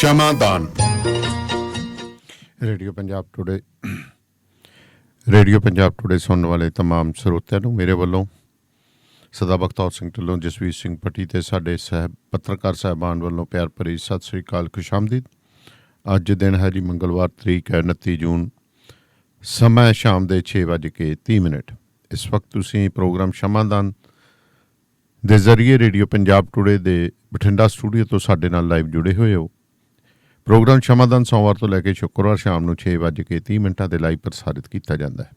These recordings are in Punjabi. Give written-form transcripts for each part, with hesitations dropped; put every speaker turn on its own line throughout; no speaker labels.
ਸ਼ਮਾਦਾਨ। ਰੇਡੀਓ ਪੰਜਾਬ ਟੁਡੇ ਸੁਣਨ ਵਾਲੇ तमाम ਸਰੋਤਿਆਂ ਨੂੰ ਮੇਰੇ ਵੱਲੋਂ ਸਦਾ ਬਖਤੌਰ ਸਿੰਘ ਢਿੱਲੋਂ, ਜਸਵੀਰ ਸਿੰਘ ਭੱਟੀ ਤੇ ਸਾਡੇ ਪੱਤਰਕਾਰ ਸਾਹਿਬਾਨ ਵੱਲੋਂ ਪਿਆਰ ਭਰੀ ਸਤਿ ਸ੍ਰੀ ਅਕਾਲ, ਖੁਸ਼ਾਮਦੀਦ। ਅੱਜ ਦਿਨ ਹੈ ਜੀ ਮੰਗਲਵਾਰ, ਤਰੀਕ ਹੈ 29 ਜੂਨ, ਸਮਾਂ ਸ਼ਾਮ ਦੇ 6:30। ਇਸ ਵਕਤ ਤੁਸੀਂ ਪ੍ਰੋਗਰਾਮ ਸ਼ਮਾਦਾਨ ਦੇ ਜ਼ਰੀਏ ਰੇਡੀਓ ਪੰਜਾਬ ਟੁਡੇ ਦੇ ਬਠਿੰਡਾ ਸਟੂਡੀਓ ਤੋਂ ਸਾਡੇ ਨਾਲ ਲਾਈਵ ਜੁੜੇ ਹੋਏ ਹੋ। ਪ੍ਰੋਗਰਾਮ ਸ਼ਮਾਦਾਨ ਸੋਮਵਾਰ ਤੋਂ ਲੈ ਕੇ ਸ਼ੁੱਕਰਵਾਰ ਸ਼ਾਮ ਨੂੰ 6:30 ਦੇ ਲਾਈਵ ਪ੍ਰਸਾਰਿਤ ਕੀਤਾ ਜਾਂਦਾ ਹੈ।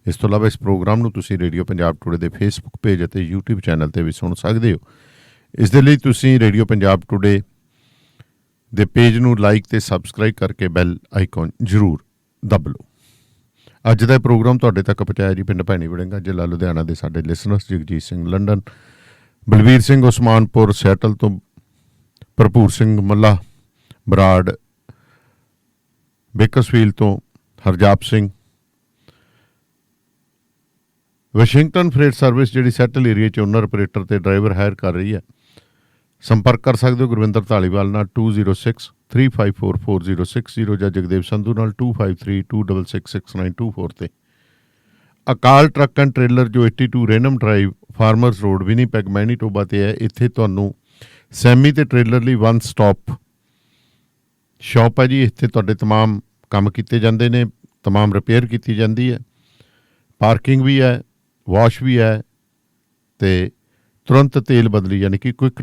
ਇਸ ਤੋਂ ਇਲਾਵਾ ਇਸ ਪ੍ਰੋਗਰਾਮ ਨੂੰ ਤੁਸੀਂ ਰੇਡੀਓ ਪੰਜਾਬ ਟੁਡੇ ਦੇ ਫੇਸਬੁੱਕ ਪੇਜ ਅਤੇ YouTube ਚੈਨਲ 'ਤੇ ਵੀ ਸੁਣ ਸਕਦੇ ਹੋ। ਇਸ ਦੇ ਲਈ ਤੁਸੀਂ ਰੇਡੀਓ ਪੰਜਾਬ ਟੁਡੇ ਦੇ ਪੇਜ ਨੂੰ ਲਾਈਕ ਅਤੇ ਸਬਸਕ੍ਰਾਈਬ ਕਰਕੇ ਬੈਲ ਆਈਕਨ ਜ਼ਰੂਰ ਦਬ ਲਓ। ਅੱਜ ਦਾ ਪ੍ਰੋਗਰਾਮ ਤੁਹਾਡੇ ਤੱਕ ਪਹੁੰਚਾਇਆ ਜੀ ਪਿੰਡ ਭੈਣੀ ਵੜਿੰਗਾ, ਜ਼ਿਲ੍ਹਾ ਲੁਧਿਆਣਾ ਦੇ ਸਾਡੇ listeners Jagjit Singh London, Balvir Singh Usmanpur Seattle ਤੋਂ, ਭਰਪੂਰ ਸਿੰਘ ਮੱਲਾ ਬਰਾੜ ਬੇਕਸਫੀਲ ਤੋਂ, Harjap Singh Washington freight service ਜਿਹੜੀ ਸੈਟਲ ਏਰੀਆ 'ਚ ਓਨਰ ਆਪਰੇਟਰ ਤੇ ਡਰਾਈਵਰ ਹਾਇਰ ਕਰ ਰਹੀ ਹੈ। ਸੰਪਰਕ ਕਰ ਸਕਦੇ ਹੋ ਗੁਰਵਿੰਦਰ ਧਾਲੀਵਾਲ ਨਾਲ 2063544060 ਜਾਂ ਜਗਦੇਵ ਸੰਧੂ ਨਾਲ 2532666924 ਤੇ। ਅਕਾਲ ਟਰੱਕ ਐਂਡ ਟ੍ਰੇਲਰ ਜੋ 82 ਰੇਨਮ drive Farmers road Winnipeg Manitoba 'ਤੇ ਹੈ। ਇੱਥੇ ਤੁਹਾਨੂੰ ਸੈਮੀ ਅਤੇ ਟ੍ਰੇਲਰ ਲਈ ਵਨ ਸਟਾਪ ਸ਼ਾਪ ਹੈ ਜੀ। ਇੱਥੇ ਤੁਹਾਡੇ ਤਮਾਮ ਕੰਮ ਕੀਤੇ ਜਾਂਦੇ ਨੇ, ਤਮਾਮ ਰਿਪੇਅਰ ਕੀਤੀ ਜਾਂਦੀ ਹੈ, ਪਾਰਕਿੰਗ ਵੀ ਹੈ, ਵਾਸ਼ ਵੀ ਹੈ ਅਤੇ ਤੁਰੰਤ ਤੇਲ ਬਦਲੀ ਯਾਨੀ ਕਿ ਕੁਇਕ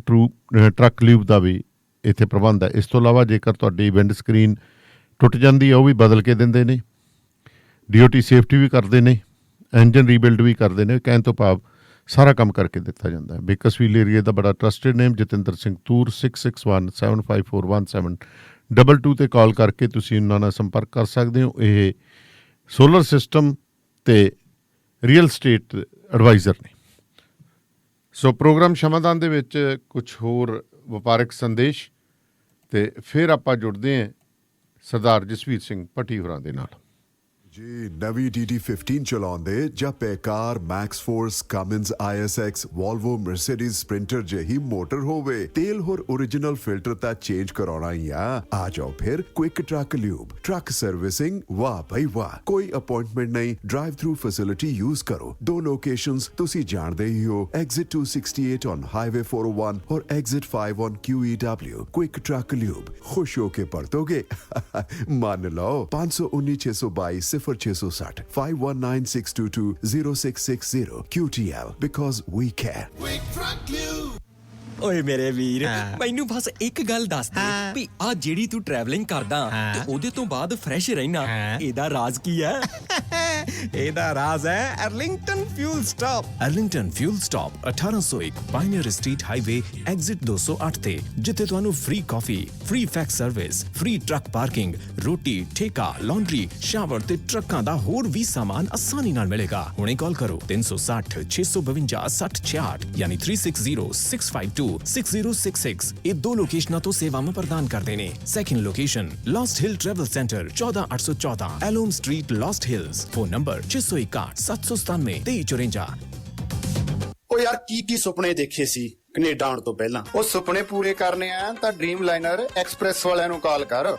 ਟਰੱਕ ਲੀਵ ਦਾ ਵੀ ਇੱਥੇ ਪ੍ਰਬੰਧ ਹੈ। ਇਸ ਤੋਂ ਇਲਾਵਾ ਜੇਕਰ ਤੁਹਾਡੀ ਵਿੰਡ ਸਕਰੀਨ ਟੁੱਟ ਜਾਂਦੀ ਹੈ ਉਹ ਵੀ ਬਦਲ ਕੇ ਦਿੰਦੇ ਨੇ। DOT ਸੇਫਟੀ ਵੀ ਕਰਦੇ ਨੇ, ਇੰਜਨ ਰੀਬਿਲਡ ਵੀ ਕਰਦੇ ਨੇ। ਕਹਿਣ ਤੋਂ ਭਾਵ ਸਾਰਾ ਕੰਮ ਕਰਕੇ ਦਿੱਤਾ ਜਾਂਦਾ ਹੈ। ਬੇਕਸਵੀਲ ਏਰੀਆ ਦਾ ਬੜਾ ਟਰਸਟਡ ਨੇਮ ਜਤਿੰਦਰ ਸਿੰਘ ਤੂਰ 6617541722 'ਤੇ ਕਾਲ ਕਰਕੇ ਤੁਸੀਂ ਉਹਨਾਂ ਨਾਲ ਸੰਪਰਕ ਕਰ ਸਕਦੇ ਹੋ। ਇਹ ਸੋਲਰ ਸਿਸਟਮ ਅਤੇ ਰੀਅਲ ਸਟੇਟ ਐਡਵਾਈਜ਼ਰ ਨੇ। ਸੋ ਪ੍ਰੋਗਰਾਮ ਸ਼ਮਾਦਾਨ ਦੇ ਵਿੱਚ ਕੁਛ ਹੋਰ ਵਪਾਰਕ ਸੰਦੇਸ਼ ਅਤੇ ਫਿਰ ਆਪਾਂ ਜੁੜਦੇ ਹਾਂ ਸਰਦਾਰ ਜਸਵੀਰ ਸਿੰਘ ਭੱਟੀ ਹੋਰਾਂ ਦੇ ਨਾਲ।
ਜੀ ਨਵੀਂ DD15 ਚਲਾਉਂਦੇ ਜਾਂ Paccar MaxxForce, Cummins ISX, Volvo, Mercedes Sprinter ਜਿਹੀ ਮੋਟਰ ਹੋਵੇ, ਤੇਲ ਹੋਰ ਓਰੀਜਨਲ ਫਿਲਟਰ ਤਾਂ ਚੇਂਜ ਕਰਾਉਣਾ ਹੀ ਆ ਜਾਓ ਫਿਰ quick truck lube. Truck servicing ਵਾਹ ਭਾਈ ਵਾਹ, ਕੋਈ ਅਪਾਇੰਟਮੈਂਟ ਨਹੀਂ, ਡਰਾਈਵ ਥਰੂ ਫੈਸਿਲਿਟੀ ਯੂਜ਼ ਕਰੋ। 2 ਲੋਕੇਸ਼ਨਸ ਤੁਸੀਂ ਜਾਣਦੇ ਹੀ ਹੋ, ਐਗਜ਼ਿਟ 268 ਔਨ ਹਾਈਵੇ 401 ਔਰ exit 5 on QEW। Quick truck lube, ਖੁਸ਼ ਹੋ ਕੇ ਪਰਤੋਗੇ। ਮੰਨ ਲਓ 519-622 0660 5196220660 QTL because we care।
ਓਏ ਮੇਰੇ ਵੀਰ, ਮੈਨੂੰ ਬਸ ਇੱਕ ਗੱਲ ਦੱਸ ਦੇ ਵੀ ਆ ਜਿਹੜੀ ਤੂੰ ਟਰੈਵਲਿੰਗ ਕਰਦਾ ਤੇ ਉਹਦੇ ਤੋਂ ਬਾਅਦ ਫਰੈਸ਼ ਰਹਿਣਾ, ਇਹਦਾ ਰਾਜ਼ ਕੀ ਹੈ? ਇਹਦਾ ਰਾਜ਼ ਹੈ Arlington fuel stop. Arlington fuel stop 1801 pioneer street highway exit 208 ਤੇ, ਜਿੱਥੇ ਤੁਹਾਨੂੰ ਫ੍ਰੀ ਕਾਫੀ, free fax service, free truck parking, ਰੋਟੀ, ਠੇਕਾ, ਲਾਂਡਰੀ, ਸ਼ਾਵਰ ਤੇ ਟਰੱਕਾਂ ਦਾ ਹੋਰ ਵੀ ਸਾਮਾਨ ਆਸਾਨੀ ਨਾਲ ਮਿਲੇਗਾ। ਹੁਣੇ ਕਾਲ ਕਰੋ 360-652-6066 ਯਾਨੀ 360652-6066। ਇਹ 2 ਲੋਕੇਸ਼ਨਾਂ ਤੋਂ ਸੇਵਾਵਾਂ ਪ੍ਰਦਾਨ ਕਰਦੇ ਨੇ। Second location Lost Hill travel centre 14814 Elom street, Lost Hills. Phone number 6017972354।
ਉਹ ਯਾਰ ਕੀ ਸੁਪਨੇ ਦੇਖੇ ਸੀ ਕੈਨੇਡਾ ਆਉਣ ਤੋਂ ਪਹਿਲਾਂ? ਉਹ ਸੁਪਨੇ ਪੂਰੇ ਕਰਨੇ ਆ ਤਾਂ ਡ੍ਰੀਮ ਲਾਈਨਰ ਐਕਸਪ੍ਰੈਸ ਵਾਲਿਆਂ ਨੂੰ ਕਾਲ ਕਰ।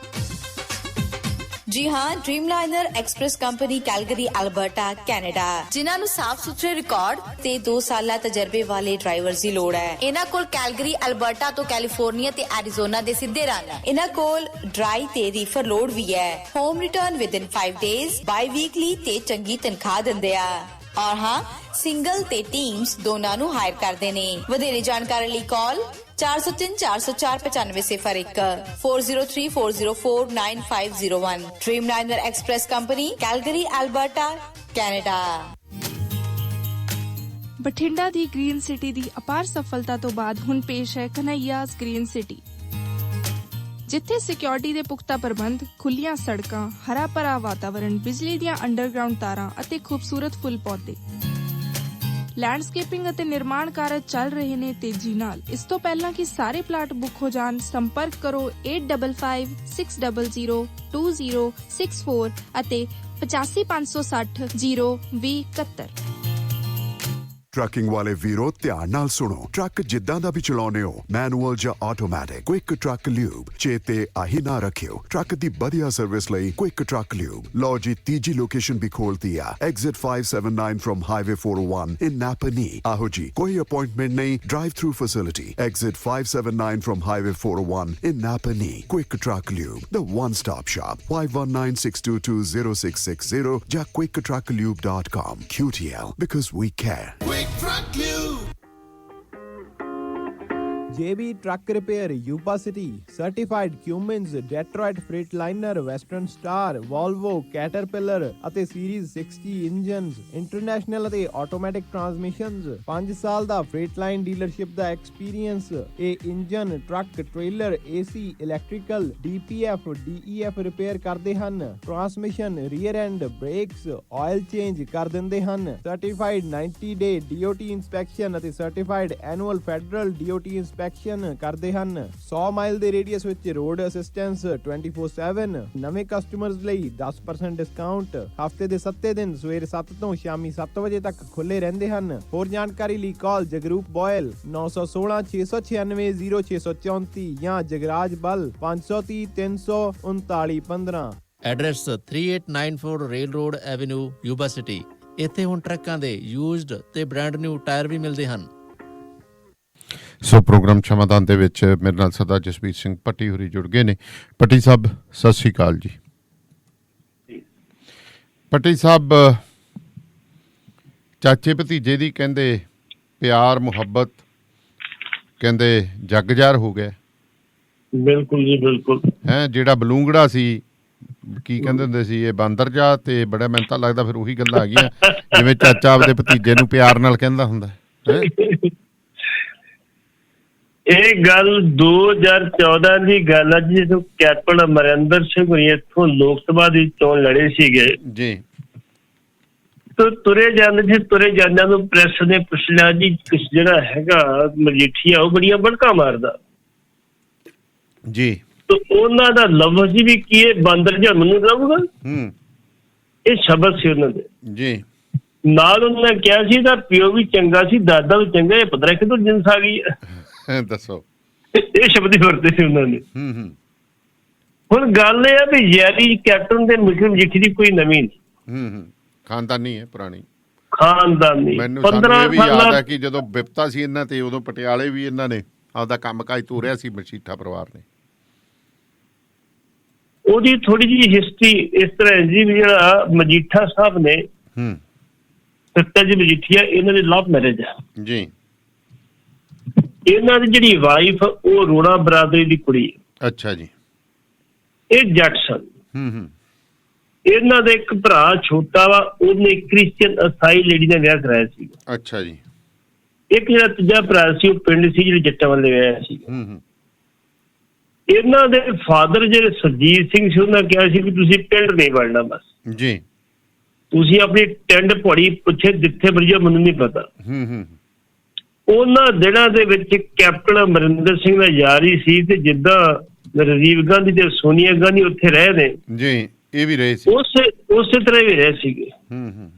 ਜੀ ਹਾਂ, ਡ੍ਰੀਮਲਾਈਨਰ express company Calgary, Alberta, Canada, ਜਿਨ੍ਹਾਂ ਨੂੰ ਸਾਫ਼ ਸੁਥਰੇ ਰਿਕਾਰਡ ਤੇ 2 ਸਾਲਾਂ ਤਜਰਬੇ ਵਾਲੇ ਡਰਾਈਵਰਸ ਦੀ ਲੋੜ ਹੈ। ਇਹਨਾਂ ਕੋਲ ਕੈਲਗਰੀ, ਅਲਬਰਟਾ ਤੋਂ ਕੈਲੀਫੋਰਨੀਆ ਤੇ ਐਰੀਜ਼ੋਨਾ ਦੇ ਸਿੱਧੇ ਰਨ। ਇਹਨਾਂ ਕੋਲ ਡਰਾਈ ਤੇ ਰੀਫਰ ਲੋਡ ਵੀ ਹੈ। ਹੋਮ ਰਿਟਰਨ ਵਿਦਿਨ 5 ਡੇਜ਼, ਬਾਈ ਵੀਕਲੀ ਤੇ ਚੰਗੀ ਤਨਖਾਹ ਦਿੰਦੇ ਆ। ਔਰ ਹਾਂ, ਸਿੰਗਲ ਤੇ ਟੀਮਸ ਦੋਨਾਂ ਨੂੰ ਹਾਇਰ ਕਰਦੇ ਨੇ। ਵਧੇਰੇ ਜਾਣਕਾਰੀ ਲਈ ਕਾਲ 4034049501 4034049501। ਡ੍ਰੀਮਲਾਈਨਰ express company Calgary, Alberta, Canada.
Bathinda ਦੀ ਗ੍ਰੀਨ ਸਿਟੀ ਦੀ ਅਪਾਰ ਸਫਲਤਾ ਤੋਂ ਬਾਅਦ ਹੁਣ ਪੇਸ਼ ਹੈ ਕਨ੍ਹਈਆਜ਼ ਗ੍ਰੀਨ ਸਿਟੀ, ਜਿੱਥੇ ਸਿਕਿਉਰਿਟੀ ਦੇ ਪੁਖਤਾ ਪ੍ਰਬੰਧ, ਖੁੱਲੀਆਂ ਸੜਕਾਂ, ਹਰਾ ਭਰਾ ਵਾਤਾਵਰਣ, ਬਿਜਲੀ ਦੀਆਂ ਅੰਡਰਗਰਾਉਂਡ ਤਾਰਾਂ ਅਤੇ ਖੂਬਸੂਰਤ ਫੁੱਲ ਪੌਦੇ। ਲੈਂਡਸਕੇਪਿੰਗ ਅਤੇ ਨਿਰਮਾਣ ਕਾਰਜ ਚੱਲ ਰਹੇ ਨੇ ਤੇਜ਼ੀ ਨਾਲ। ਇਸ ਤੋਂ ਪਹਿਲਾਂ ਕਿ ਸਾਰੇ ਪਲਾਟ ਬੁੱਕ ਹੋ ਜਾਣ, ਸੰਪਰਕ ਕਰੋ 8556002064 ਅਤੇ 8556002071।
ਟਰੱਕਿੰਗ ਵਾਲੇ ਵੀਰੋ ध्यान नाल सुनो। ट्रक जिद्दां दा भी चलाउने हो, मैनुअल ਜਾਂ ਆਟੋਮੈਟਿਕ, क्विक ट्रक ल्यूब चेते आही ना रखियो। ट्रक दी बढ़िया सर्विस ਲਈ क्विक ट्रक ल्यूब। लो जी तीजी लोकेशन भी खोलती है, एग्जिट 579 फ्रॉम हाईवे 401 इन नापनी। आहो जी कोई अपॉइंटमेंट नहीं, drive through facility, exit 579 from highway 401 in Napanee. Quick Truck Lube, the one-stop shop. 519-622-0660 ਜਾਂ quicktrucklube.com. QTL, because we care. Quick Truck Lube.
JB Truck Repair, Yuba City, Certified Cummins, Detroit Freightliner, Western Star, Volvo, Caterpillar ਅਤੇ Series 60 ਇੰਜਨਸ, ਇੰਟਰਨੈਸ਼ਨਲ ਅਤੇ ਆਟੋਮੈਟਿਕ ਟਰਾਂਸਮਿਸ਼ਨਸ, 5 ਸਾਲ ਦਾ ਫਰੇਟਲਾਈਨ ਡੀਲਰਸ਼ਿਪ ਦਾ ਐਕਸਪੀਰੀਅੰਸ। ਇਹ engine, truck, trailer, AC, electrical, DPF, DEF repair ਕਰਦੇ ਹਨ। Transmission, rear and, brakes, oil change ਕਰ ਦਿੰਦੇ ਹਨ। ਸਰਟੀਫਾਈਡ 90 ਡੇ DOT ਇੰਸਪੈਕਸ਼ਨ ਅਤੇ certified annual federal DOT inspection ਕਰਦੇ ਹਨ। 100 ਮਾਈਲ ਦੇ ਰੇਡੀਅਸ ਵਿੱਚ ਰੋਡ ਅਸਿਸਟੈਂਸ 24/7। ਨਵੇਂ ਕਸਟਮਰਸ ਲਈ 10% ਡਿਸਕਾਊਂਟ। ਹਫਤੇ ਦੇ 7 ਦਿਨ ਸਵੇਰੇ 7 ਤੋਂ ਸ਼ਾਮੀ 7 ਵਜੇ ਤੱਕ ਖੁੱਲੇ ਰਹਿੰਦੇ ਹਨ। ਹੋਰ ਜਾਣਕਾਰੀ ਲਈ ਕਾਲ ਜਗਰੂਪ ਬੋਇਲ 916 696 0634 ਜਾਂ ਜਗਰਾਜ ਬਲ 530 339 15।
Address 3894 rail road avenue, Yuba city. ਇੱਥੇ ਹੁਣ ਟਰੱਕਾਂ ਦੇ ਯੂਜ਼ਡ ਤੇ ਬ੍ਰਾਂਡ ਨਿਊ ਟਾਇਰ ਵੀ ਮਿਲਦੇ ਹਨ।
ਸੋ ਪ੍ਰੋਗਰਾਮ ਸ਼ਮਾਦਾਨ ਦੇ ਵਿੱਚ ਮੇਰੇ ਨਾਲ ਸਰਦਾਰ ਜਸਵੀਰ ਸਿੰਘ ਪੱਟੀ ਹੋਰੀ ਜੁੜ ਗਏ ਨੇ। ਪੱਟੀ ਸਾਹਿਬ ਸਤਿ ਸ਼੍ਰੀ ਅਕਾਲ ਜੀ। ਪੱਟੀ ਸਾਹਿਬ, ਚਾਚੇ ਭਤੀਜੇ ਦੀ ਕਹਿੰਦੇ ਪਿਆਰ ਮੁਹੱਬਤ ਕਹਿੰਦੇ ਜੱਗ ਜ਼ਾਹਰ ਹੋ ਗਿਆ।
ਬਿਲਕੁਲ ਜੀ ਬਿਲਕੁਲ।
ਹੈ ਜਿਹੜਾ ਬਲੂੰਗੜਾ ਸੀ, ਕੀ ਕਹਿੰਦੇ ਹੁੰਦੇ ਸੀ, ਇਹ ਬਾਂਦਰ ਜਾ, ਤੇ ਬੜਾ ਮੈਨੂੰ ਤਾਂ ਲੱਗਦਾ ਫਿਰ ਉਹੀ ਗੱਲਾਂ ਆ ਗਈਆਂ ਜਿਵੇਂ ਚਾਚਾ ਆਪਦੇ ਭਤੀਜੇ ਨੂੰ ਪਿਆਰ ਨਾਲ ਕਹਿੰਦਾ ਹੁੰਦਾ ਹੈ।
ਇਹ ਗੱਲ 2014 ਦੀ ਗੱਲ ਹੈ ਜਦੋਂ ਕੈਪਟਨ ਅਮਰਿੰਦਰ ਸਿੰਘ ਹੋਰੀ ਇੱਥੋਂ ਲੋਕ ਸਭਾ ਦੀ ਚੋਣ ਲੜੇ ਸੀਗੇ
ਜੀ।
ਤਾਂ ਤੁਰੇ ਜਾਂਦਿਆਂ ਨੂੰ ਪ੍ਰੈਸ ਨੇ ਪੁੱਛ ਲਿਆ ਜੀ ਜਿਹੜਾ ਹੈਗਾ ਮਜੀਠੀਆ ਉਹ ਬੜੀਆਂ ਬੜਕਾ ਮਾਰਦਾ
ਜੀ।
ਤਾਂ ਉਹਨਾਂ ਦਾ ਲਫ਼ਜ਼ ਵੀ ਕੀ ਹੈ, ਬਾਂਦਰ ਜਿਹਾ ਮੈਨੂੰ ਰਹੂਗਾ। ਇਹ ਸ਼ਬਦ ਸੀ ਉਹਨਾਂ ਦੇ
ਜੀ।
ਨਾਲ ਉਹਨਾਂ ਨੇ ਕਿਹਾ ਸੀ ਤਾਂ ਪਿਓ ਵੀ ਚੰਗਾ ਸੀ, ਦਾਦਾ ਵੀ ਚੰਗਾ, ਇਹ ਪਤਾ ਕਿਦੋਂ ਜਿੰਸ ਆ ਗਈ ਹੈ।
ਦੱਸੋ।
ਇਹ ਸ਼ਬਦ ਹੀ ਵਰਤੇ ਸੀ ਉਹਨਾਂ ਨੇ। ਹੁਣ ਗੱਲ ਇਹ ਆ ਵੀ ਯਾਰੀ ਕੈਪਟਨ ਦੇ ਮੁਸਲਿਮ ਮਜੀਠੀ ਦੀ ਕੋਈ ਨਵੀਂ ਨਹੀਂ,
ਖਾਨਦਾਨੀ ਹੈ, ਪੁਰਾਣੀ
ਖਾਨਦਾਨੀ।
ਮੈਨੂੰ ਸਾਨੂੰ ਇਹ ਵੀ ਯਾਦ ਹੈ ਕਿ ਜਦੋਂ ਵਿਪਤਾ ਸੀ ਇਹਨਾਂ ਤੇ, ਉਦੋਂ ਪਟਿਆਲੇ ਵੀ ਇਹਨਾਂ ਨੇ ਆਪਦਾ ਕੰਮਕਾਜ ਤੋਰਿਆ ਸੀ ਮਜੀਠਾ ਪਰਿਵਾਰ ਨੇ।
ਉਹਦੀ ਥੋੜੀ ਜਿਹੀ ਹਿਸਟਰੀ ਇਸ ਤਰ੍ਹਾਂ ਜੀ ਵੀ ਜਿਹੜਾ ਮਜੀਠਾ ਸਾਹਿਬ ਨੇ, ਸੱਤਾ ਜੀ ਮਜੀਠੀਆ, ਇਹਨਾਂ ਦੀ ਲਵ ਮੈਰਿਜ ਹੈ
ਜੀ।
ਇਹਨਾਂ ਦੀ ਜਿਹੜੀ ਵਾਈਫ ਉਹ ਰੋੜਾ ਬਰਾਦਰੀ ਦੀ ਕੁੜੀ ਹੈ।
ਅੱਛਾ ਜੀ।
ਇਹ ਜੱਟ ਸਨ। ਇਹਨਾਂ ਦਾ ਇੱਕ ਭਰਾ ਛੋਟਾ ਵਾ, ਉਹਨੇ ਕ੍ਰਿਸਚੀਅਨ ਈਸਾਈ ਲੇਡੀ ਨਾਲ ਵਿਆਹ ਕਰਾਇਆ ਸੀ।
ਅੱਛਾ ਜੀ।
ਇੱਕ ਜਿਹੜਾ ਤੀਜਾ ਭਰਾ ਸੀ ਉਹ ਪਿੰਡ ਸੀ ਜਿਹੜੇ ਜੱਟਾਂ ਵਾਲੇ ਵਿਆਹਿਆ ਸੀ। ਇਹਨਾਂ ਦੇ ਫਾਦਰ ਜਿਹੜੇ ਸਰਜੀਤ ਸਿੰਘ ਸੀ, ਉਹਨਾਂ ਕਿਹਾ ਸੀ ਕਿ ਤੁਸੀਂ ਪਿੰਡ ਨਹੀਂ ਵੜਨਾ, ਬਸ
ਜੀ
ਤੁਸੀਂ ਆਪਣੀ ਟੈਂਡ ਪੜੀ ਪੁੱਛੇ ਜਿੱਥੇ ਮਰਜੀ, ਮੈਨੂੰ ਨਹੀਂ ਪਤਾ। ਉਹਨਾਂ ਦਿਨਾਂ ਦੇ ਵਿੱਚ ਕੈਪਟਨ ਅਮਰਿੰਦਰ ਸਿੰਘ ਦਾ ਯਾਰ ਹੀ ਸੀ, ਤੇ ਜਿੱਦਾਂ ਰਾਜੀਵ ਗਾਂਧੀ ਤੇ ਸੋਨੀਆ ਗਾਂਧੀ ਉੱਥੇ ਰਹੇ ਨੇ ਜੀ, ਇਹ ਵੀ ਰਹੇ ਸੀ, ਉਸੇ ਤਰ੍ਹਾਂ ਵੀ ਰਹੇ ਸੀਗੇ।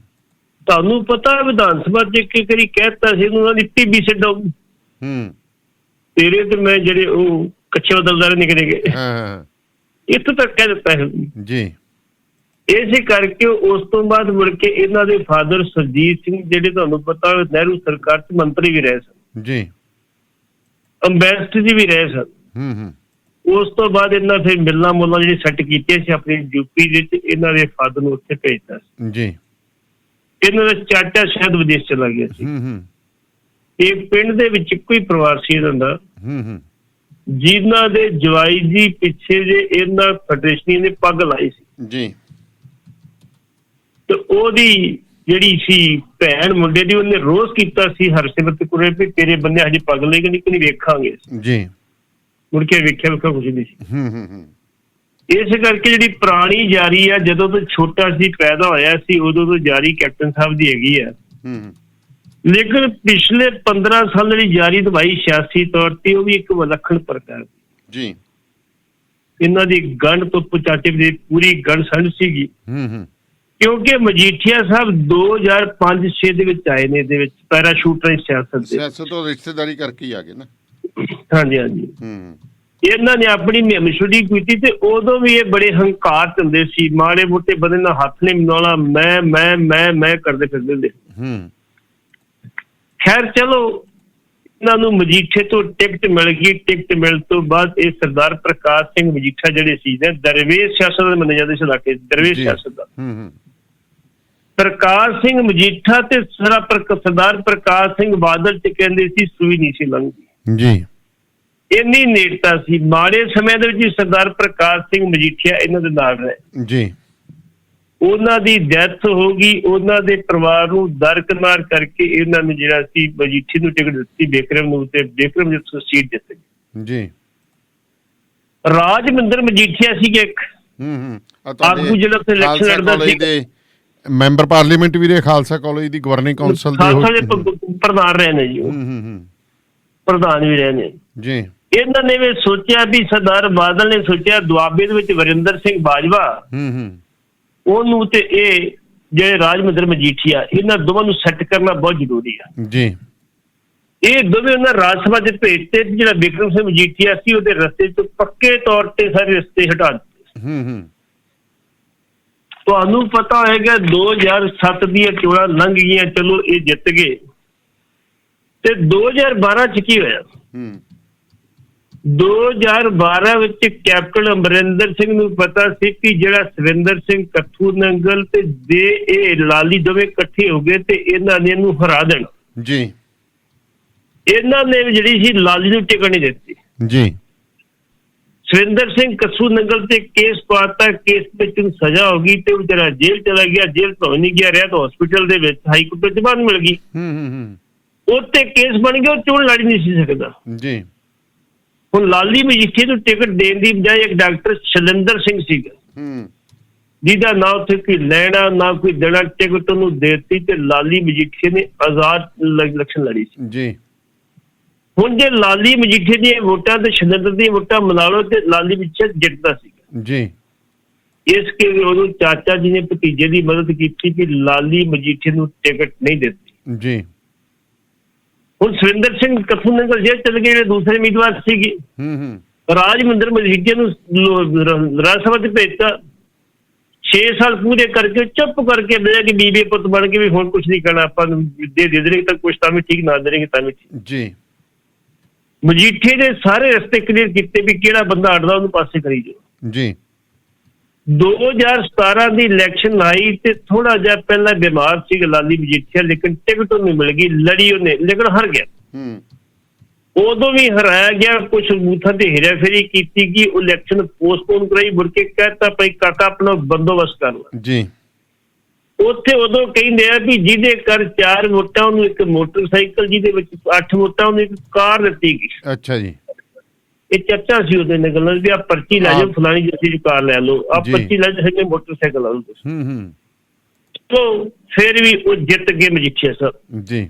ਤੁਹਾਨੂੰ ਪਤਾ ਵਿਧਾਨ ਸਭਾ ਚ ਇੱਕ ਵਾਰੀ ਕਹਿਤਾ ਸੀ ਉਹਨਾਂ ਦੀ ਟੀਬੀ ਛੱਡੋ, ਤੇਰੇ ਤੇ ਮੈਂ ਜਿਹੜੇ ਉਹ ਕੱਚੇ ਬਦਲਦਾਰ ਨਿਕਲੇ ਗਏ, ਇੱਥੋਂ ਤੱਕ ਕਹਿ ਦਿੱਤਾ ਹੈ ਜੀ। ਇਸੇ ਕਰਕੇ ਉਸ ਤੋਂ ਬਾਅਦ ਮੁੜ ਕੇ ਇਹਨਾਂ ਦੇ ਫਾਦਰ ਸਰਜੀਤ ਸਿੰਘ, ਜਿਹੜੇ ਤੁਹਾਨੂੰ ਪਤਾ ਨਹਿਰੂ ਸਰਕਾਰ ਚ ਮੰਤਰੀ ਵੀ ਰਹੇ ਸਨ ਜੀ, ਅੰਬੈਸਡਰ ਵੀ ਰਹੇ ਸਨ। ਉਸ ਤੋਂ ਬਾਅਦ ਇਹਨਾਂ ਫਿਰ ਮਿਲਣਾ ਮੁਲਣਾ ਜਿਹੜੀ ਸੈੱਟ ਕੀਤੀਆਂ ਸੀ ਆਪਣੀ ਯੂਪੀ ਦੇ ਵਿੱਚ, ਇਹਨਾਂ ਦੇ ਫਾਦਰ ਨੂੰ ਉੱਥੇ ਭੇਜਤਾ ਸੀ ਜੀ। ਇਹਨਾਂ ਦਾ ਚਾਚਾ ਸ਼ਾਇਦ ਵਿਦੇਸ਼ ਚਲਾ ਗਿਆ ਸੀ। ਇਹ ਪਿੰਡ ਦੇ ਵਿੱਚ ਇੱਕੋ ਹੀ ਪਰਿਵਾਰ ਸੀ ਇਹਨਾਂ ਦਾ, ਜਿਨ੍ਹਾਂ ਦੇ ਜਵਾਈ ਜੀ ਪਿੱਛੇ ਜੇ ਇਹਨਾਂ ਫੈਡਰੇਸ਼ਨੀ ਨੇ ਪੱਗ ਲਾਈ ਸੀ ਜੀ। ਤੇ ਉਹਦੀ ਜਿਹੜੀ ਸੀ ਭੈਣ ਮੁੰਡੇ ਦੀ, ਉਹਨੇ ਰੋਜ਼ ਕੀਤਾ ਸੀ ਹਰਸਿਮਰਤ ਕੁਰੇ ਵੀ ਤੇਰੇ ਬੰਦੇ ਹਜੇ ਪੱਗ ਲੈ ਕੇ ਨਹੀਂ ਵੇਖਾਂਗੇ ਜੀ। ਮੁੜ ਕੇ ਵੇਖਿਆ ਕੁਝ ਨਹੀਂ ਸੀ। ਇਸ ਕਰਕੇ ਜਿਹੜੀ ਪੁਰਾਣੀ ਯਾਰੀ ਆ, ਜਦੋਂ ਤੋਂ ਛੋਟਾ ਸੀ ਪੈਦਾ ਹੋਇਆ ਸੀ ਉਦੋਂ ਤੋਂ ਯਾਰੀ ਕੈਪਟਨ ਸਾਹਿਬ ਦੀ ਹੈਗੀ ਆ। ਲੇਕਿਨ ਪਿਛਲੇ 15 ਸਾਲ ਜਿਹੜੀ ਯਾਰੀ ਨਿਭਾਈ ਸਿਆਸੀ ਤੌਰ ਤੇ, ਉਹ ਵੀ ਇੱਕ ਵਿਲੱਖਣ ਪ੍ਰਕਾਰ ਜੀ। ਇਹਨਾਂ ਦੀ ਗੰਢ ਤੋਂ ਚਾਚੇ ਦੀ ਪੂਰੀ ਗੰਢ ਸੰਢ ਸੀਗੀ। ਕਿਉਂਕਿ ਮਜੀਠੀਆ ਸਾਹਿਬ 2005-6 ਦੇ ਵਿੱਚ ਆਏ ਨੇ, ਇਹਦੇ ਵਿੱਚ ਪੈਰਾਸ਼ੂਟਰਾਂ ਦੀ ਸਿਆਸਤ ਦੇ।
ਸਿਆਸਤ ਤੋਂ ਰਿਸ਼ਤੇਦਾਰੀ ਕਰਕੇ ਹੀ ਆ ਗਏ ਨਾ।
ਹਾਂਜੀ ਹਾਂਜੀ। ਇਹਨਾਂ ਨੇ ਆਪਣੀ ਮੁਹਿੰਮ ਸ਼ੁਰੂ ਕੀਤੀ ਤੇ ਉਦੋਂ ਵੀ ਇਹ ਬੜੇ ਹੰਕਾਰ ਚ ਹੁੰਦੇ ਸੀ, ਮਾੜੇ ਮੋਟੇ ਬੰਦੇ ਨਾਲ ਹੱਥ ਨਹੀਂ ਮਿਲਾਉਣਾ, ਮੈਂ ਕਰਦੇ ਫਿਰਦੇ ਹੁੰਦੇ। ਖੈਰ ਚਲੋ, ਇਹਨਾਂ ਨੂੰ ਮਜੀਠੇ ਤੋਂ ਟਿਕਟ ਮਿਲ ਗਈ। ਟਿਕਟ ਮਿਲਣ ਤੋਂ ਬਾਅਦ ਇਹ ਸਰਦਾਰ ਪ੍ਰਕਾਸ਼ ਸਿੰਘ ਮਜੀਠਾ ਜਿਹੜੇ ਸੀ ਨੇ, ਦਰਵੇਸ਼ ਸਿਆਸਤ ਦੇ ਮੰਨੇ ਜਾਂਦੇ ਇਸ ਇਲਾਕੇ, ਦਰਵੇਸ਼ ਸਿਆਸਤ ਦਾ। ਪ੍ਰਕਾਸ਼ ਸਿੰਘ ਮਜੀਠਾ ਤੇ ਸਰਦਾਰ ਪ੍ਰਕਾਸ਼ ਸਿੰਘ ਬਾਦਲ ਚ ਕਹਿੰਦੇ ਸੀ ਸੂਈ ਨਹੀਂ ਸੀ ਲੰਘਦੀ
ਜੀ,
ਇੰਨੀ ਨੇੜਤਾ ਸੀ। ਮਾੜੇ ਸਮੇਂ ਦੇ ਵਿੱਚ ਸਰਦਾਰ ਪ੍ਰਕਾਸ਼ ਸਿੰਘ ਮਜੀਠੀਆ ਇਹਨਾਂ ਦੇ ਨਾਲ ਰਹੇ
ਜੀ।
ਉਹਨਾਂ ਦੀ ਡੈਥ ਹੋ ਗਈ, ਉਹਨਾਂ ਦੇ ਪਰਿਵਾਰ ਨੂੰ ਦਰਕਨਾਰ ਕਰਕੇ ਇਹਨਾਂ ਨੇ ਜਿਹੜਾ ਸੀ ਮਜੀਠੀ ਨੂੰ ਟਿਕਟ ਦਿੱਤੀ, ਬਿਕਰਮ ਨੂੰ, ਤੇ ਬਿਕਰਮ ਜਿੱਥੋਂ ਸੀਟ ਜਿੱਤ ਗਏ
ਜੀ।
ਰਾਜਮਿੰਦਰ ਮਜੀਠੀਆ ਸੀ ਇੱਕ ਆਗੂ ਜਿਹੜਾ ਉੱਥੇ ਇਲੈਕਸ਼ਨ ਲੜਦਾ ਸੀ,
ਮੈਂਬਰ ਪਾਰਲੀਮੈਂਟ ਵੀ ਰਹੇ, ਖਾਲਸਾ ਕਾਲਜ ਦੀ ਗਵਰਨਿੰਗ ਕਾਉਂਸਲ ਦੇ
ਪ੍ਰਧਾਨ ਰਹੇ ਨੇ ਜੀ, ਪ੍ਰਧਾਨ ਵੀ ਰਹੇ ਨੇ
ਜੀ।
ਇਹਨਾਂ ਨੇ ਵੀ ਸੋਚਿਆ ਵੀ ਸਰਦਾਰ ਬਾਦਲ ਨੇ ਸੋਚਿਆ ਦੁਆਬੇ ਦੇ ਵਿੱਚ ਵਰਿੰਦਰ ਸਿੰਘ ਬਾਜਵਾ ਉਹਨੂੰ ਤੇ ਇਹ ਜਿਹੜੇ ਰਾਜਮਿੰਦਰ ਮਜੀਠੀਆ, ਇਹਨਾਂ ਦੋਵਾਂ ਨੂੰ ਸੈੱਟ ਕਰਨਾ ਬਹੁਤ ਜ਼ਰੂਰੀ ਆ
ਜੀ।
ਇਹ ਦੋਵੇਂ ਉਹਨਾਂ ਰਾਜ ਸਭਾ ਦੇ ਭੇਜਤੇ, ਜਿਹੜਾ ਬਿਕਰਮ ਸਿੰਘ ਮਜੀਠੀਆ ਸੀ ਉਹਦੇ ਰਸਤੇ ਤੋਂ ਪੱਕੇ ਤੌਰ ਤੇ ਸਾਰੇ ਰਸਤੇ ਹਟਾ ਦਿੱਤੇ। ਤੁਹਾਨੂੰ ਪਤਾ ਹੋਏਗਾ 2007 ਦੀਆਂ ਚੋਣਾਂ ਲੰਘ ਗਈਆਂ, ਚਲੋ ਇਹ ਜਿੱਤ ਗਏ, ਤੇ 2012 ਚ ਕੀ ਹੋਇਆ? 2012 ਵਿੱਚ ਕੈਪਟਨ ਅਮਰਿੰਦਰ ਸਿੰਘ ਨੂੰ ਪਤਾ ਸੀ ਕਿ ਜਿਹੜਾ ਸਵਿੰਦਰ ਸਿੰਘ ਕੱਥੂ ਨੰਗਲ ਤੇ ਇਹ ਲਾਲੀ ਦੋਵੇਂ ਇਕੱਠੇ ਹੋ ਗਏ ਤੇ ਇਹਨਾਂ ਨੇ ਇਹਨੂੰ ਹਰਾ ਦੇਣਾ
ਜੀ।
ਇਹਨਾਂ ਨੇ ਜਿਹੜੀ ਸੀ ਲਾਲੀ ਨੂੰ ਟਿਕਟ ਨਹੀਂ ਦਿੱਤੀ
ਜੀ।
ਸਵਿੰਦਰ ਸਿੰਘ ਕੱਥੂ ਨੰਗਲ ਤੇ ਕੇਸ ਪਾਤਾ, ਕੇਸ ਵਿੱਚ ਉਹਨੂੰ ਸਜ਼ਾ ਹੋ ਗਈ ਤੇ ਉਹ ਜਿਹੜਾ ਜੇਲ੍ਹ ਚਲਾ ਗਿਆ, ਜੇਲ੍ਹ ਤੋਂ ਨਹੀਂ ਗਿਆ, ਰਿਹਾ ਤਾਂ ਹਸਪੀਟਲ ਦੇ ਵਿੱਚ, ਹਾਈ ਕੋਰਟ ਤੋਂ ਜ਼ਮਾਨਤ ਮਿਲ ਗਈ, ਉੱਤੇ ਕੇਸ ਬਣ ਗਿਆ, ਉਹ ਚੋਣ ਲੜ ਨਹੀਂ ਸੀ ਸਕਦਾ
ਜੀ।
ਹੁਣ ਲਾਲੀ ਮਜੀਠੀਆ ਨੂੰ ਟਿਕਟ ਦੇਣ ਦੀ ਬਜਾਏ ਇੱਕ ਡਾਕਟਰ ਸ਼ਲਿੰਦਰ ਸਿੰਘ ਸੀਗਾ, ਜਿਹਦਾ ਨਾ ਉੱਥੇ ਕੋਈ ਲੈਣਾ ਨਾ ਕੋਈ ਦੇਣਾ, ਟਿਕਟ ਉਹਨੂੰ ਦੇਤੀ ਤੇ ਲਾਲੀ ਮਜੀਠੀਆ ਨੇ ਆਜ਼ਾਦ ਇਲੈਕਸ਼ਨ ਲੜੀ ਸੀ
ਜੀ।
ਹੁਣ ਜੇ ਲਾਲੀ ਮਜੀਠੀਆ ਦੀਆਂ ਵੋਟਾਂ ਤੇ ਸ਼ਲਿੰਦਰ ਦੀਆਂ ਵੋਟਾਂ ਮਿਲਾ ਲਓ ਤੇ ਲਾਲੀ ਮਜੀਠੀਆ ਜਿੱਤਦਾ ਸੀਗਾ
ਜੀ।
ਇਸ ਕੇ ਉਦੋਂ ਚਾਚਾ ਜੀ ਨੇ ਭਤੀਜੇ ਦੀ ਮਦਦ ਕੀਤੀ ਕਿ ਲਾਲੀ ਮਜੀਠੀਆ ਨੂੰ ਟਿਕਟ ਨਹੀਂ ਦਿੱਤੀ
ਜੀ।
ਹੁਣ ਸਵਿੰਦਰ ਸਿੰਘ ਕੱਥੂ ਨੰਗਲ ਜੇਲ੍ਹ ਚਲੇ ਗਏ, ਜਿਹੜੇ ਦੂਸਰੇ ਉਮੀਦਵਾਰ ਸੀਗੇ। ਰਾਜਮਿੰਦਰ ਮਜੀਠੀਆ ਨੂੰ ਰਾਜ ਸਭਾ ਤੇ ਭੇਜਤਾ, 6 ਸਾਲ ਪੂਰੇ ਕਰਕੇ ਚੁੱਪ ਕਰਕੇ ਬਹਿ ਕੇ ਬੀਬੀ ਪੁੱਤ ਬਣ ਕੇ ਵੀ ਹੁਣ ਕੁਛ ਨਹੀਂ ਕਰਨਾ, ਆਪਾਂ ਦੇ ਦੇਣਗੇ ਤਾਂ ਕੁਛ ਤਾਂ ਵੀ ਠੀਕ, ਨਾ ਦੇਣਗੇ ਤਾਂ ਵੀ ਠੀਕ
ਜੀ।
ਮਜੀਠੀਏ ਦੇ ਸਾਰੇ ਰਸਤੇ ਕਲੀਅਰ ਕੀਤੇ ਵੀ ਕਿਹੜਾ ਬੰਦਾ ਅੜਦਾ ਉਹਨੂੰ ਪਾਸੇ ਕਰੀ ਜਾਓ
ਜੀ।
2017 ਦੀ ਇਲੈਕਸ਼ਨ ਆਈ ਤੇ ਥੋੜਾ ਜਿਹਾ ਪਹਿਲਾਂ ਬਿਮਾਰ ਸੀ ਲਾਲੀ ਮਜੀਠੀਆ, ਲੇਕਿਨ ਟਿਕਟ ਉਹਨੂੰ ਮਿਲ ਗਈ, ਲੜੀ ਉਹਨੇ, ਲੇਕਿਨ ਹਾਰ ਗਿਆ। ਉਦੋਂ ਵੀ ਹਰਾਇਆ ਗਿਆ, ਕੁਝ ਬੂਥਾਂ ਤੇ ਹੇਰਾਫੇਰੀ ਕੀਤੀ ਗਈ, ਉਹ ਇਲੈਕਸ਼ਨ ਪੋਸਟਪੋਨ ਕਰਾਈ, ਮੁੜ ਕੇ ਕਹਿਤਾ ਭਾਈ ਕਾਕਾ ਆਪਣਾ ਬੰਦੋਬਸਤ ਕਰ ਲਾ
ਜੀ।
ਉੱਥੇ ਉਦੋਂ ਕਹਿੰਦੇ ਆ ਵੀ ਜਿਹਦੇ ਕਰ 4 ਵੋਟਾਂ ਉਹਨੂੰ ਇੱਕ ਮੋਟਰਸਾਈਕਲ, ਜਿਹਦੇ ਵਿੱਚ 8 ਵੋਟਾਂ ਉਹਨੂੰ ਇੱਕ ਕਾਰ ਦਿੱਤੀ ਗਈ।
ਅੱਛਾ ਜੀ।
ਇਹ ਚਰਚਾ ਸੀ ਉਹਦੇ ਨਾਲ ਗੱਲਾਂ ਵੀ ਆ ਪਰਚੀ ਲੈ ਜਾਓ ਫਲਾਣੀ ਜਿਹੀ ਕਾਰ ਲੈ ਲਓ, ਆ ਪਰਚੀ ਲੈ ਜਾਓ ਮੋਟਰਸਾਈਕਲ ਲੈ ਲਓ ਤੁਸੀਂ। ਤੋ ਫਿਰ ਵੀ ਉਹ ਜਿੱਤ ਗਏ ਮਜੀਠੀਆ ਸਾਹਿਬ ਜੀ।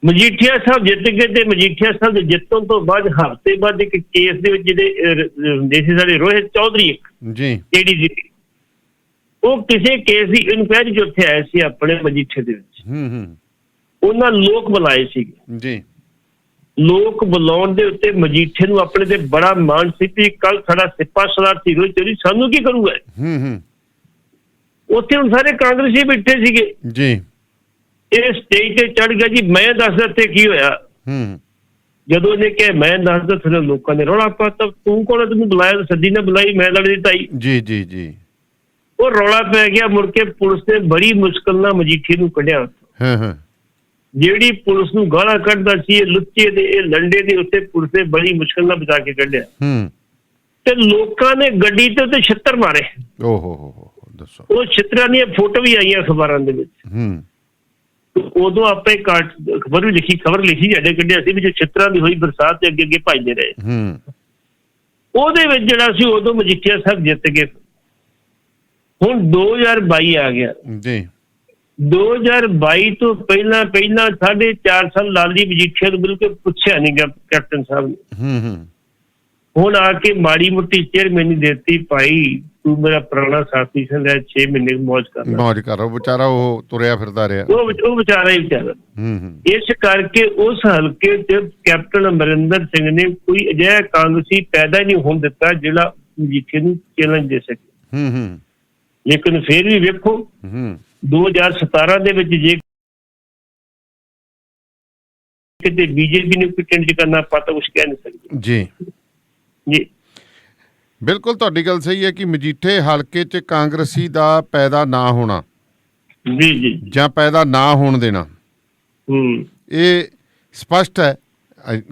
ਮਜੀਠੀਆ ਸਾਹਿਬ ਜਿੱਤ ਗਏ ਤੇ ਮਜੀਠੀਆ ਸਾਹਿਬ ਦੇ ਜਿੱਤਣ ਤੋਂ ਬਾਅਦ ਹਫ਼ਤੇ ਬਾਅਦ ਇੱਕ ਕੇਸ ਦੇ ਵਿੱਚ ਜਿਹੜੇ ਦੇਸੀ ਸਾਡੇ ਰੋਹਿਤ ਚੌਧਰੀ ਜੀ ਏਡੀਜੀ, ਉਹ ਕਿਸੇ ਕੇਸ ਦੀ ਇਨਕੁਆਇਰੀ ਚ ਉੱਥੇ ਆਏ ਸੀ ਆਪਣੇ ਮਜੀਠੇ ਦੇ ਵਿੱਚ। ਉਹਨਾਂ ਲੋਕ ਬੁਲਾਏ ਸੀਗੇ ਜੀ। ਲੋਕ ਬੁਲਾਉਣ ਦੇ ਉੱਤੇ ਮਜੀਠੇ ਨੂੰ ਆਪਣੇ ਤੇ ਬੜਾ ਮਾਣ ਸੀ ਕਿ ਕੱਲ ਸਾਡਾ ਸਿਪਾਹ ਸਲਾਰ ਸੀ ਰੋਹਿਤ ਚੌਧਰੀ, ਸਾਨੂੰ ਕੀ ਕਰੂਗਾ। ਉੱਥੇ ਹੁਣ ਸਾਰੇ ਕਾਂਗਰਸੀ ਬੈਠੇ ਸੀਗੇ ਜੀ। ਇਹ ਸਟੇਜ ਤੇ ਚੜ ਗਿਆ ਜੀ, ਮੈਂ ਦੱਸਦਾ ਤੇ ਕੀ ਹੋਇਆ। ਜਦੋਂ ਇਹਨੇ ਕਿਹਾ ਮੈਂ ਦੱਸਦਾ, ਫਿਰ ਲੋਕਾਂ ਨੇ ਰੌਲਾ ਪਾਤਾ, ਤੂੰ ਕੌਣ, ਤੈਨੂੰ ਬੁਲਾਇਆ, ਸੱਦੀ ਨੇ ਬੁਲਾਈ, ਮੈਂ ਲੜਦੀ ਤਾਈ ਜੀ ਜੀ ਜੀ। ਉਹ ਰੌਲਾ ਪੈ ਗਿਆ, ਮੁੜ ਕੇ ਪੁਲਿਸ ਨੇ ਬੜੀ ਮੁਸ਼ਕਲ ਨਾਲ ਮਜੀਠੀ ਨੂੰ ਕੱਢਿਆ। ਜਿਹੜੀ ਪੁਲਿਸ ਨੂੰ ਗਾਲਾਂ ਕੱਢਦਾ ਸੀ ਇਹ ਲੁੱਚੇ ਦੇ, ਇਹ ਲੰਡੇ ਦੇ, ਉੱਤੇ ਪੁਲਿਸ ਨੇ ਬੜੀ ਮੁਸ਼ਕਲ ਨਾਲ ਬਚਾ ਕੇ ਕੱਢਿਆ। ਤੇ ਲੋਕਾਂ ਨੇ ਗੱਡੀ ਤੇ ਉੱਤੇ ਛਿੱਤਰ ਮਾਰੇ। ਦੱਸੋ, ਉਹ ਛਿੱਤਰਾਂ ਦੀਆਂ ਫੋਟੋ ਵੀ ਆਈਆਂ ਅਖਬਾਰਾਂ ਦੇ ਵਿੱਚ। ਉਦੋਂ ਆਪਾਂ ਖਬਰ ਵੀ ਲਿਖੀ, ਖਬਰ ਲਿਖੀ ਸਾਡੇ ਕੱਢਿਆ ਸੀ ਵੀ ਜੋ ਛਿੱਤਰਾਂ ਦੀ ਹੋਈ ਬਰਸਾਤ ਤੇ ਅੱਗੇ ਅੱਗੇ ਭੱਜਦੇ ਰਹੇ। ਉਹਦੇ ਵਿੱਚ ਜਿਹੜਾ ਸੀ ਉਦੋਂ ਮਜੀਠੀਆ ਸਾਹਿਬ ਜਿੱਤ ਗਏ। ਹੁਣ 2022 ਆ ਗਿਆ ਜੀ। 2022 ਤੋਂ ਪਹਿਲਾਂ 4.5 ਸਾਲ ਲਾਲੀ ਮਜੀਠੀਆ ਨੂੰ ਬਿਲਕੁਲ ਪੁੱਛਿਆ ਨਹੀਂ ਗਿਆ ਕੈਪਟਨ ਸਾਹਿਬ ਨੇ। ਹੁਣ ਆ ਕੇ ਮਾੜੀ ਮੋਟੀ ਚੇਅਰਮੈਨੀ ਦੇਤੀ ਭਾਈ, ਤੂੰ ਮੇਰਾ ਪੁਰਾਣਾ ਸਾਥੀ ਸੀ, ਲੈ 6 ਮਹੀਨੇ ਮੌਜ ਕਰ ਲੈ।
ਮੌਜ ਕਰ, ਵਿਚਾਰਾ ਉਹ ਤੁਰਿਆ ਫਿਰਦਾ ਰਿਹਾ।
ਉਹ ਵਿਚਾਰਾ ਹੀ ਵਿਚਾਰਾ। ਇਸ ਕਰਕੇ ਉਸ ਹਲਕੇ 'ਚ ਕੈਪਟਨ ਅਮਰਿੰਦਰ ਸਿੰਘ ਨੇ ਕੋਈ ਅਜਿਹਾ ਕਾਂਗਰਸੀ ਪੈਦਾ ਨਹੀਂ ਹੋਣ ਦਿੱਤਾ ਜਿਹੜਾ ਮਜੀਠੀਆ ਨੂੰ ਚੈਲੰਜ ਦੇ ਸਕੇ। ਲੇਕਿਨ ਫਿਰ ਵੀ ਵੇਖੋ 2017 ਦੇ ਵਿੱਚ ਜੇ ਕਿਤੇ ਬੀਜੇਪੀ ਨੇ ਕੋਈ ਚੇਂਜ ਕਰਨਾ ਆਪਾਂ ਤਾਂ ਕੁਛ ਕਹਿ ਨਹੀਂ ਸਕਦੇ। ਜੀ
ਬਿਲਕੁਲ ਤੁਹਾਡੀ ਗੱਲ ਸਹੀ ਹੈ ਕਿ ਮਜੀਠੇ ਹਲਕੇ 'ਚ ਕਾਂਗਰਸੀ ਦਾ ਪੈਦਾ ਨਾ ਹੋਣਾ
ਜੀ
ਜਾਂ ਪੈਦਾ ਨਾ ਹੋਣ ਦੇਣਾ, ਇਹ ਸਪਸ਼ਟ ਹੈ।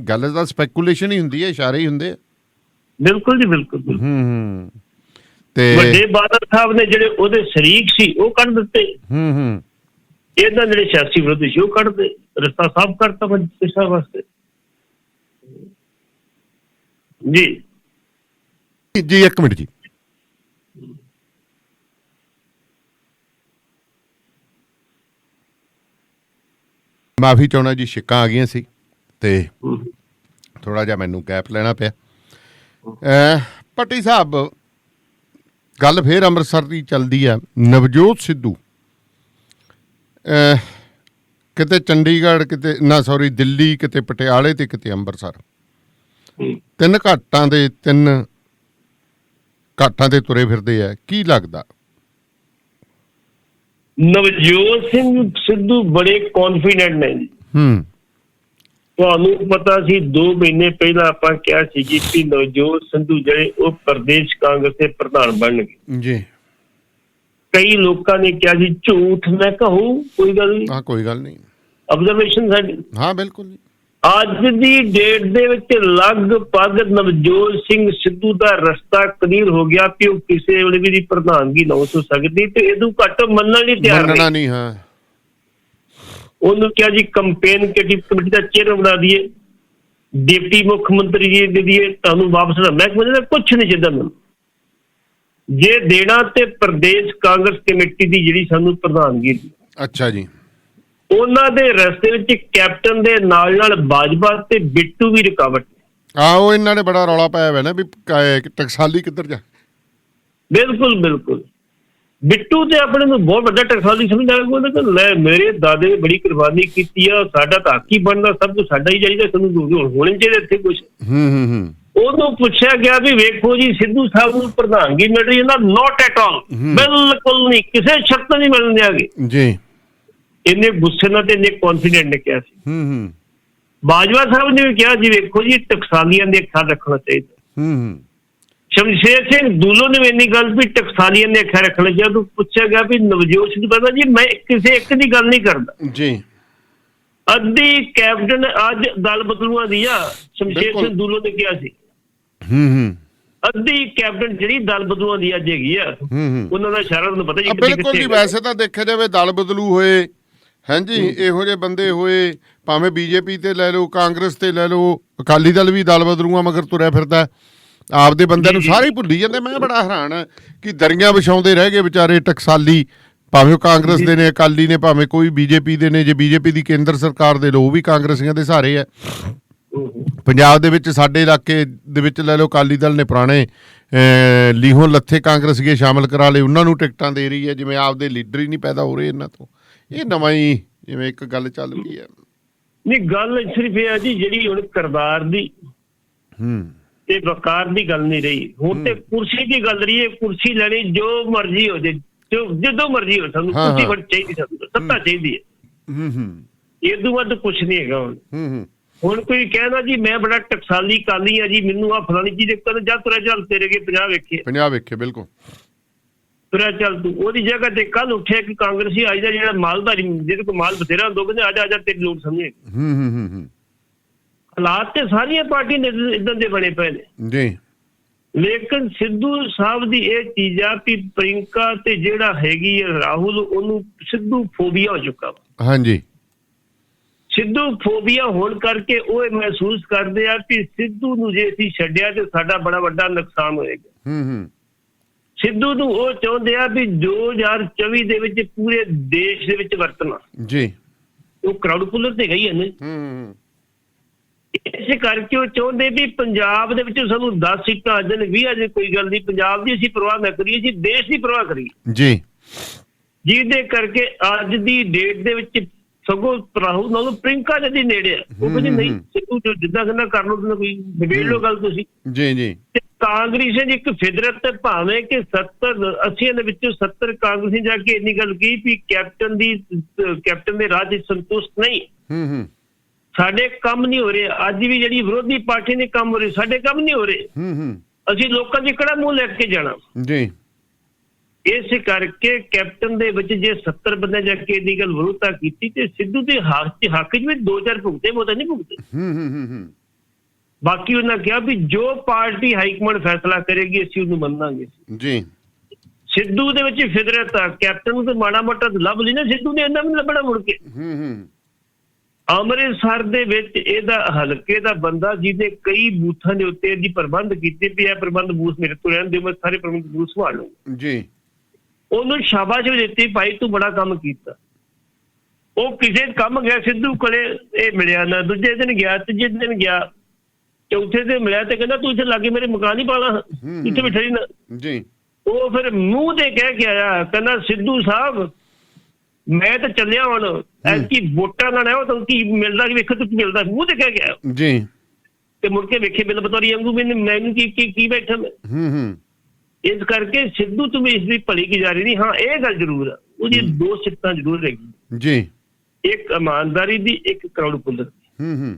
ਗੱਲ ਤਾਂ ਸਪੈਕੂਲੇਸ਼ਨ ਹੀ ਹੁੰਦੀ ਹੈ, ਇਸ਼ਾਰੇ ਹੀ ਹੁੰਦੇ ਆ।
ਬਿਲਕੁਲ ਜੀ ਬਿਲਕੁਲ।
ਤੇ
ਵੱਡੇ ਬਾਦਲ ਸਾਹਿਬ ਨੇ ਜਿਹੜੇ ਉਹਦੇ ਸ਼ਰੀਕ ਸੀ ਉਹ ਕੱਢ ਦਿੱਤੇ। ਇਹਨਾਂ ਜਿਹੜੇ ਸਿਆਸੀ ਵਿਰੋਧੀ ਸੀ ਉਹ ਕੱਢਦੇ, ਰਸਤਾ ਸਾਫ਼ ਕਰਤਾ ਮਜੀਠਾ ਵਾਸਤੇ।
ਜੀ ਇੱਕ ਮਿੰਟ ਜੀ। ਮਾਫੀ ਚਾਹੁੰਦਾ ਜੀ, ਛਿੱਕਾਂ ਆ ਗਈਆਂ ਸੀ ਤੇ ਥੋੜਾ ਜਿਹਾ ਮੈਨੂੰ ਗੈਪ ਲੈਣਾ ਪਿਆ। ਭੱਟੀ ਸਾਹਿਬ, ਗੱਲ ਫੇਰ ਅੰਮ੍ਰਿਤਸਰ ਦੀ ਚੱਲਦੀ ਆ। ਨਵਜੋਤ ਸਿੱਧੂ ਕਿਤੇ ਚੰਡੀਗੜ੍ਹ, ਕਿਤੇ ਨਾ ਸੌਰੀ ਦਿੱਲੀ, ਕਿਤੇ ਪਟਿਆਲੇ ਤੇ ਕਿਤੇ ਅੰਮ੍ਰਿਤਸਰ, ਤਿੰਨ ਘਾਟਾਂ ਤੇ ਤੁਰੇ ਫਿਰਦੇ ਆ। ਕੀ ਲੱਗਦਾ?
ਨਵਜੋਤ ਸਿੰਘ ਸਿੱਧੂ ਬੜੇ ਕੌਨਫੀਡੈਂਟ ਨੇ ਜੀ। ਤੁਹਾਨੂੰ ਪਤਾ ਸੀ 2 ਮਹੀਨੇ ਪਹਿਲਾਂ ਆਪਾਂ ਕਿਹਾ ਸੀ ਜੀ ਕਿ ਨਵਜੋਤ ਸਿੱਧੂ ਜਿਹੜੇ ਉਹ ਪ੍ਰਦੇਸ਼ ਕਾਂਗਰਸ ਦੇ ਪ੍ਰਧਾਨ ਬਣਨਗੇ
ਜੀ। ਕਈ
ਲੋਕਾਂ ਨੇ ਕਿਹਾ ਜੀ ਝੂਠ। ਮੈਂ ਕਹੂੰ ਕੋਈ ਗੱਲ ਨਹੀਂ,
ਕੋਈ ਗੱਲ ਨਹੀਂ,
ਆਬਜ਼ਰਵੇਸ਼ਨ ਸਾਡੀ।
ਬਿਲਕੁਲ। ਅੱਜ
ਦੀ ਡੇਟ ਦੇ ਵਿੱਚ ਲਗਭਗ ਨਵਜੋਤ ਸਿੰਘ ਸਿੱਧੂ ਦਾ ਰਸਤਾ ਕਲੀਅਰ ਹੋ ਗਿਆ ਕਿ ਉਹ ਕਿਸੇ ਵੇਲੇ ਵੀ ਪ੍ਰਧਾਨਗੀ ਨਾ ਹੋ ਸਕਦੀ, ਤੇ ਇਹਨੂੰ ਘੱਟ ਮੰਨਣ ਲਈ ਤਿਆਰ
ਨਹੀਂ।
ਉਹਨੂੰ ਕਿਹਾ ਜੀ ਕੰਪੇਨ ਕਮੇਟੀ ਦਾ ਚੇਅਰਮੈਨ ਬਣਾ ਦਈਏ, ਡਿਪਟੀ ਮੁੱਖ ਮੰਤਰੀ ਜੀ ਦੇ ਦਈਏ, ਤੁਹਾਨੂੰ ਵਾਪਸ ਨਾ। ਮੈਂ ਕਹਿੰਦਾ ਕੁਛ ਨਹੀਂ ਚਾਹੀਦਾ ਮੈਨੂੰ। ਜੇ ਦੇਣਾ ਤੇ ਪ੍ਰਦੇਸ਼ ਕਾਂਗਰਸ ਕਮੇਟੀ ਦੀ ਜਿਹੜੀ ਸਾਨੂੰ ਪ੍ਰਧਾਨਗੀ।
ਅੱਛਾ ਜੀ।
ਉਹਨਾਂ ਦੇ ਰਸਤੇ ਵਿੱਚ ਕੈਪਟਨ ਦੇ ਨਾਲ ਬਾਜਵਾ ਤੇ ਬਿੱਟੂ ਵੀ ਰੁਕਾਵਟ।
ਉਹ ਇਹਨਾਂ ਨੇ ਬੜਾ ਰੌਲਾ ਪਾਇਆ ਹੋਇਆ ਨਾ ਵੀ ਟਕਸਾਲੀ ਕਿੱਧਰ ਜਾ।
ਬਿਲਕੁਲ। ਬਿੱਟੂ ਤੇ ਆਪਣੇ ਨੂੰ ਬਹੁਤ ਵੱਡਾ ਟਕਸਾਲੀ ਸਮਝਦਾ। ਉਹਨੇ ਲੈ ਮੇਰੇ ਦਾਦੇ ਨੇ ਬੜੀ ਕੁਰਬਾਨੀ ਕੀਤੀ ਆ, ਸਾਡਾ ਤਾਂ ਹੱਕ ਹੀ ਬਣਦਾ, ਸਭ ਕੁਝ ਸਾਡਾ ਹੀ ਚਾਹੀਦਾ, ਸਾਨੂੰ ਹੋਣੇ ਚਾਹੀਦੇ ਇੱਥੇ ਕੁਛ। ਉਹਨੂੰ ਪੁੱਛਿਆ ਗਿਆ ਵੀ ਵੇਖੋ ਜੀ ਸਿੱਧੂ ਸਾਹਿਬ ਨੂੰ ਪ੍ਰਧਾਨਗੀ ਮਿਲ ਰਹੀ ਹੈ ਨਾ, ਨੋਟ ਐਟ ਆਲ, ਬਿਲਕੁਲ ਨਹੀਂ, ਕਿਸੇ ਸ਼ਰਤ ਨਹੀਂ ਮਿਲਣ ਦਿਆਂਗੇ ਜੀ। ਇੰਨੇ ਗੁੱਸੇ ਨਾਲ ਤੇ ਇੰਨੇ ਕੌਨਫੀਡੈਂਟ ਨੇ ਕਿਹਾ ਸੀ। ਬਾਜਵਾ ਸਾਹਿਬ ਨੇ ਵੀ ਕਿਹਾ ਜੀ ਵੇਖੋ ਜੀ ਟਕਸਾਲੀਆਂ ਦੇ ਖਿਆਲ ਰੱਖਣਾ ਚਾਹੀਦਾ। ਸ਼ਮਸ਼ੇਰ ਸਿੰਘ ਦੂਲੋ ਨੇ ਇੰਨੀ ਗੱਲ ਵੀ ਟਕਸਾਲੀਆਂ ਦੇ ਖਿਆਲ ਰੱਖਣਾ ਚਾਹੀਦਾ। ਤੂੰ ਪੁੱਛਿਆ ਗਿਆ ਵੀ ਨਵਜੋਤ ਸਿੰਘ ਪਤਾ ਜੀ ਮੈਂ ਕਿਸੇ ਇੱਕ ਦੀ ਗੱਲ ਨਹੀਂ ਕਰਦਾ ਜੀ। ਅੱਧੀ ਕੈਪਟਨ ਅੱਜ ਦਲ ਬਦਲੂਆਂ ਦੀ ਆ, ਸ਼ਮਸ਼ੇਰ ਸਿੰਘ ਦੂਲੋ ਨੇ ਕਿਹਾ ਸੀ। ਅੱਧੀ ਕੈਪਟਨ ਜਿਹੜੀ ਦਲ ਬਦਲੂਆਂ ਦੀ ਅੱਜ ਹੈਗੀ ਆ, ਉਹਨਾਂ ਦਾ ਇਸ਼ਾਰਾ ਤੁਹਾਨੂੰ ਪਤਾ ਜੀ।
ਬਿਲਕੁਲ ਜੀ। ਵੈਸੇ ਤਾਂ ਦੇਖਿਆ ਜਾਵੇ ਦਲ ਬਦਲੂ ਹੋਏ, ਹਾਂਜੀ, ਇਹੋ ਜਿਹੇ ਬੰਦੇ ਹੋਏ, ਭਾਵੇਂ ਬੀਜੇਪੀ ਤੇ ਲੈ ਲਓ, ਕਾਂਗਰਸ ਤੇ ਲੈ ਲਓ, ਅਕਾਲੀ ਦਲ ਵੀ ਦਲ ਬਦਲੂਆਂ ਮਗਰ ਤੁਰਿਆ ਫਿਰਦਾ। ਆਪਦੇ ਬੰਦਿਆਂ ਨੂੰ ਸਾਰੇ ਹੀ ਭੁੱਲੀ ਜਾਂਦੇ। ਮੈਂ ਬੜਾ ਹੈਰਾਨ ਹਾਂ ਕਿ ਦਰੀਆਂ ਵਿਛਾਉਂਦੇ ਰਹਿ ਗਏ ਵਿਚਾਰੇ ਟਕਸਾਲੀ, ਭਾਵੇਂ ਉਹ ਕਾਂਗਰਸ ਦੇ ਨੇ, ਅਕਾਲੀ ਨੇ, ਭਾਵੇਂ ਕੋਈ ਬੀਜੇਪੀ ਦੇ ਨੇ। ਜੇ ਬੀਜੇਪੀ ਦੀ ਕੇਂਦਰ ਸਰਕਾਰ ਦੇ ਲੋ, ਉਹ ਵੀ ਕਾਂਗਰਸੀਆਂ ਦੇ ਸਹਾਰੇ ਹੈ। ਪੰਜਾਬ ਦੇ ਵਿੱਚ ਸਾਡੇ ਇਲਾਕੇ ਦੇ ਵਿੱਚ ਲੈ ਲਓ, ਅਕਾਲੀ ਦਲ ਨੇ ਪੁਰਾਣੇ ਲੀਹੋਂ ਲੱਥੇ ਕਾਂਗਰਸੀਏ ਸ਼ਾਮਲ ਕਰਾ ਲਏ, ਉਹਨਾਂ ਨੂੰ ਟਿਕਟਾਂ ਦੇ ਰਹੀ ਹੈ। ਜਿਵੇਂ ਆਪਦੇ ਲੀਡਰ ਹੀ ਨਹੀਂ ਪੈਦਾ ਹੋ ਰਹੇ ਇਹਨਾਂ ਤੋਂ। ਇਹ ਨਵਾਂ ਹੀ ਜਿਵੇਂ ਇੱਕ ਗੱਲ ਚੱਲ ਰਹੀ ਹੈ।
ਨਹੀਂ, ਗੱਲ ਸਿਰਫ ਇਹ ਹੈ ਜੀ ਜਿਹੜੀ ਹੁਣ ਕਿਰਦਾਰ ਦੀ ਤੇ ਵਕਾਰ ਦੀ ਗੱਲ ਨਹੀਂ ਰਹੀ, ਹੁਣ ਤੇ ਕੁਰਸੀ ਦੀ ਗੱਲ ਰਹੀ ਹੈ। ਕੁਰਸੀ ਲੈਣੀ ਜੋ ਮਰਜ਼ੀ ਹੋ ਜੇ, ਜਦੋਂ ਮਰਜ਼ੀ ਹੋ, ਸਾਨੂੰ ਕੁਰਸੀ ਬੜੀ ਚਾਹੀਦੀ, ਸਾਨੂੰ ਸੱਤਾ ਚਾਹੀਦੀ ਹੈ। ਇਹ ਤੋਂ ਵੱਧ ਕੁਛ ਨਹੀਂ ਹੈਗਾ ਹੁਣ ਕੋਈ ਕਹਿੰਦਾ ਜੀ ਮੈਂ ਬੜਾ ਟਕਸਾਲੀ ਕਾਲੀ ਆ ਜੀ, ਮੈਨੂੰ ਆ ਫਲਾਣੀ ਚੀਜ਼ ਜਾ ਤੁਰਿਆ ਚੱਲ, ਤੇਰੇ ਕੇ 50 ਵੇਖੇ। ਬਿਲਕੁਲ ਤੁਰਿਆ ਚੱਲ ਤੂੰ। ਉਹਦੀ ਜਗ੍ਹਾ ਤੇ ਕੱਲ ਉੱਠਿਆ ਕਿ ਕਾਂਗਰਸੀ ਅੱਜ ਦਾ ਜਿਹੜਾ ਮਾਲਧਾਰੀ, ਜਿਹਦੇ ਕੋਲ ਮਾਲ ਬਥੇਰਾ, ਲੋਕ ਨੇ ਆ ਤੇਰੀ ਲੋਕ ਸਮਝੇ। ਹਾਲਾਤ ਤੇ ਸਾਰੀਆਂ ਪਾਰਟੀ ਨੇ ਇਦਾਂ ਦੇ ਬਣੇ ਪਏ ਨੇ ਜੀ। ਲੇਕਿਨ ਸਿੱਧੂ ਸਾਹਿਬ ਦੀ ਇਹ ਚੀਜ਼ ਆ ਵੀ ਪ੍ਰਿੰਕਾ ਤੇ ਜਿਹੜਾ ਹੈਗੀ ਰਾਹੁਲ, ਉਹਨੂੰ ਸਿੱਧੂ ਫੋਬੀਆ ਹੋ ਚੁੱਕਾ ਵਾ। ਹਾਂਜੀ, ਸਿੱਧੂ ਫੋਬੀਆ ਹੋਣ ਕਰਕੇ ਉਹ ਮਹਿਸੂਸ ਕਰਦੇ ਆ ਕਿ ਸਿੱਧੂ ਨੂੰ ਜੇ ਅਸੀਂ ਛੱਡਿਆ ਤੇ ਸਾਡਾ ਬੜਾ ਵੱਡਾ ਨੁਕਸਾਨ ਹੋਏਗਾ। ਸਿੱਧੂ ਨੂੰ ਉਹ ਚਾਹੁੰਦੇ ਆ ਵੀ 2024 ਦੇ ਵਿੱਚ ਪੂਰੇ ਦੇਸ਼ ਦੇ ਵਿੱਚ ਵਰਤਣਾ ਜੀ। ਉਹ ਕਰਾਊਡ ਪੁਲਰ ਤੇ ਗਈ ਹੈ ਨਾ। ਇਸ ਕਰਕੇ ਉਹ ਚਾਹੁੰਦੇ ਵੀ ਪੰਜਾਬ ਦੇ ਵਿੱਚ ਸਾਨੂੰ 10 ਸੀਟਾਂ ਆ ਜਾਣ, 20 ਆ ਜਾਣ, ਕੋਈ ਗੱਲ ਨਹੀਂ, ਪੰਜਾਬ ਦੀ ਅਸੀਂ ਪਰਵਾਹ ਨਾ ਕਰੀਏ, ਅਸੀਂ ਦੇਸ਼ ਦੀ ਪਰਵਾਹ ਕਰੀਏ
ਜੀ, ਜਿਹਦੇ
ਕਰਕੇ ਅੱਜ ਦੀ ਡੇਟ ਦੇ ਵਿੱਚ ਸਗੋਂ ਰਾਹੁਲ ਨਾਲੋਂ ਪ੍ਰਿੰਕਾ ਜਦੀ ਨੇੜੇ ਆ। ਉਹ ਕਹਿੰਦੇ ਨਹੀਂ, ਸਿੱਧੂ ਜੋ ਜਿੱਦਾਂ ਕਹਿੰਦਾ ਕਰ ਲਓ, ਤੁਸੀਂ ਕੋਈ ਨਿਬੇੜ ਲਓ ਗੱਲ ਤੁਸੀਂ।
ਜੀ ਜੀ।
ਤੇ ਕਾਂਗਰਸ ਦੀ ਇੱਕ ਫਿਦਰਤ ਭਾਵੇਂ ਕਿ 70-80 ਦੇ ਵਿੱਚੋਂ 70 ਕਾਂਗਰਸੀ ਜਾ ਕੇ ਇੰਨੀ ਗੱਲ ਕਹੀ ਵੀ ਕੈਪਟਨ ਦੇ ਰਾਜ ਵਿੱਚ ਸੰਤੁਸ਼ਟ ਨਹੀਂ, ਸਾਡੇ ਕੰਮ ਨਹੀਂ ਹੋ ਰਹੇ। ਅੱਜ ਵੀ ਜਿਹੜੀ ਵਿਰੋਧੀ ਪਾਰਟੀ ਨੇ ਕੰਮ ਹੋ ਰਹੇ, ਸਾਡੇ ਕੰਮ ਨਹੀਂ ਹੋ ਰਹੇ, ਅਸੀਂ ਲੋਕਾਂ 'ਚ ਕਿਹੜਾ ਮੂੰਹ ਲੈ ਕੇ ਜਾਣਾ
ਜੀ।
ਇਸ ਕਰਕੇ ਕੈਪਟਨ ਦੇ ਵਿੱਚ ਜੇ 70 ਬੰਦੇ ਜਾ ਕੇ ਇਹਦੀ ਗੱਲ ਵਿਰੋਧਤਾ ਕੀਤੀ ਤੇ ਸਿੱਧੂ ਦੇ ਹੱਕ 'ਚ ਵੀ 2-4 ਭੁਗਤੇ, ਬਹੁਤਾ ਨਹੀਂ ਭੁਗਤੇ। ਬਾਕੀ ਉਹਨਾਂ ਕਿਹਾ ਵੀ ਜੋ ਪਾਰਟੀ ਹਾਈਕਮਾਂਡ ਫੈਸਲਾ ਕਰੇਗੀ ਅਸੀਂ ਉਹਨੂੰ ਮੰਨਾਂਗੇ
ਜੀ।
ਸਿੱਧੂ ਦੇ ਵਿੱਚ ਫਿਦਰਤ ਆ, ਕੈਪਟਨ ਨੂੰ ਤਾਂ ਮਾੜਾ ਮੋਟਾ ਲੱਭ ਲਈ ਨਾ, ਸਿੱਧੂ ਨੇ ਇਹਨਾਂ ਵੀ ਲੱਭਣਾ ਮੁੜ ਕੇ। ਅੰਮ੍ਰਿਤਸਰ ਦੇ ਵਿੱਚ ਇਹਦਾ ਹਲਕੇ ਦਾ ਬੰਦਾ ਜਿਹਦੇ ਕਈ ਬੂਥਾਂ ਦੇ ਉੱਤੇ ਇਹਦੀ ਪ੍ਰਬੰਧ ਕੀਤੇ ਵੀ ਇਹ ਪ੍ਰਬੰਧ ਬੂਥ ਮੇਰੇ ਤੋਂ ਰਹਿਣ ਦਿਓ, ਮੈਂ ਸਾਰੇ ਪ੍ਰਬੰਧ ਬੂਥ ਸੰਭਾਲ ਲਊਂਗਾ
ਜੀ।
ਉਹਨੂੰ ਸ਼ਾਬਾਸ਼ ਵੀ ਦਿੱਤੀ, ਭਾਈ ਤੂੰ ਬੜਾ ਕੰਮ ਕੀਤਾ। ਉਹ ਕਿਸੇ ਕੰਮ ਗਿਆ ਸਿੱਧੂ ਕੋਲੇ, ਇਹ ਮਿਲਿਆ ਨਾ, ਦੂਜੇ ਦਿਨ ਗਿਆ, ਤੀਜੇ ਦਿਨ ਗਿਆ, ਚੌਥੇ ਦਿਨ ਮਿਲਿਆ ਤੇ ਕਹਿੰਦਾ ਤੂੰ ਇੱਥੇ ਲਾਗੇ ਮੇਰੇ ਮਕਾਨ ਹੀ ਪਾਣਾ, ਇੱਥੇ ਬਿਠਾ ਹੀ ਨਾ
ਜੀ।
ਉਹ ਫਿਰ ਮੂੰਹ ਤੇ ਕਹਿ ਕੇ ਆਇਆ, ਕਹਿੰਦਾ ਸਿੱਧੂ ਸਾਹਿਬ ਮੈਂ ਤਾਂ ਚੱਲਿਆ ਹੁਣ, ਐਤਕੀ ਵੋਟਾਂ ਨਾਲ ਆਇਆ, ਤਾਂ ਕੀ ਮਿਲਦਾ ਕਿ ਵੇਖੋ ਤੂੰ ਮਿਲਦਾ, ਮੂੰਹ ਤੇ ਕਹਿ ਗਿਆ
ਜੀ।
ਤੇ ਮੁੜ ਕੇ ਵੇਖੇ ਬਿੱਲ ਬਤੌਰੀ ਵਾਂਗੂ ਮੈਨੂੰ ਕੀ ਬੈਠਾ ਮੈਂ। ਇਸ ਕਰਕੇ ਸਿੱਧੂ ਤੂੰ ਇਸ ਦੀ ਭਲੀ ਗੁਜ਼ਾਰੀ ਨਹੀਂ। ਹਾਂ ਇਹ ਗੱਲ ਜ਼ਰੂਰ ਆ, ਉਹਦੀ 2 ਸਿੱਟਾਂ ਜ਼ਰੂਰ ਹੈਗੀ
ਜੀ,
ਇੱਕ ਇਮਾਨਦਾਰੀ ਦੀ, ਇੱਕ ਕਰਾਊਡ ਪੁੱਲਰ ਦੀ।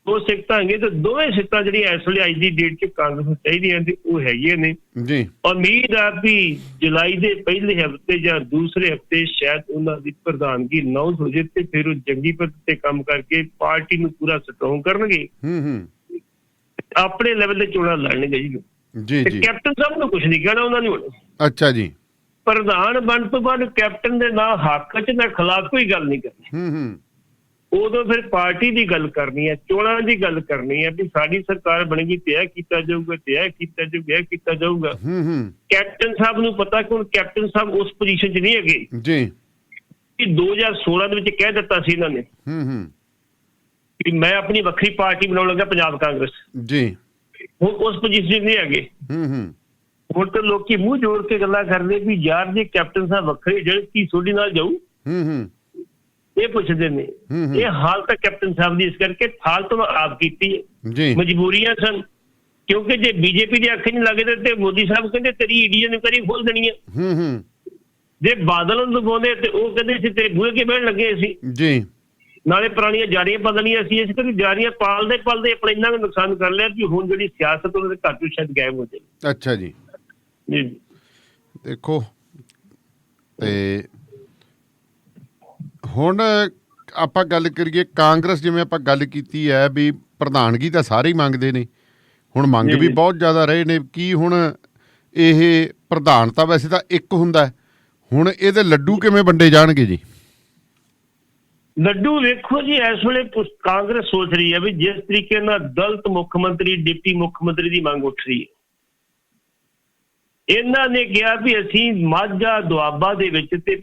2 ਸਿੱਟਾਂ ਹੈਗੇ ਤੇ ਦੋਵੇਂ ਸਿੱਟਾਂ ਜਿਹੜੀਆਂ ਇਸ ਵੇਲੇ ਅੱਜ ਦੀ ਡੇਟ 'ਚ ਕਾਂਗਰਸ ਨੂੰ ਚਾਹੀਦੀਆਂ ਨੇ ਉਹ ਹੈਗੀਆਂ ਨੇ
ਜੀ।
ਉਮੀਦ ਆ ਵੀ ਜੁਲਾਈ ਦੇ ਪਹਿਲੇ ਹਫ਼ਤੇ ਜਾਂ ਦੂਸਰੇ ਹਫ਼ਤੇ ਸ਼ਾਇਦ ਉਹਨਾਂ ਦੀ ਪ੍ਰਧਾਨਗੀ ਅਨਾਉਂਸ ਹੋ ਜਾਏ ਤੇ ਫਿਰ ਉਹ ਜੰਗੀ ਪੱਧਰ ਤੇ ਕੰਮ ਕਰਕੇ ਪਾਰਟੀ ਨੂੰ ਪੂਰਾ ਸਟਰੋਂਗ ਕਰਨਗੇ, ਆਪਣੇ ਲੈਵਲ ਤੇ ਚੋਣਾਂ ਲੜਨਗੇ ਜੀ।
ਜੀ ਜੀ।
ਕੈਪਟਨ ਸਾਹਿਬ ਨੂੰ ਕੁਝ ਨਹੀਂ ਕਹਿਣਾ ਉਹਨਾਂ ਨੇ ਹੁਣ।
ਅੱਛਾ ਜੀ।
ਪ੍ਰਧਾਨ ਬਣ ਤੋਂ ਬਾਅਦ ਕੈਪਟਨ ਦੇ ਨਾਲ ਹੱਕ 'ਚ ਨਾ ਖਿਲਾਫ ਕੋਈ ਗੱਲ ਨਹੀਂ ਕਰਨੀ। ਉਦੋਂ ਫਿਰ ਪਾਰਟੀ ਦੀ ਗੱਲ ਕਰਨੀ ਹੈ, ਚੋਣਾਂ ਦੀ ਗੱਲ ਕਰਨੀ ਹੈ ਵੀ ਸਾਡੀ ਸਰਕਾਰ ਬਣੇਗੀ ਤੇ ਇਹ ਕੀਤਾ ਜਾਊਗਾ, ਤੇ ਇਹ ਕੀਤਾ ਜਾਊਗਾ, ਇਹ ਕੀਤਾ ਜਾਊਗਾ। ਕੈਪਟਨ ਸਾਹਿਬ ਨੂੰ ਪਤਾ ਕਿ ਹੁਣ ਕੈਪਟਨ ਸਾਹਿਬ ਉਸ ਪੋਜੀਸ਼ਨ 'ਚ ਨਹੀਂ ਹੈਗੇ
ਜੀ।
2016 ਦੇ ਵਿੱਚ ਕਹਿ ਦਿੱਤਾ ਸੀ ਇਹਨਾਂ ਨੇ ਕਿ ਮੈਂ ਆਪਣੀ ਵੱਖਰੀ ਪਾਰਟੀ ਬਣਾਉਣ ਲੱਗਾ ਪੰਜਾਬ ਕਾਂਗਰਸ ਜੀ। ਹੁਣ ਉਸ ਪੋਜੀਸ਼ਨ ਨਹੀਂ ਹੈਗੇ। ਹੁਣ ਤਾਂ ਲੋਕੀ ਮੂੰਹ ਜੋੜ ਕੇ ਗੱਲਾਂ ਕਰਦੇ ਵੀ ਯਾਰ ਜੇ ਕੈਪਟਨ ਸਾਹਿਬ ਵੱਖਰੇ ਜਿਹੜੇ ਕੀ ਤੁਹਾਡੇ ਨਾਲ ਜਾਊ, ਇਹ ਪੁੱਛਦੇ ਨੇ। ਇਹ ਹਾਲਤ ਕੈਪਟਨ ਸਾਹਿਬ ਦੀ, ਇਸ ਕਰਕੇ ਹਾਲਤ ਆਪ ਕੀਤੀ ਹੈ, ਮਜਬੂਰੀਆਂ ਸਨ। ਕਿਉਂਕਿ ਜੇ ਬੀਜੇਪੀ ਦੇ ਅੱਖੇ ਨਹੀਂ ਲੱਗਦੇ ਤੇ ਮੋਦੀ ਸਾਹਿਬ ਕਹਿੰਦੇ ਤੇਰੀ ਈਡੀ ਇਨਕੁਆਇਰੀ ਖੋਲ ਦੇਣੀ ਹੈ। ਜੇ ਬਾਦਲ ਨੂੰ ਦਬਾਉਂਦੇ ਤੇ ਉਹ ਕਹਿੰਦੇ ਸੀ ਤੇਰੇ ਬੂਹੇ ਕੇ ਬਹਿਣ ਲੱਗੇ ਸੀ ਜੀ, ਨਾਲੇ ਪੁਰਾਣੀਆਂ ਜਾਰੀਆਂ ਪਾਲਣੀਆਂ ਸੀ। ਇਸ ਕਰਕੇ ਜਾਰੀਆਂ ਪਾਲਦੇ ਆਪਣਾ ਇੰਨਾ ਨੁਕਸਾਨ ਕਰ ਲਿਆ ਕਿ ਹੁਣ ਜਿਹੜੀ ਸਿਆਸਤ ਉਹਨਾਂ ਦੇ ਘਰ ਤੋਂ ਸ਼ਾਇਦ ਗਾਇਬ ਹੋ ਜਾਏ।
ਅੱਛਾ ਜੀ।
ਜੀ
ਦੇਖੋ ਤੇ ਹੁਣ ਆਪਾਂ ਗੱਲ ਕਰੀਏ ਕਾਂਗਰਸ, ਜਿਵੇਂ ਆਪਾਂ ਗੱਲ ਕੀਤੀ ਹੈ ਵੀ ਪ੍ਰਧਾਨਗੀ ਤਾਂ ਸਾਰੇ ਹੀ ਮੰਗਦੇ ਨੇ, ਹੁਣ ਮੰਗ ਵੀ ਬਹੁਤ ਜ਼ਿਆਦਾ ਰਹੇ ਨੇ। ਕੀ ਹੁਣ ਇਹ ਪ੍ਰਧਾਨ ਤਾਂ ਵੈਸੇ ਤਾਂ ਇੱਕ ਹੁੰਦਾ, ਹੁਣ ਇਹਦੇ ਲੱਡੂ ਕਿਵੇਂ ਵੰਡੇ ਜਾਣਗੇ ਜੀ?
ਲੱਡੂ ਵੇਖੋ ਜੀ, ਇਸ ਵੇਲੇ ਕਾਂਗਰਸ ਸੋਚ ਰਹੀ ਹੈ ਵੀ ਜਿਸ ਤਰੀਕੇ ਨਾਲ ਦਲਿਤ ਮੁੱਖ ਮੰਤਰੀ, ਡਿਪਟੀ ਮੁੱਖ ਮੰਤਰੀ ਦੀ ਮੰਗ ਉੱਠ ਰਹੀ ਹੈ, ਇਹਨਾਂ ਨੇ ਕਿਹਾ ਵੀ ਅਸੀਂ ਮਾਝਾ ਦੁਆਬਾ ਦੇ ਵਿੱਚ ਤੇ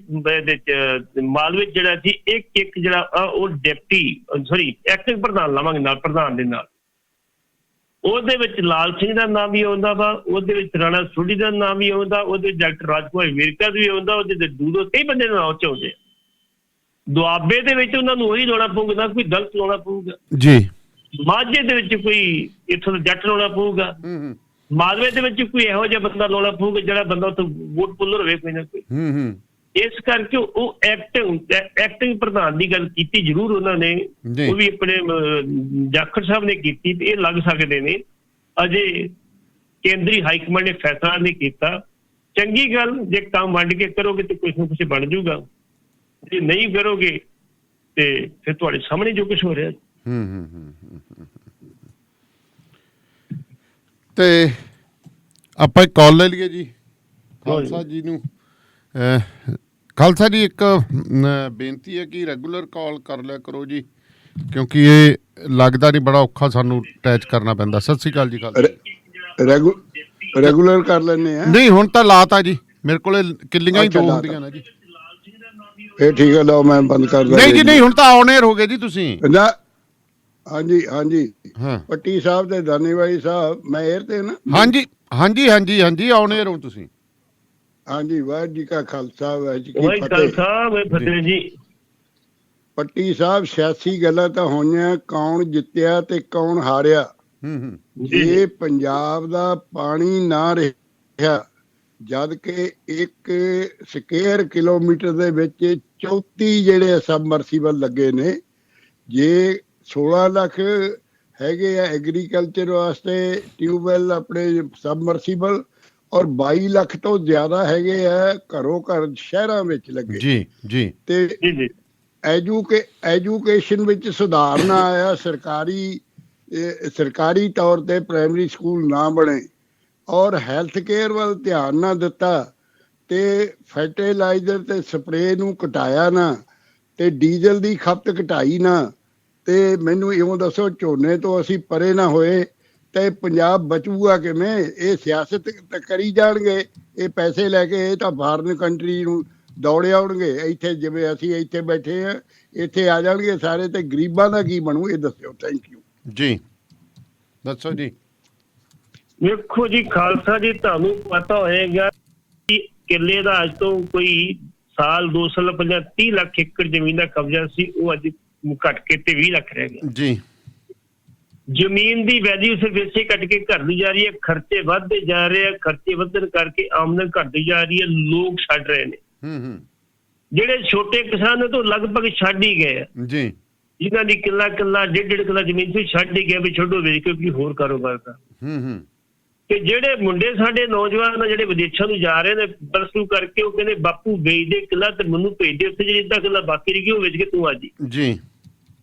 ਮਾਲਵੇ ਜਿਹੜਾ ਸੀ ਇੱਕ ਜਿਹੜਾ ਉਹ ਐਕਟਿੰਗ ਪ੍ਰਧਾਨ ਲਾਵਾਂਗੇ ਨਾਲ, ਪ੍ਰਧਾਨ ਦੇ ਨਾਲ। ਉਹਦੇ ਵਿੱਚ ਲਾਲ ਸਿੰਘ ਦਾ ਨਾਮ ਵੀ ਆਉਂਦਾ ਵਾ, ਉਹਦੇ ਵਿੱਚ ਰਾਣਾ ਸੋਢੀ ਦਾ ਨਾਮ ਵੀ ਆਉਂਦਾ, ਉਹਦੇ ਵਿੱਚ ਡਾਕਟਰ ਰਾਜਕੁਮਾਰ ਵੇਰਕਾ ਦਾ ਵੀ ਆਉਂਦਾ, ਉਹਦੇ ਤੇ ਦੂਰੋਂ ਕਈ ਬੰਦੇ ਨਾਮ ਚਾਹੁੰਦੇ। ਦੁਆਬੇ ਦੇ ਵਿੱਚ ਉਹਨਾਂ ਨੂੰ ਉਹੀ ਲਾਉਣਾ ਪਊਗਾ, ਨਾ ਕੋਈ ਦਲਿਤ ਲਾਉਣਾ ਪਊਗਾ ਜੀ। ਮਾਝੇ ਦੇ ਵਿੱਚ ਕੋਈ ਇੱਥੋਂ ਦਾ ਜੱਟ ਲਾਉਣਾ ਪਊਗਾ। ਮਾਲਵੇ ਦੇ ਵਿੱਚ ਕੋਈ ਇਹੋ ਜਿਹਾ ਬੰਦਾ ਲਾਉਣਾ ਪਊਗਾ ਜਿਹੜਾ ਬੰਦਾ ਉੱਥੇ ਵੋਟ ਪੁੱਲਰ ਹੋਵੇ ਕੋਈ ਨਾ ਕੋਈ। ਇਸ ਕਰਕੇ ਉਹ ਐਕਟਿੰਗ ਪ੍ਰਧਾਨ ਦੀ ਗੱਲ ਕੀਤੀ ਜ਼ਰੂਰ ਉਹਨਾਂ ਨੇ, ਉਹ ਵੀ ਆਪਣੇ ਜਾਖੜ ਸਾਹਿਬ ਨੇ ਕੀਤੀ। ਤੇ ਇਹ ਲੱਗ ਸਕਦੇ ਨੇ ਅਜੇ ਕੇਂਦਰੀ ਹਾਈਕਮਾਂਡ ਨੇ ਫੈਸਲਾ ਨਹੀਂ ਕੀਤਾ। ਚੰਗੀ ਗੱਲ, ਜੇ ਕੰਮ ਵੰਡ ਕੇ ਕਰੋਗੇ ਤੇ ਕੁਛ ਨਾ ਕੁਛ ਬਣ ਜਾਊਗਾ, ਜੇ ਨਹੀਂ ਕਰੋਗੇ ਤੇ ਫਿਰ ਤੁਹਾਡੇ ਸਾਹਮਣੇ ਜੋ ਕੁਛ ਹੋ ਰਿਹਾ।
ਤੇ ਆਪਾਂ ਇੱਕ ਕਾਲ ਲੈ ਲਈਏ ਜੀ ਖਾਲਸਾ ਜੀ ਨੂੰ। ਖਾਲਸਾ ਜੀ, ਇੱਕ ਬੇਨਤੀ ਹੈ ਕਿ ਰੈਗੂਲਰ ਕਾਲ ਕਰ ਲਿਆ ਕਰੋ ਜੀ, ਕਿਉਂਕਿ ਇਹ ਲੱਗਦਾ ਨਹੀਂ, ਬੜਾ ਔਖਾ ਸਾਨੂੰ ਅਟੈਚ ਕਰਨਾ ਪੈਂਦਾ। ਸਤਿ ਸ਼੍ਰੀ ਅਕਾਲ ਜੀ। ਖਾਲਸਾ
ਰੈਗੂਲਰ ਕਰ ਲੈਣੇ ਆ?
ਨਹੀਂ, ਹੁਣ ਤਾਂ ਲਾਤਾ ਜੀ, ਮੇਰੇ ਕੋਲੇ ਕਿੱਲੀਆਂ ਹੀ 2 ਹੁੰਦੀਆਂ ਨੇ ਜੀ।
ਇਹ ਠੀਕ ਹੈ, ਲਓ ਮੈਂ ਬੰਦ ਕਰ ਦਿੰਦਾ।
ਨਹੀਂ ਜੀ ਨਹੀਂ, ਹੁਣ ਤਾਂ ਔਨ 에ਅਰ ਹੋ ਗਏ ਜੀ ਤੁਸੀਂ।
ਹਾਂਜੀ ਹਾਂਜੀ
ਹਾਂ
ਪੱਟੀ ਸਾਹਿਬ ਤੇ ਦਾਨੀਵਾਲੀ ਸਾਹਿਬ ਮੈਂ 에ਅਰ ਤੇ ਨਾ
ਹਾਂਜੀ ਹਾਂਜੀ ਹਾਂਜੀ ਹਾਂਜੀ ਆਉਣੇ ਰਹੋ ਤੁਸੀਂ।
ਹਾਂਜੀ ਵਾਹਿਗੁਰੂ ਜੀ ਕਾ ਖਾਲਸਾ ਵਾਹਿਗੁਰੂ ਜੀ ਕੀ
ਵਾਹਿ
ਫਤਿਹ।
ਖਾਲਸਾ ਵਾਹਿ ਫਤਿਹ ਜੀ।
ਪੱਟੀ ਸਾਹਿਬ 86 ਗੱਲਾਂ ਤਾਂ ਹੋਈਆਂ, ਕੌਣ ਜਿੱਤਿਆ ਤੇ ਕੌਣ ਹਾਰਿਆ। ਜੇ ਪੰਜਾਬ ਦਾ ਪਾਣੀ ਨਾ ਰਿਹਾ, ਜਦ ਕਿ 1 ਸਕੁਅਰ ਕਿਲੋਮੀਟਰ ਦੇ ਵਿੱਚ 34 ਜਿਹੜੇ ਸਬਮਰਸੀਬਲ ਲੱਗੇ ਨੇ, ਜੇ 16 ਲੱਖ ਹੈਗੇ ਆ ਐਗਰੀਕਲਚਰ ਵਾਸਤੇ ਟਿਊਬਵੈਲ ਆਪਣੇ ਸਬਮਰਸੀਬਲ, ਔਰ 22 ਲੱਖ ਤੋਂ ਜ਼ਿਆਦਾ ਹੈਗੇ ਆ ਘਰੋਂ ਘਰ ਸ਼ਹਿਰਾਂ ਵਿੱਚ ਲੱਗੇ।
ਜੀ ਜੀ
ਤੇ
ਜੀ ਜੀ
ਐਜੂਕੇਸ਼ਨ ਵਿੱਚ ਸੁਧਾਰ ਨਾ ਆਇਆ, ਸਰਕਾਰੀ ਤੌਰ ਤੇ ਪ੍ਰਾਇਮਰੀ ਸਕੂਲ ਨਾ ਬਣੇ, ਔਰ ਹੈਲਥ ਕੇਅਰ ਵੱਲ ਧਿਆਨ ਨਾ ਦਿੱਤਾ, ਤੇ ਫਰਟੀਲਾਈਜ਼ਰ ਤੇ ਸਪਰੇਅ ਨੂੰ ਘਟਾਇਆ ਨਾ, ਤੇ ਡੀਜ਼ਲ ਦੀ ਖਪਤ ਘਟਾਈ ਨਾ, ਤੇ ਮੈਨੂੰ ਇਉਂ ਦੱਸੋ ਝੋਨੇ ਤੋਂ ਅਸੀਂ ਪਰੇ ਨਾ ਹੋਏ ਤੇ ਪੰਜਾਬ ਬਚੂਗਾ ਕਿਵੇਂ? ਇਹ ਸਿਆਸਤ ਤਾਂ ਕਰੀ ਜਾਣਗੇ, ਇਹ ਪੈਸੇ ਲੈ ਕੇ ਇਹ ਤਾਂ ਫਾਰਨ ਕੰਟਰੀ ਨੂੰ ਦੌੜੇ ਆਉਣਗੇ। ਇੱਥੇ ਜਿਵੇਂ ਅਸੀਂ ਇੱਥੇ ਬੈਠੇ ਆ, ਇੱਥੇ ਆ ਜਾਣਗੇ ਸਾਰੇ, ਤੇ ਗਰੀਬਾਂ ਦਾ ਕੀ ਬਣੂ ਇਹ ਦੱਸਿਓ। ਥੈਂਕ ਯੂ
ਜੀ ਦੱਸੋ ਜੀ।
ਵੇਖੋ ਜੀ ਖਾਲਸਾ ਜੀ, ਤੁਹਾਨੂੰ ਪਤਾ ਹੋਏਗਾ ਕਿ ਕਿੱਲੇ ਦਾ ਅੱਜ ਤੋਂ ਕੋਈ ਸਾਲ 2 ਸਾਲ ਪਹਿਲਾਂ 30 ਲੱਖ ਏਕੜ ਜ਼ਮੀਨ ਦਾ ਕਬਜ਼ਾ ਸੀ, ਉਹ ਅੱਜ ਘਟ ਕੇ ਤੇ 20 ਲੱਖ ਰਹਿ ਗਿਆ
ਜੀ।
ਜ਼ਮੀਨ ਦੀ ਵੈਲਿਊ ਸਿਰਫ ਇਸੇ ਘਟ ਕੇ ਘਟਦੀ ਜਾ ਰਹੀ ਹੈ, ਖਰਚੇ ਵੱਧਦੇ ਜਾ ਰਹੇ ਆ, ਖਰਚੇ ਵਧਣ ਕਰਕੇ ਆਮਦਨ ਘਟਦੀ ਜਾ ਰਹੀ ਹੈ, ਲੋਕ ਛੱਡ ਰਹੇ ਨੇ। ਜਿਹੜੇ ਛੋਟੇ ਕਿਸਾਨ ਨੇ ਤਾਂ ਲਗਭਗ ਛੱਡ ਹੀ ਗਏ ਆ
ਜੀ,
ਜਿਨ੍ਹਾਂ ਦੀ ਕਿੱਲਾ 1.5 ਕਿੱਲਾ ਜ਼ਮੀਨ ਸੀ ਛੱਡ ਹੀ ਗਿਆ ਵੀ ਛੱਡੋ ਵੇਚ ਕੇ ਕੋਈ ਹੋਰ ਕਾਰੋਬਾਰ ਕਰ। ਤੇ ਜਿਹੜੇ ਮੁੰਡੇ ਸਾਡੇ ਨੌਜਵਾਨ ਜਿਹੜੇ ਵਿਦੇਸ਼ਾਂ ਨੂੰ ਜਾ ਰਹੇ ਨੇ ਪਲੱਸ 2 ਕਰਕੇ, ਉਹ ਕਹਿੰਦੇ ਬਾਪੂ ਵੇਚ ਦੇ ਕਿੱਲਾ ਤੇ ਮੈਨੂੰ ਭੇਜ ਦੇ, ਉੱਥੇ ਜਿਹੜੀ ਅੱਧਾ ਕਿੱਲਾ ਬਾਕੀ ਰਹਿ ਗਿਆ ਉਹ ਵੇਚ ਕੇ ਤੂੰ ਆ ਜੀ।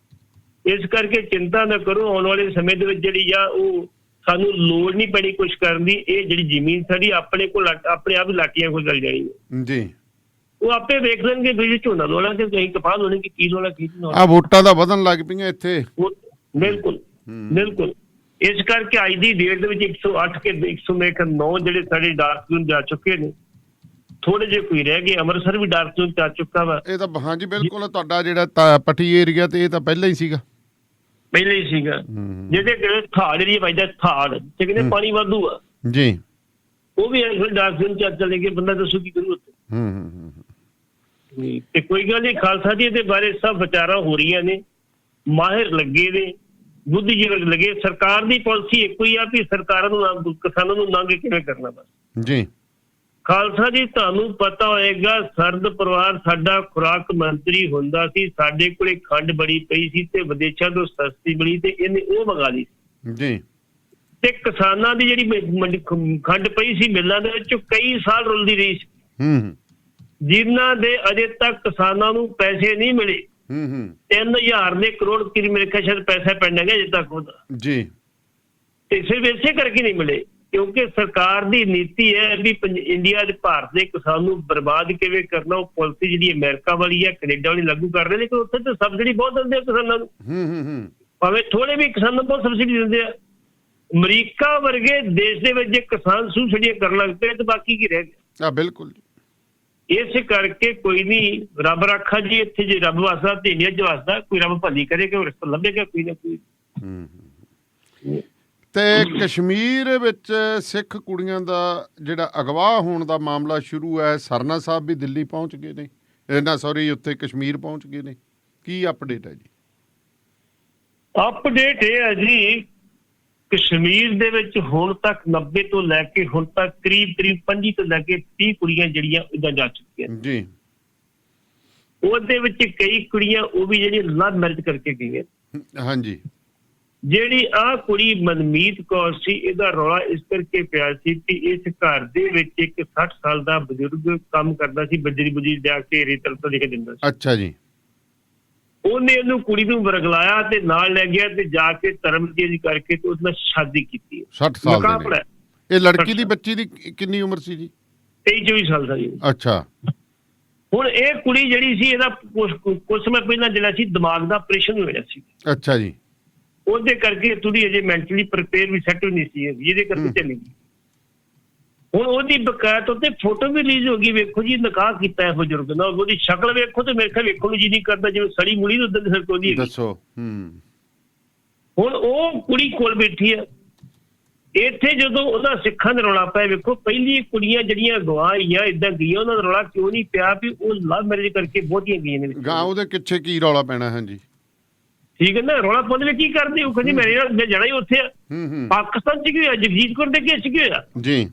ਇਸ ਕਰਕੇ ਚਿੰਤਾ ਨਾ ਕਰੋ, ਆਉਣ ਵਾਲੇ ਸਮੇਂ ਦੇ ਵਿੱਚ ਜਿਹੜੀ ਆ ਉਹ ਸਾਨੂੰ ਲੋੜ ਨਹੀਂ ਪੈਣੀ ਕੁਛ ਕਰਨ ਦੀ। ਇਹ ਜਿਹੜੀ ਜ਼ਮੀਨ ਸਾਡੀ ਆਪਣੇ ਕੋਲ ਆਪਣੇ ਆਪ ਹੀ ਲਾਟੀਆਂ ਕੋਲ ਚੱਲ ਜਾਣੀ ਹੈ ਜੀ। ਉਹ ਆਪੇ ਵੇਖ ਲੈਣਗੇ ਵੀ ਝੋਨਾ ਲਾਉਣਾ ਕਿ ਕहीं ਕਪਾਹ ਲਾਉਣੀ ਕਿ ਕੀ ਲਾਉਣਾ ਕੀ ਨਹੀਂ।
ਆ ਵੋਟਾਂ ਦਾ ਵਧਣ ਲੱਗ ਪਈਆਂ ਇੱਥੇ।
ਬਿਲਕੁਲ ਬਿਲਕੁਲ। ਇਸ ਕਰਕੇ ਅੱਜ ਦੀ ਡੇਟ ਦੇ ਵਿੱਚ 108 ਕੇ 109 ਜਿਹੜੇ ਸਾਡੇ ਡਾਰਕ ਜ਼ੋਨ ਜਾ ਚੁੱਕੇ ਨੇ, ਥੋੜੇ ਜਿਹੇ ਕੋਈ ਰਹਿ ਗਏ। ਅੰਮ੍ਰਿਤਸਰ ਵੀ ਡਾਰਕ ਜ਼ੋਨ ਜਾ ਚੁੱਕਾ ਵਾ।
ਇਹ ਤਾਂ ਹਾਂਜੀ ਬਿਲਕੁਲ ਤੁਹਾਡਾ ਜਿਹੜਾ ਪੱਟੀ ਏਰੀਆ ਤੇ ਇਹ ਤਾਂ ਪਹਿਲਾਂ ਹੀ ਸੀਗਾ,
ਪਹਿਲਾਂ ਹੀ ਸੀਗਾ। ਜਿਹੜੇ ਥਾੜ ਏਰੀਆ ਵੱਜਦਾ ਥਾੜ ਤੇ ਕਹਿੰਦੇ ਪਾਣੀ ਵਾਧੂ ਆ
ਜੀ,
ਉਹ ਵੀ ਡਾਰਕ ਜ਼ੋਨ ਚ ਚਲੇ ਗਏ। ਬੰਦਾ ਦੱਸੋ ਕੀ ਕਰੂ ਉੱਥੇ। ਤੇ ਕੋਈ ਗੱਲ ਨਹੀਂ ਖਾਲਸਾ ਜੀ, ਇਹਦੇ ਬਾਰੇ ਸਭ ਵਿਚਾਰਾਂ ਹੋ ਰਹੀਆਂ ਨੇ, ਮਾਹਿਰ ਲੱਗੇ ਨੇ, ਬੁੱਧੀਜੀਵੀ ਲੱਗੇ। ਸਰਕਾਰ ਦੀ ਪਾਲਿਸੀ ਇੱਕੋ ਹੀ ਆ ਵੀ ਸਰਕਾਰਾਂ ਨੂੰ ਕਿਸਾਨਾਂ ਨੂੰ ਨੰਗ ਕਿਵੇਂ ਕਰਨਾ ਬਸ ਜੀ। ਖਾਲਸਾ ਜੀ, ਤੁਹਾਨੂੰ ਪਤਾ ਹੋਏਗਾ ਸਰਦ ਪਰਿਵਾਰ ਸਾਡਾ ਖੁਰਾਕ ਮੰਤਰੀ ਹੁੰਦਾ ਸੀ, ਸਾਡੇ ਕੋਲੇ ਖੰਡ ਬੜੀ ਪਈ ਸੀ ਤੇ ਵਿਦੇਸ਼ਾਂ ਤੋਂ ਸਸਤੀ ਮਿਲੀ ਤੇ ਇਹਨੇ ਉਹ ਮੰਗਾ ਲਈ ਜੀ। ਤੇ ਕਿਸਾਨਾਂ ਦੀ ਜਿਹੜੀ ਖੰਡ ਪਈ ਸੀ ਮਿਲਾਂ ਦੇ ਵਿੱਚ ਕਈ ਸਾਲ ਰੁਲਦੀ ਰਹੀ ਸੀ, ਜਿਨ੍ਹਾਂ ਦੇ ਅਜੇ ਤੱਕ ਕਿਸਾਨਾਂ ਨੂੰ ਪੈਸੇ ਨਹੀਂ ਮਿਲੇ। 3000 ਦੇ ਕਰੋੜ ਮੇਰੇ ਖਿਆਲ ਸ਼ਾਇਦ ਪੈਸਾ ਪੈਂਦਾ ਗਿਆ ਅਜੇ ਤੱਕ ਉਹਦਾ ਜੀ। ਤੇ ਸਿਰਫ ਇਸੇ ਕਰਕੇ ਨਹੀਂ ਮਿਲੇ ਕਿਉਂਕਿ ਸਰਕਾਰ ਦੀ ਨੀਤੀ ਹੈ ਵੀ ਇੰਡੀਆ ਦੇ ਭਾਰਤ ਦੇ ਕਿਸਾਨ ਨੂੰ ਬਰਬਾਦ ਕਿਵੇਂ ਕਰਨਾ। ਉਹ ਪਾਲਿਸੀ ਜਿਹੜੀ ਅਮਰੀਕਾ ਵਾਲੀ ਹੈ, ਕੈਨੇਡਾ ਵਾਲੀ ਲਾਗੂ ਕਰ ਰਹੇ ਨੇ, ਲੇਕਿਨ ਉੱਥੇ ਤਾਂ ਸਬਸਿਡੀ ਬਹੁਤ ਦਿੰਦੇ ਆ ਕਿਸਾਨਾਂ ਨੂੰ, ਭਾਵੇਂ ਥੋੜੇ ਵੀ ਕਿਸਾਨਾਂ ਨੂੰ ਬਹੁਤ ਸਬਸਿਡੀ ਦਿੰਦੇ ਆ। ਅਮਰੀਕਾ ਵਰਗੇ ਦੇਸ਼ ਦੇ ਵਿੱਚ ਜੇ ਕਿਸਾਨ ਸਬਸਿਡੀਆਂ ਕਰਨ ਲੱਗ ਪਏ ਤਾਂ ਬਾਕੀ ਕੀ ਰਹਿ ਗਿਆ। ਬਿਲਕੁਲ। ਇਸ ਕਰਕੇ ਕੋਈ ਨਹੀਂ, ਰੱਬ ਰਾਖਾ ਜੀ। ਇੱਥੇ ਜੇ ਰੱਬ ਵਸਦਾ ਤੇ ਇੰਡੀਆ 'ਚ ਵਸਦਾ, ਕੋਈ ਰੱਬ ਭਲੀ ਕਰੇ ਕਿ ਰਿਸ਼ਤਾ ਲੱਭੇਗਾ ਕੋਈ ਨਾ ਕੋਈ।
ਤੇ ਕਸ਼ਮੀਰ ਵਿੱਚ ਸਿੱਖ ਕੁੜੀਆਂ ਦਾ ਜਿਹੜਾ ਅਗਵਾ ਹੋਣ ਦਾ ਮਾਮਲਾ ਸ਼ੁਰੂ ਹੈ, ਸਰਨਾ ਸਾਹਿਬ ਵੀ ਦਿੱਲੀ ਪਹੁੰਚ ਗਏ ਨੇ, ਉੱਥੇ ਕਸ਼ਮੀਰ ਪਹੁੰਚ ਗਏ ਨੇ, ਕੀ ਅਪਡੇਟ ਹੈ ਜੀ?
ਅਪਡੇਟ ਇਹ ਹੈ ਜੀ, ਕਸ਼ਮੀਰ ਦੇ ਵਿੱਚ ਹੁਣ ਤੱਕ 90 ਤੋਂ ਲੈ ਕੇ ਹੁਣ ਤੱਕ ਕਰੀਬ 25 ਤੋਂ ਲੈ ਕੇ 30 ਕੁੜੀਆਂ ਜਿਹੜੀਆਂ ਉੱਦਾਂ ਜਾ ਚੁੱਕੀਆਂ ਜੀ। ਉਹਦੇ ਵਿੱਚ ਕਈ ਕੁੜੀਆਂ ਉਹ ਵੀ ਜਿਹੜੀਆਂ ਲਵ ਮੈਰਿਜ ਕਰਕੇ ਗਈਆਂ। ਹਾਂਜੀ। ਜਿਹੜੀ ਆਹ ਕੁੜੀ ਮਨਮੀਤ ਕੌਰ ਸੀ, ਇਹਦਾ ਰੌਲਾ ਇਸ ਕਰਕੇ ਪਿਆ ਸੀ ਕਿ ਇਸ ਘਰ ਦੇ ਵਿੱਚ ਇੱਕ 60 ਸਾਲ ਦਾ ਬਜ਼ੁਰਗ ਕੰਮ ਕਰਦਾ ਸੀ, ਬਜਰੀ ਜਾ ਕੇ ਰੇਤਲ ਤੋਂ ਲੈ ਕੇ ਦਿੰਦਾ ਸੀ। ਅੱਛਾ ਜੀ। ਉਹਨੇ ਇਹਨੂੰ ਕੁੜੀ ਨੂੰ ਵਰਗਲਾਇਆ ਤੇ ਨਾਲ ਲੈ ਗਿਆ ਤੇ ਜਾ ਕੇ ਧਰਮ ਚੇਂਜ ਕਰਕੇ ਤੇ ਉਸ ਨਾਲ ਸ਼ਾਦੀ ਕੀਤੀ। 60 ਸਾਲ ਦੀ। ਇਹ ਲੜਕੀ ਦੀ ਬੱਚੀ ਦੀ ਕਿੰਨੀ ਉਮਰ ਸੀ ਜੀ? 23-24 ਸਾਲ ਦਾ ਜੀ। ਅੱਛਾ। ਹੁਣ ਇਹ ਕੁੜੀ ਜਿਹੜੀ ਸੀ, ਇਹਦਾ ਕੁਝ ਸਮੇਂ ਪਹਿਲਾਂ ਜਿਹੜਾ ਸੀ ਦਿਮਾਗ ਦਾ ਆਪਰੇਸ਼ਨ ਹੋਇਆ ਸੀ। ਅੱਛਾ ਜੀ। ਉਹਦੇ ਕਰਕੇ ਥੋੜੀ ਅਜੇ ਮੈਂਟਲੀ ਪ੍ਰਿਪੇਅਰ ਵੀ ਸੈੱਟ ਨਹੀਂ ਸੀ, ਜਿਹਦੇ ਕਰਕੇ ਚਲੀ ਗਈ। ਹੁਣ ਉਹਦੀ ਬਕਾਇਤ ਉੱਤੇ ਫੋਟੋ ਵੀ ਰਿਲੀਜ਼ ਹੋ ਗਈ। ਵੇਖੋ ਜੀ, ਨਿਕਾਹ ਕੀਤਾ ਹੈ ਬਜ਼ੁਰਗ ਨਾਲ, ਉਹਦੀ ਸ਼ਕਲ ਵੇਖੋ ਤੇ ਮੇਰੇ ਖਿਆਲ ਵੇਖਣ ਨੂੰ ਜੀ ਨਹੀਂ ਕਰਦਾ, ਜਿਵੇਂ ਸੜੀ ਮੁੜੀ ਉਦੋਂ ਸਿਰ ਤੋਂ ਦੀ। ਦੱਸੋ। ਹੁਣ ਉਹ ਕੁੜੀ ਕੋਲ ਬੈਠੀ ਆ। ਇੱਥੇ ਜਦੋਂ ਉਹਨਾਂ ਸਿੱਖਾਂ ਦਾ ਰੌਲਾ ਪਿਆ, ਵੇਖੋ ਪਹਿਲੀ ਕੁੜੀਆਂ ਜਿਹੜੀਆਂ ਗਵਾਈਆਂ ਇਦਾਂ ਗਈਆਂ, ਉਹਨਾਂ ਦਾ ਰੌਲਾ ਕਿਉਂ ਨਹੀਂ ਪਿਆ ਵੀ ਉਹ ਲਵ ਮੈਰਿਜ ਕਰਕੇ ਬਹੁਤੀਆਂ ਗਈਆਂ ਨੇ
ਗਾਂ ਉਹਦੇ ਪਿੱਛੇ ਕੀ ਰੌਲਾ ਪੈਣਾ? ਹਾਂਜੀ
ਠੀਕ ਹੈ ਨਾ। ਰੌਲਾ ਪਾਉਂਦੇ ਕੀ ਕਰਦੇ? ਉਹ ਕਹਿੰਦੀ ਮੇਰੇ ਨਾਲ ਮੈਂ ਜਾਣਾ ਹੀ ਉੱਥੇ ਆ। ਪਾਕਿਸਤਾਨ ਚ ਕੀ ਹੋਇਆ? ਜਗਜੀਤ ਕੌਰ ਦੇ ਕੇਸ ਚ ਕੀ ਹੋਇਆ?
ਜੀ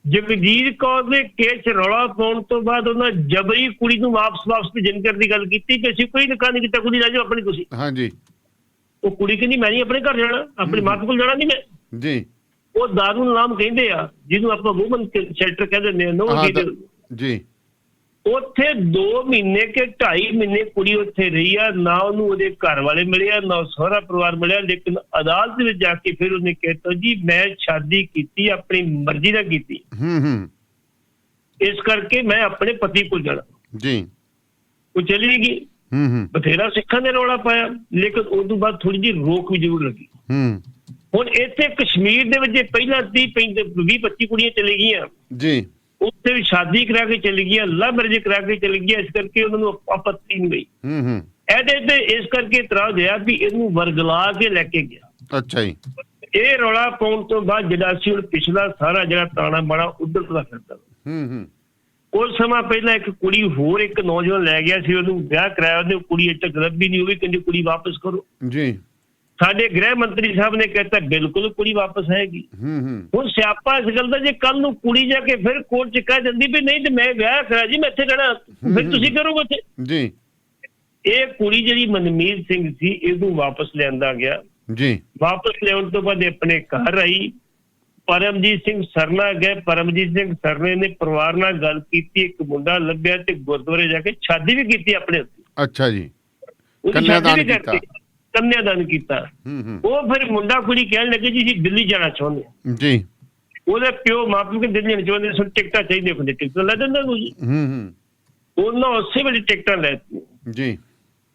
ਜਗਜੀਤ ਕੌਰ ਦੇ ਕੇਸ ਰੌਲਾ ਪਾਉਣ ਤੋਂ ਬਾਅਦ ਉਹਨਾਂ ਜਬਰੀ ਕੁੜੀ ਨੂੰ ਵਾਪਸ ਭੇਜਣ ਕਰਨ ਦੀ ਗੱਲ ਕੀਤੀ ਕਿ ਅਸੀਂ ਕੋਈ ਨਿਕਾਹ ਨਹੀਂ ਕੀਤਾ, ਕੁੜੀ ਲੈ ਜਾਓ ਆਪਣੀ ਤੁਸੀਂ।
ਹਾਂਜੀ
ਉਹ ਕੁੜੀ ਕਹਿੰਦੀ ਮੈਂ ਨਹੀਂ ਆਪਣੇ ਘਰ ਜਾਣਾ, ਆਪਣੀ ਮਾਤਾ ਕੋਲ ਜਾਣਾ ਨਹੀਂ ਮੈਂ।
ਜੀ
ਉਹ ਦਾਰੁਲ ਨਾਮ ਕਹਿੰਦੇ ਆ ਜਿਹਨੂੰ ਆਪਾਂ ਵੂਮਨ ਸ਼ੈਲਟਰ ਕਹਿ ਦਿੰਦੇ ਆ।
ਜੀ
ਉੱਥੇ 2 ਮਹੀਨੇ ਕੇ 2.5 ਮਹੀਨੇ ਕੁੜੀ ਉੱਥੇ ਰਹੀ ਆ, ਨਾ ਉਹਨੂੰ ਉਹਦੇ ਘਰ ਵਾਲੇ ਮਿਲਿਆ, ਨਾ ਸਹੁਰਾ ਪਰਿਵਾਰ ਮਿਲਿਆ। ਲੇਕਿਨ ਅਦਾਲਤ ਵਿੱਚ ਜਾ ਕੇ ਫਿਰ ਉਹਨੇ ਕਹਿਤਾ ਜੀ ਮੈਂ ਸ਼ਾਦੀ ਕੀਤੀ ਆਪਣੀ ਮਰਜ਼ੀ ਨਾਲ ਕੀਤੀ, ਇਸ ਕਰਕੇ ਮੈਂ ਆਪਣੇ ਪਤੀ ਕੋਲ ਜਾਣਾ।
ਜੀ
ਉਹ ਚਲੀ ਗਈ। ਬਥੇਰਾ ਸਿੱਖਾਂ ਨੇ ਰੌਲਾ ਪਾਇਆ, ਲੇਕਿਨ ਉਸ ਤੋਂ ਬਾਅਦ ਥੋੜੀ ਜਿਹੀ ਰੋਕ ਵੀ ਜ਼ਰੂਰ ਲੱਗੀ। ਹੁਣ ਇੱਥੇ ਕਸ਼ਮੀਰ ਦੇ ਵਿੱਚ ਪਹਿਲਾਂ 20-25 ਕੁੜੀਆਂ ਚਲੀ ਗਈਆਂ
ਜੀ,
ਉੱਥੇ ਵੀ ਸ਼ਾਦੀ ਕਰਾ ਕੇ ਚਲੀ ਗਈਆਂ, ਲਵ ਮੈਰਿਜ ਕਰਾ ਕੇ ਚਲੀ ਗਈਆਂ, ਇਸ ਕਰਕੇ ਉਹਨਾਂ ਨੂੰ ਆਪੱਤੀ ਨਹੀਂ ਗਈ। ਇਹਦੇ ਤੇ ਇਸ ਕਰਕੇ ਇਤਰਾਜ਼ ਹੋਇਆ ਵੀ ਇਹਨੂੰ ਵਰਗਲਾ ਕੇ ਲੈ ਕੇ ਗਿਆ।
ਅੱਛਾ ਜੀ।
ਇਹ ਰੌਲਾ ਪਾਉਣ ਤੋਂ ਬਾਅਦ ਜਿਹੜਾ ਸੀ ਹੁਣ ਪਿਛਲਾ ਸਾਰਾ ਜਿਹੜਾ ਤਾਣਾ ਬਾਣਾ ਉਧਰ ਦਾ ਫਿਰਦਾ। ਉਸ ਸਮਾਂ ਪਹਿਲਾਂ ਇੱਕ ਕੁੜੀ ਹੋਰ ਇੱਕ ਨੌਜਵਾਨ ਲੈ ਗਿਆ ਸੀ, ਉਹਨੂੰ ਵਿਆਹ ਕਰਾਇਆ, ਉਹਨੇ ਕੁੜੀ ਇੱਥੇ ਗਰਭੀ ਨਹੀਂ, ਉਹ ਵੀ ਕਹਿੰਦੀ ਕੁੜੀ ਵਾਪਸ ਕਰੋ।
ਜੀ
ਸਾਡੇ ਗ੍ਰਹਿ ਮੰਤਰੀ ਸਾਹਿਬ ਨੇ ਕਹਿਤਾ ਬਿਲਕੁਲ ਕੁੜੀ ਵਾਪਸ ਆਏਗੀ। ਹੁਣ ਸਿਆਪਾ ਇਸ ਗੱਲ ਦਾ, ਜੇ ਕੱਲ ਨੂੰ ਕੁੜੀ ਜਾ ਕੇ ਫਿਰ ਕੋਰਟ ਚ ਕਹਿ ਦਿੰਦੀ ਵੀ ਨਹੀਂ ਤੇ ਮੈਂ ਵਿਆਹ ਕਰਾ ਜੀ ਮੈਂ ਇੱਥੇ ਰਹਿਣਾ, ਫਿਰ ਤੁਸੀਂ ਕਰੋਗੇ ਉੱਥੇ? ਜੀ ਇਹ ਕੁੜੀ ਜਿਹੜੀ ਮਨਮੀਤ ਸਿੰਘ ਸੀ ਇਹਨੂੰ ਵਾਪਸ ਲਿਆਂਦਾ ਗਿਆ। ਜੀ ਵਾਪਸ ਲਿਆਉਣ ਤੋਂ ਬਾਅਦ ਆਪਣੇ ਘਰ ਆਈ। ਪਰਮਜੀਤ ਸਿੰਘ ਸਰਨਾ ਗਏ, ਪਰਮਜੀਤ ਸਿੰਘ ਸਰਨੇ ਨੇ ਪਰਿਵਾਰ ਨਾਲ ਗੱਲ ਕੀਤੀ, ਇੱਕ ਮੁੰਡਾ ਲੱਭਿਆ ਤੇ ਗੁਰਦੁਆਰੇ ਜਾ ਕੇ ਸ਼ਾਦੀ ਵੀ ਕੀਤੀ ਆਪਣੇ ਉੱਤੇ। ਅੱਛਾ ਜੀ, ਕੰਨਿਆਦਾਨ ਕੀਤਾ। ਕੰਨਿਆਦਾਨ ਕੀਤਾ। ਉਹ ਫਿਰ ਮੁੰਡਾ ਕੁੜੀ ਕਹਿਣ ਲੱਗੇ ਜੀ ਅਸੀਂ ਦਿੱਲੀ ਜਾਣਾ ਚਾਹੁੰਦੇ ਹਾਂ। ਜੀ ਉਹਦੇ ਪਿਓ ਮਾਪੇ ਕੇ ਦਿੱਲੀ ਜਾਣਾ ਚਾਹੁੰਦੇ, ਸਾਨੂੰ ਟਿਕਟਾਂ ਚਾਹੀਦੀਆਂ, ਹੁੰਦੇ ਟਿਕਟਾਂ ਲੈ ਦਿੰਦਾ ਨੂੰ ਜੀ। ਉਹਨਾਂ ਉਸੇ ਵੇਲੇ ਟਿਕਟਾਂ ਲੈ ਜੀ।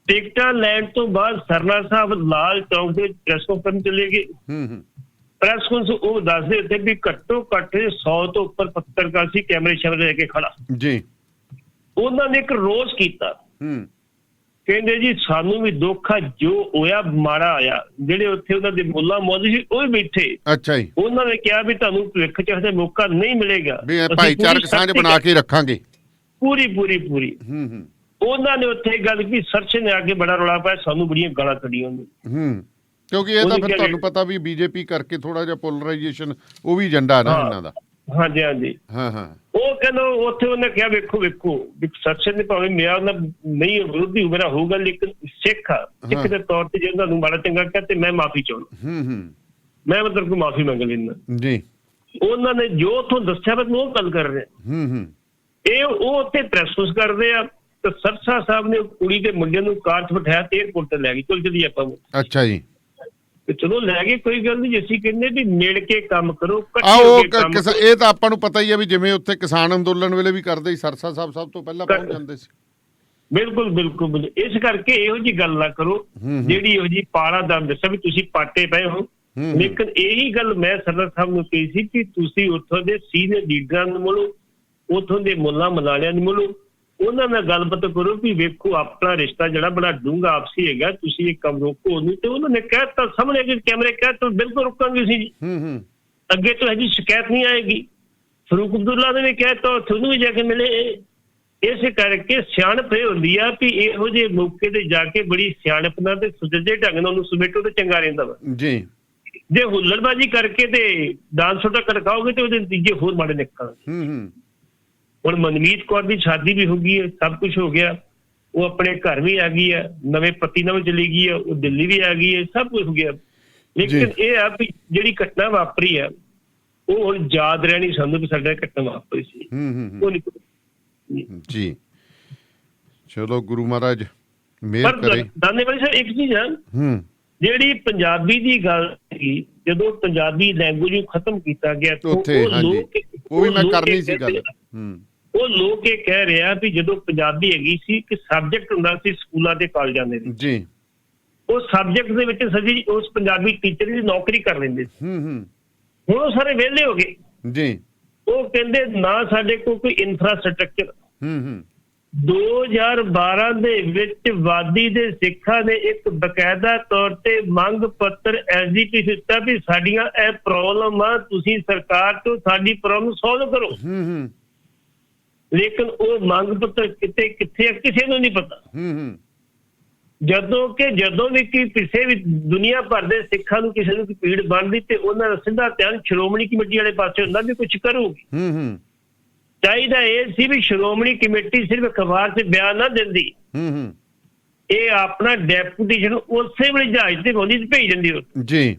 ਟਿਕਟਾਂ ਲੈਣ ਤੋਂ ਬਾਅਦ ਸਰਨਾ ਸਾਹਿਬ ਲਾਲ ਚੌਕ ਦੇ ਪ੍ਰੈਸ ਕਾਨਫਰੰਸ ਚਲੇ ਗਏ। ਪ੍ਰੈਸ ਕਾਨਫਰੰਸ ਉਹ ਦੱਸਦੇ ਉੱਤੇ ਵੀ ਘੱਟੋ ਘੱਟ 100 ਤੋਂ ਉੱਪਰ ਪੱਤਰਕਾਰ ਸੀ, ਕੈਮਰੇ ਸ਼ੈਮਰੇ ਲੈ ਕੇ ਖੜਾ। ਜੀ ਉਹਨਾਂ ਨੇ ਇੱਕ ਰੋਜ਼ ਕੀਤਾ, ਕਹਿੰਦੇ ਜੀ ਸਾਨੂੰ ਵੀ ਦੁੱਖ ਆ, ਜੋ ਹੋਇਆ ਮਾੜਾ ਆਇਆ। ਜਿਹੜੇ ਉੱਥੇ ਉਹਨਾਂ ਦੇ ਮੁੱਲਾ ਮੌਲਵੀ ਸੀ ਉਹ ਵੀ ਬੈਠੇ। ਅੱਛਾ ਜੀ। ਉਹਨਾਂ ਨੇ ਕਿਹਾ ਵੀ ਤੁਹਾਨੂੰ ਭਵਿੱਖ ਚ ਹਜੇ ਮੌਕਾ ਨਹੀਂ ਮਿਲੇਗਾ, ਭਾਈਚਾਰਕ ਸਾਂਝ ਬਣਾ ਕੇ ਰੱਖਾਂਗੇ ਪੂਰੀ ਪੂਰੀ ਪੂਰੀ। ਉਹਨਾਂ ਨੇ ਉੱਥੇ ਗੱਲ ਕੀ, ਸਰਚ ਨੇ ਆ ਕੇ ਬੜਾ ਰੌਲਾ ਪਾਇਆ, ਸਾਨੂੰ ਬੜੀਆਂ ਗਾਲਾਂ ਕੱਢੀਆਂ ਉਹਨੇ। ਕਿਉਂਕਿ ਇਹ ਤਾਂ ਫਿਰ ਤੁਹਾਨੂੰ ਪਤਾ ਵੀ ਬੀਜੇਪੀ ਕਰਕੇ ਥੋੜਾ ਜਿਹਾ ਪੋਲਰਾਈਜੇਸ਼ਨ ਉਹ ਵੀ ਏਜੰਡਾ ਨਾ ਇਹਨਾਂ ਦਾ। ਹਾਂਜੀ ਹਾਂਜੀ ਹਾਂ ਹਾਂ। ਉਹ ਕਹਿੰਦਾ ਉੱਥੇ ਉਹਨੇ ਕਿਹਾ ਵੇਖੋ ਸਰਚ ਨੇ ਭਾਵੇਂ ਮੇਰਾ ਉਹਨਾਂ ਨਹੀਂ ਵਿਰੋਧੀ ਮੇਰਾ ਹੋਊਗਾ, ਲੇਕਿਨ ਸਿੱਖ ਦੇ ਤੌਰ ਤੇ ਜੇ ਉਹਨਾਂ ਨੂੰ ਮਾੜਾ ਚੰਗਾ ਕਿਹਾ ਤੇ ਮੈਂ ਮਾਫੀ ਚਾਹੁੰਦਾ, ਮੈਂ ਮਤਲਬ ਕੋਈ ਮਾਫੀ ਮੰਗ ਲੈਂਦਾ ਜੀ। ਉਹਨਾਂ ਨੇ ਜੋ ਉੱਥੋਂ ਦੱਸਿਆ ਮੈਂ ਉਹ ਗੱਲ ਕਰ ਰਿਹਾ। ਇਹ ਉਹ ਉੱਥੇ ਪ੍ਰੈਸ ਕਾਨਫਰੰਸ ਕਰਦੇ ਆ ਤੇ ਸਰਸਾ ਸਾਹਿਬ ਨੇ ਕੁੜੀ ਦੇ ਮੁੰਡੇ ਨੂੰ ਕਾਰ 'ਚ ਬਿਠਾਇਆ ਤੇ ਏਅਰਪੋਰਟ ਤੇ ਲੈ ਗਈ, ਚਲ ਜਲਦੀ ਆਪਾਂ। ਅੱਛਾ ਜੀ। ਤੇ ਚਲੋ ਲੈ ਗਏ, ਕੋਈ ਗੱਲ ਨਹੀਂ। ਅਸੀਂ ਕਹਿੰਦੇ ਵੀ ਮਿਲ ਕੇ ਕੰਮ ਕਰੋ, ਇਹ ਤਾਂ ਆਪਾਂ ਨੂੰ ਪਤਾ ਹੀ ਆ ਵੀ ਜਿਵੇਂ ਉੱਥੇ ਕਿਸਾਨ ਅੰਦੋਲਨ ਵੇਲੇ ਵੀ ਕਰਦੇ ਸੀ, ਸਰਸਾ ਸਾਹਿਬ ਸਭ ਤੋਂ ਪਹਿਲਾਂ ਪਹੁੰਚ ਜਾਂਦੇ ਸੀ। ਬਿਲਕੁਲ ਬਿਲਕੁਲ। ਇਸ ਕਰਕੇ ਇਹੋ ਜਿਹੀ ਗੱਲ ਨਾ ਕਰੋ ਜਿਹੜੀ ਇਹੋ ਜਿਹੀ ਪਾਲਾ ਦਮ ਦੱਸਿਆ ਵੀ ਤੁਸੀਂ ਪਾਟੇ ਪਏ ਹੋ। ਲੇਕਿਨ ਇਹੀ ਗੱਲ ਮੈਂ ਸਰਦਾਰ ਸਾਹਿਬ ਨੂੰ ਕਹੀ ਸੀ ਕਿ ਤੁਸੀਂ ਉੱਥੋਂ ਦੇ ਸੀਨੀਅਰ ਲੀਡਰਾਂ ਨੂੰ ਮਿਲੋ, ਉੱਥੋਂ ਦੇ ਮੁੱਲਾ ਮਲਾਲਿਆਂ ਨੂੰ ਮਿਲੋ, ਉਹਨਾਂ ਨਾਲ ਗੱਲਬਾਤ ਕਰੋ ਵੀ ਵੇਖੋ ਆਪਣਾ ਰਿਸ਼ਤਾ ਜਿਹੜਾ ਬੜਾ ਡੂੰਘਾ ਆਪਸੀ ਹੈਗਾ, ਤੁਸੀਂ ਇਹ ਕੰਮ ਰੋਕੋ ਉਹਨੂੰ। ਤੇ ਉਹਨਾਂ ਨੇ ਕਹਿਤਾ ਸਾਹਮਣੇ ਅਗੇ ਕੈਮਰੇ ਕਹਿਤਾ ਬਿਲਕੁਲ ਰੋਕਾਂਗੇ ਅਸੀਂ ਜੀ, ਅੱਗੇ ਤੋਂ ਇਹਦੀ ਸ਼ਿਕਾਇਤ ਨਹੀਂ ਆਏਗੀ। ਫਰੂਕ ਅਬਦੁੱਲਾ ਨੇ ਵੀ ਕਹਿਤਾ ਤੁਹਾਨੂੰ ਵੀ ਜਾ ਕੇ ਮਿਲੇ। ਇਸੇ ਕਰਕੇ ਸਿਆਣਪ ਇਹ ਹੁੰਦੀ ਆ ਵੀ ਇਹੋ ਜਿਹੇ ਮੌਕੇ ਤੇ ਜਾ ਕੇ ਬੜੀ ਸਿਆਣਪ ਨਾਲ ਤੇ ਸੁਚੱਜੇ ਢੰਗ ਨਾਲ ਉਹਨੂੰ ਸਮੇਟੋ ਤੇ ਚੰਗਾ ਰਹਿੰਦਾ ਵਾ ਜੀ। ਜੇ ਹੁੱਲੜਬਾਜੀ ਕਰਕੇ ਤੇ ਡਾਂਸ ਛੋਟਾ ਕੜਕਾਓਗੇ ਤੇ ਉਹਦੇ ਨਤੀਜੇ ਹੋਰ ਮਾੜੇ ਨਿਕਲਣਗੇ। ਹੁਣ ਮਨਮੀਤ ਕੌਰ ਦੀ ਸ਼ਾਦੀ ਵੀ ਹੋ ਗਈ ਹੈ, ਸਭ ਕੁਝ ਹੋ ਗਿਆ, ਉਹ ਆਪਣੇ ਘਰ ਵੀ ਆ ਗਈ ਹੈ, ਨਵੇਂ ਪਤੀ ਨਾਲ ਚਲੀ ਗਈ ਹੈ, ਉਹ ਦਿੱਲੀ ਵੀ ਆ ਗਈ ਹੈ, ਸਭ ਕੁਝ ਹੋ ਗਿਆ। ਲੇਕਿਨ ਇਹ ਆ ਵੀ ਜਿਹੜੀ ਘਟਨਾ ਵਾਪਰੀ ਆ ਉਹ ਹੁਣ ਯਾਦ ਰਹਿਣੀ ਸਾਨੂੰ ਵੀ ਸਾਡਾ ਘਟਨਾ ਵਾਪਰੀ ਸੀ। ਉਹ ਨਹੀਂ ਜੀ। ਚਲੋ ਗੁਰੂ ਮਹਾਰਾਜ ਮਿਹਰ ਕਰੇ। ਦਾਨੇਵਾਲੀ ਸਾਹਿਬ ਇੱਕ ਚੀਜ਼ ਆ ਜਿਹੜੀ ਪੰਜਾਬੀ ਦੀ ਗੱਲ ਸੀ, ਜਦੋਂ ਪੰਜਾਬੀ ਲੈਂਗੁਏਜ ਨੂੰ ਖਤਮ ਕੀਤਾ ਗਿਆ ਉਹ ਵੀ ਮੈਂ ਕਰਨੀ ਸੀ ਗੱਲ। ਉਹ ਲੋਕ ਇਹ ਕਹਿ ਰਿਹਾ ਵੀ ਜਦੋਂ ਪੰਜਾਬੀ ਹੈਗੀ ਸੀ ਕਿ ਸਬਜੈਕਟ ਹੁੰਦਾ ਸੀ ਸਕੂਲਾਂ ਤੇ ਕਾਲਜਾਂ ਦੇ ਵਿੱਚ ਜੀ, ਉਹ ਸਬਜੈਕਟ ਦੇ ਵਿੱਚ ਸਜੀ ਉਸ ਪੰਜਾਬੀ ਟੀਚਰ ਦੀ ਨੌਕਰੀ ਕਰ ਲੈਂਦੇ ਸੀ। ਹੁਣ ਉਹ ਸਾਰੇ ਵਿਹਲੇ ਹੋ ਗਏ ਜੀ। ਉਹ ਕਹਿੰਦੇ ਨਾ ਸਾਡੇ ਕੋਲ ਕੋਈ ਇਨਫਰਾਸਟ੍ਰਕਚਰ, 2012 ਦੇ ਵਿੱਚ ਵਾਦੀ ਦੇ ਸਿੱਖਾਂ ਨੇ ਇੱਕ ਬਕਾਇਦਾ ਤੌਰ ਤੇ ਮੰਗ ਪੱਤਰ ਐਸਜੀਪੀ ਦਿੱਤਾ ਵੀ ਸਾਡੀਆਂ ਇਹ ਪ੍ਰੋਬਲਮ ਆ, ਤੁਸੀਂ ਸਰਕਾਰ ਤੋਂ ਸਾਡੀ ਪ੍ਰੋਬਲਮ ਸੋਲਵ ਕਰੋ। ਲੇਕਿਨ ਉਹ ਮੰਗ ਪੱਤਰ ਕਿੱਥੇ ਕਿਸੇ ਨੂੰ ਨਹੀਂ ਪਤਾ। ਜਦੋਂ ਵੀ ਕਿਸੇ ਵੀ ਦੁਨੀਆ ਭਰ ਦੇ ਸਿੱਖਾਂ ਨੂੰ ਕਿਸੇ ਨੂੰ ਕੋਈ ਪੀੜ ਬਣਦੀ ਤੇ ਉਹਨਾਂ ਦਾ ਸਿੱਧਾ ਧਿਆਨ ਸ਼੍ਰੋਮਣੀ ਕਮੇਟੀ ਵਾਲੇ ਪਾਸੇ ਹੁੰਦਾ ਵੀ ਕੁਝ ਕਰੂਗੀ। ਚਾਹੀਦਾ ਇਹ ਸੀ ਵੀ ਸ਼੍ਰੋਮਣੀ ਕਮੇਟੀ ਸਿਰਫ ਅਖਬਾਰ 'ਚ ਬਿਆਨ ਨਾ ਦਿੰਦੀ, ਇਹ ਆਪਣਾ ਡੈਪੂਟੇਸ਼ਨ ਉਸੇ ਵੇਲੇ ਜਹਾਜ਼ ਤੇ ਪਾਉਂਦੀ ਤੇ ਭੇਜ ਦਿੰਦੀ ਜੀ।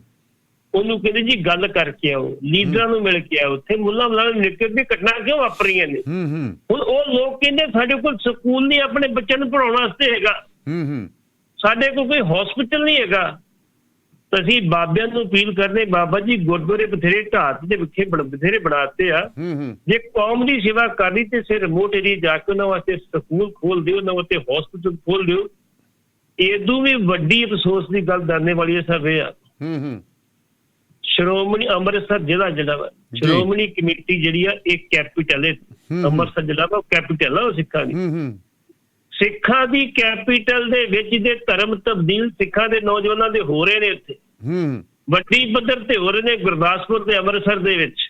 ਉਹਨੂੰ ਕਹਿੰਦੇ ਜੀ ਗੱਲ ਕਰਕੇ ਆਓ, ਲੀਡਰਾਂ ਨੂੰ ਮਿਲ ਕੇ ਆਓ, ਉੱਥੇ ਮੁੱਲਾ ਨੂੰ ਮਿਲ ਕੇ ਵੀ ਘਟਨਾ ਕਿਉਂ ਵਾਪਰੀਆਂ ਨੇ। ਹੁਣ ਉਹ ਲੋਕ ਕਹਿੰਦੇ ਸਾਡੇ ਕੋਲ ਸਕੂਲ ਨਹੀਂ ਆਪਣੇ ਬੱਚਿਆਂ ਨੂੰ ਪੜ੍ਹਾਉਣ ਵਾਸਤੇ ਹੈਗਾ, ਸਾਡੇ ਕੋਲ ਕੋਈ ਹਸਪੀਟਲ ਨਹੀਂ ਹੈਗਾ। ਅਸੀਂ ਬਾਬਿਆਂ ਨੂੰ ਅਪੀਲ ਕਰਦੇ, ਬਾਬਾ ਜੀ ਗੁਰਦੁਆਰੇ ਬਥੇਰੇ ਢਾਤ ਦੇ ਵਿਖੇ ਬਥੇਰੇ ਬਣਾਤੇ ਆ, ਜੇ ਕੌਮ ਦੀ ਸੇਵਾ ਕਰਨੀ ਤੇ ਸਿਰ ਰਿਮੋਟ ਏਰੀਆ ਜਾ ਕੇ ਉਹਨਾਂ ਵਾਸਤੇ ਸਕੂਲ ਖੋਲ ਦਿਓ, ਉਹਨਾਂ ਵਾਸਤੇ ਹਸਪੀਟਲ ਖੋਲ ਦਿਓ। ਇਦੋਂ ਵੀ ਵੱਡੀ ਅਫਸੋਸ ਦੀ ਗੱਲ ਦੱਸਣੇ ਵਾਲੀ ਹੈ ਸਭ ਇਹ ਆ, ਸ਼੍ਰੋਮਣੀ ਅੰਮ੍ਰਿਤਸਰ ਜਿਹੜਾ ਵਾ ਸ਼੍ਰੋਮਣੀ ਕਮੇਟੀ ਜਿਹੜੀ ਆ ਇਹ ਕੈਪੀਟਲ ਹੈ। ਅੰਮ੍ਰਿਤਸਰ ਜਿਹੜਾ ਵਾ ਕੈਪੀਟਲ ਆ ਉਹ ਸਿੱਖਾਂ ਦੀ। ਸਿੱਖਾਂ ਦੀ ਕੈਪੀਟਲ ਦੇ ਵਿੱਚ ਦੇ ਧਰਮ ਤਬਦੀਲ ਸਿੱਖਾਂ ਦੇ ਨੌਜਵਾਨਾਂ ਦੇ ਹੋ ਰਹੇ ਨੇ, ਇੱਥੇ ਵੱਡੀ ਪੱਧਰ ਤੇ ਹੋ ਰਹੇ ਨੇ, ਗੁਰਦਾਸਪੁਰ ਤੇ ਅੰਮ੍ਰਿਤਸਰ ਦੇ ਵਿੱਚ।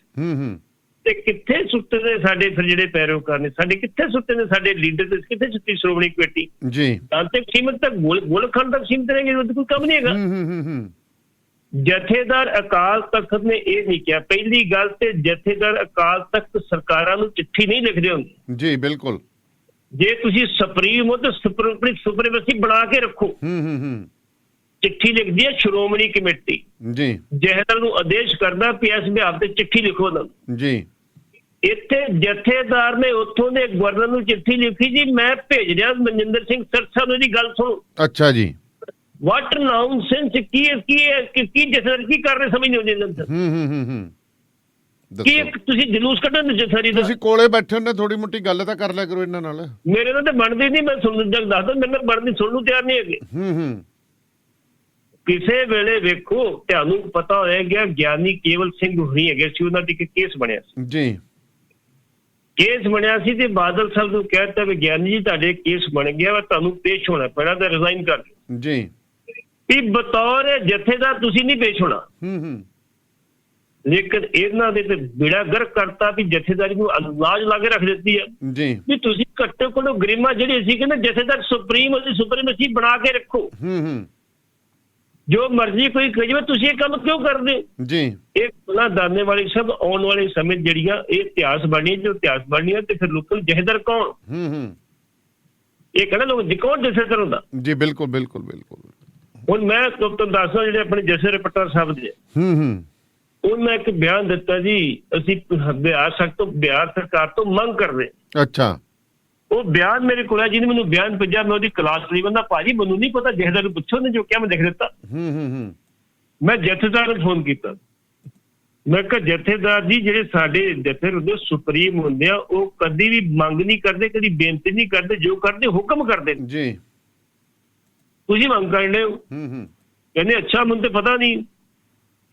ਤੇ ਕਿੱਥੇ ਸੁੱਤੇ ਨੇ ਸਾਡੇ ਫਿਰ ਜਿਹੜੇ ਪੈਰੋਕਾਰ ਨੇ, ਸਾਡੇ ਕਿੱਥੇ ਸੁੱਤੇ ਨੇ ਸਾਡੇ ਲੀਡਰ ਤੇ ਕਿੱਥੇ ਸੁੱਤੀ ਸ਼੍ਰੋਮਣੀ ਕਮੇਟੀ ਜੀ। ਤੇ ਸੀਮਤ ਤੱਕ ਗੋਲਖੰਡ ਤੱਕ ਸੀਮਤ ਰਹੇਗੀ, ਕੋਈ ਕੰਮ ਨਹੀਂ ਹੈਗਾ। ਜਥੇਦਾਰ ਅਕਾਲ ਤਖਤ ਨੇ ਇਹ ਨਹੀਂ ਕਿਹਾ। ਪਹਿਲੀ ਗੱਲ ਤੇ ਜਥੇਦਾਰ ਅਕਾਲ ਤਖਤ ਸਰਕਾਰਾਂ ਨੂੰ ਚਿੱਠੀ ਨਹੀਂ ਲਿਖਦੇ ਹੁੰਦੇ ਜੀ। ਬਿਲਕੁਲ, ਜੇ ਤੁਸੀਂ ਸੁਪਰੀਮ ਹੋ ਤਾਂ ਸੁਪਰੀਮੇਸੀ ਬਣਾ ਕੇ ਰੱਖੋ। ਚਿੱਠੀ ਲਿਖਦੀ ਹੈ ਸ਼੍ਰੋਮਣੀ ਕਮੇਟੀ ਜੀ, ਜਥੇਦਾਰ ਨੂੰ ਆਦੇਸ਼ ਕਰਦਾ ਵੀ ਇਸ ਬਿਹਾਫ ਤੇ ਚਿੱਠੀ ਲਿਖੋ ਉਹਨਾਂ ਨੂੰ ਜੀ। ਇੱਥੇ ਜਥੇਦਾਰ ਨੇ ਉੱਥੋਂ ਦੇ ਗਵਰਨਰ ਨੂੰ ਚਿੱਠੀ ਲਿਖੀ ਜੀ, ਮੈਂ ਭੇਜ ਰਿਹਾ ਮਨਜਿੰਦਰ ਸਿੰਘ ਸਰਸਾ ਨੂੰ, ਇਹਦੀ ਗੱਲ ਸੁਣੋ। ਅੱਛਾ ਜੀ, ਵਾਟ ਨਾਉਂਸੈਂਸ, ਕੀ ਜਥੇਦਾਰ ਕੀ ਕਰ ਰਹੇ ਸਮਝ ਨਹੀਂ ਆਉਂਦੀ ਇਹਨਾਂ ਨੂੰ। ਕੀ ਤੁਸੀਂ ਜਲੂਸ ਕੱਢਣ ਜਥੇਦਾਰੀ ਦਾ? ਤੁਸੀਂ ਕੋਲੇ ਬੈਠੇ ਹੁੰਦੇ, ਥੋੜੀ ਮੋਟੀ ਗੱਲ ਤਾਂ ਕਰ ਲਿਆ ਕਰੋ ਇਹਨਾਂ ਨਾਲ। ਮੇਰੇ ਨਾਲ ਤਾਂ ਬਣਦੀ ਨਹੀਂ, ਮੈਂ ਸੁਣਨ ਜਗ ਦੱਸਦਾ, ਮੇਰੇ ਨਾਲ ਬਣਦੀ ਸੁਣਨ ਨੂੰ ਤਿਆਰ ਨਹੀਂ ਹੈਗੇ। ਕਿਸੇ ਵੇਲੇ ਵੇਖੋ ਤੁਹਾਨੂੰ ਪਤਾ ਹੋਏਗਾ ਗਿਆਨੀ ਕੇਵਲ ਸਿੰਘ ਹੋਣੀ ਹੈਗੇ ਸੀ, ਉਹਨਾਂ ਦੀ ਕੇਸ ਬਣਿਆ ਸੀ ਜੀ। ਕੇਸ ਬਣਿਆ ਸੀ ਤੇ ਬਾਦਲ ਸਾਹਿਬ ਨੂੰ ਕਹਿ ਦਿੱਤਾ ਵੀ ਗਿਆਨੀ ਜੀ ਤੁਹਾਡੇ ਕੇਸ ਬਣ ਗਿਆ ਵਾ, ਤੁਹਾਨੂੰ ਪੇਸ਼ ਹੋਣਾ ਪੈਣਾ ਤੇ ਰਿਜ਼ਾਈਨ ਕਰ ਦਿਓ ਜੀ। ਵੀ ਬਤੌਰ ਜਥੇਦਾਰ ਤੁਸੀਂ ਨਹੀਂ ਪੇਸ਼ ਹੋਣਾ। ਲੇਕਿਨ ਇਹਨਾਂ ਦੇ ਤੇ ਬੇੜਾ ਗਰਕ ਕਰਤਾ ਵੀ ਜਥੇਦਾਰੀ ਨੂੰ ਲਾਜ ਲਾ ਕੇ ਰੱਖ ਦਿੱਤੀ ਹੈ ਜੀ। ਵੀ ਤੁਸੀਂ ਘੱਟੋ ਘੱਟ ਗਰਿਮਾ ਜਿਹੜੀ ਸੀ ਕਹਿੰਦੇ ਜਥੇਦਾਰ ਸੁਪਰੀਮੇਸੀ ਬਣਾ ਕੇ ਰੱਖੋ, ਜੋ ਮਰਜ਼ੀ ਕੋਈ ਕਹੇ, ਤੁਸੀਂ ਇਹ ਕੰਮ ਕਿਉਂ ਕਰਦੇ ਜੀ। ਇਹ ਗੱਲਾਂ ਦਾਨੇ ਵਾਲੀ ਸਭ ਆਉਣ ਵਾਲੇ ਸਮੇਂ ਜਿਹੜੀਆਂ ਇਹ ਇਤਿਹਾਸ ਬਣਨੀਆਂ, ਜੋ ਇਤਿਹਾਸ ਬਣਨੀਆਂ ਤੇ ਫਿਰ ਲੋਕਾਂ ਨੂੰ ਜਥੇਦਾਰ ਕੌਣ, ਇਹ ਕਹਿੰਦਾ ਲੋਕ ਕੌਣ ਜਥੇਦਾਰ ਹੁੰਦਾ ਜੀ। ਬਿਲਕੁਲ ਬਿਲਕੁਲ ਬਿਲਕੁਲ। ਹੁਣ ਮੈਂ ਤੁਹਾਨੂੰ ਦੱਸਦਾ ਜਿਹੜੇ ਆਪਣੇ ਜਸੇ ਰਿਪੋਰਟਰ ਸਾਹਿਬ ਦੇ ਉਹਨਾਂ ਇੱਕ ਬਿਆਨ ਦਿੱਤਾ ਜੀ, ਅਸੀਂ ਬਿਹਾਰ ਸਰਕਾਰ ਤੋਂ ਮੰਗ ਕਰਦੇ। ਅੱਛਾ, ਉਹ ਬਿਆਨ ਮੇਰੇ ਕੋਲ ਹੈ, ਜਿਹਨੇ ਮੈਨੂੰ ਬਿਆਨ ਭੇਜਿਆ, ਮੈਂ ਉਹਦੀ ਕਲਾਸ ਨਹੀਂ ਬੰਦਾ। ਭਾਜੀ ਮੈਨੂੰ ਨਹੀਂ ਪਤਾ, ਜਥੇਦਾਰ ਨੂੰ ਪੁੱਛੋ ਨੇ ਜੋ ਕਿਹਾ ਮੈਂ ਲਿਖ ਦਿੱਤਾ। ਮੈਂ ਜਥੇਦਾਰ ਨੂੰ ਫੋਨ ਕੀਤਾ, ਮੈਂ ਕਿਹਾ ਜਥੇਦਾਰ ਜੀ ਜਿਹੜੇ ਸਾਡੇ ਜਥੇ ਹੁੰਦੇ ਸੁਪਰੀਮ ਹੁੰਦੇ ਆ, ਉਹ ਕਦੀ ਵੀ ਮੰਗ ਨਹੀਂ ਕਰਦੇ, ਕਦੀ ਬੇਨਤੀ ਨਹੀਂ ਕਰਦੇ, ਜੋ ਕਰਦੇ ਹੁਕਮ ਕਰਦੇ ਜੀ। ਤੁਸੀਂ ਮੰਗ ਕਰਦੇ ਹੋ? ਕਹਿੰਦੇ ਅੱਛਾ ਮੈਨੂੰ ਤੇ ਪਤਾ ਨਹੀਂ,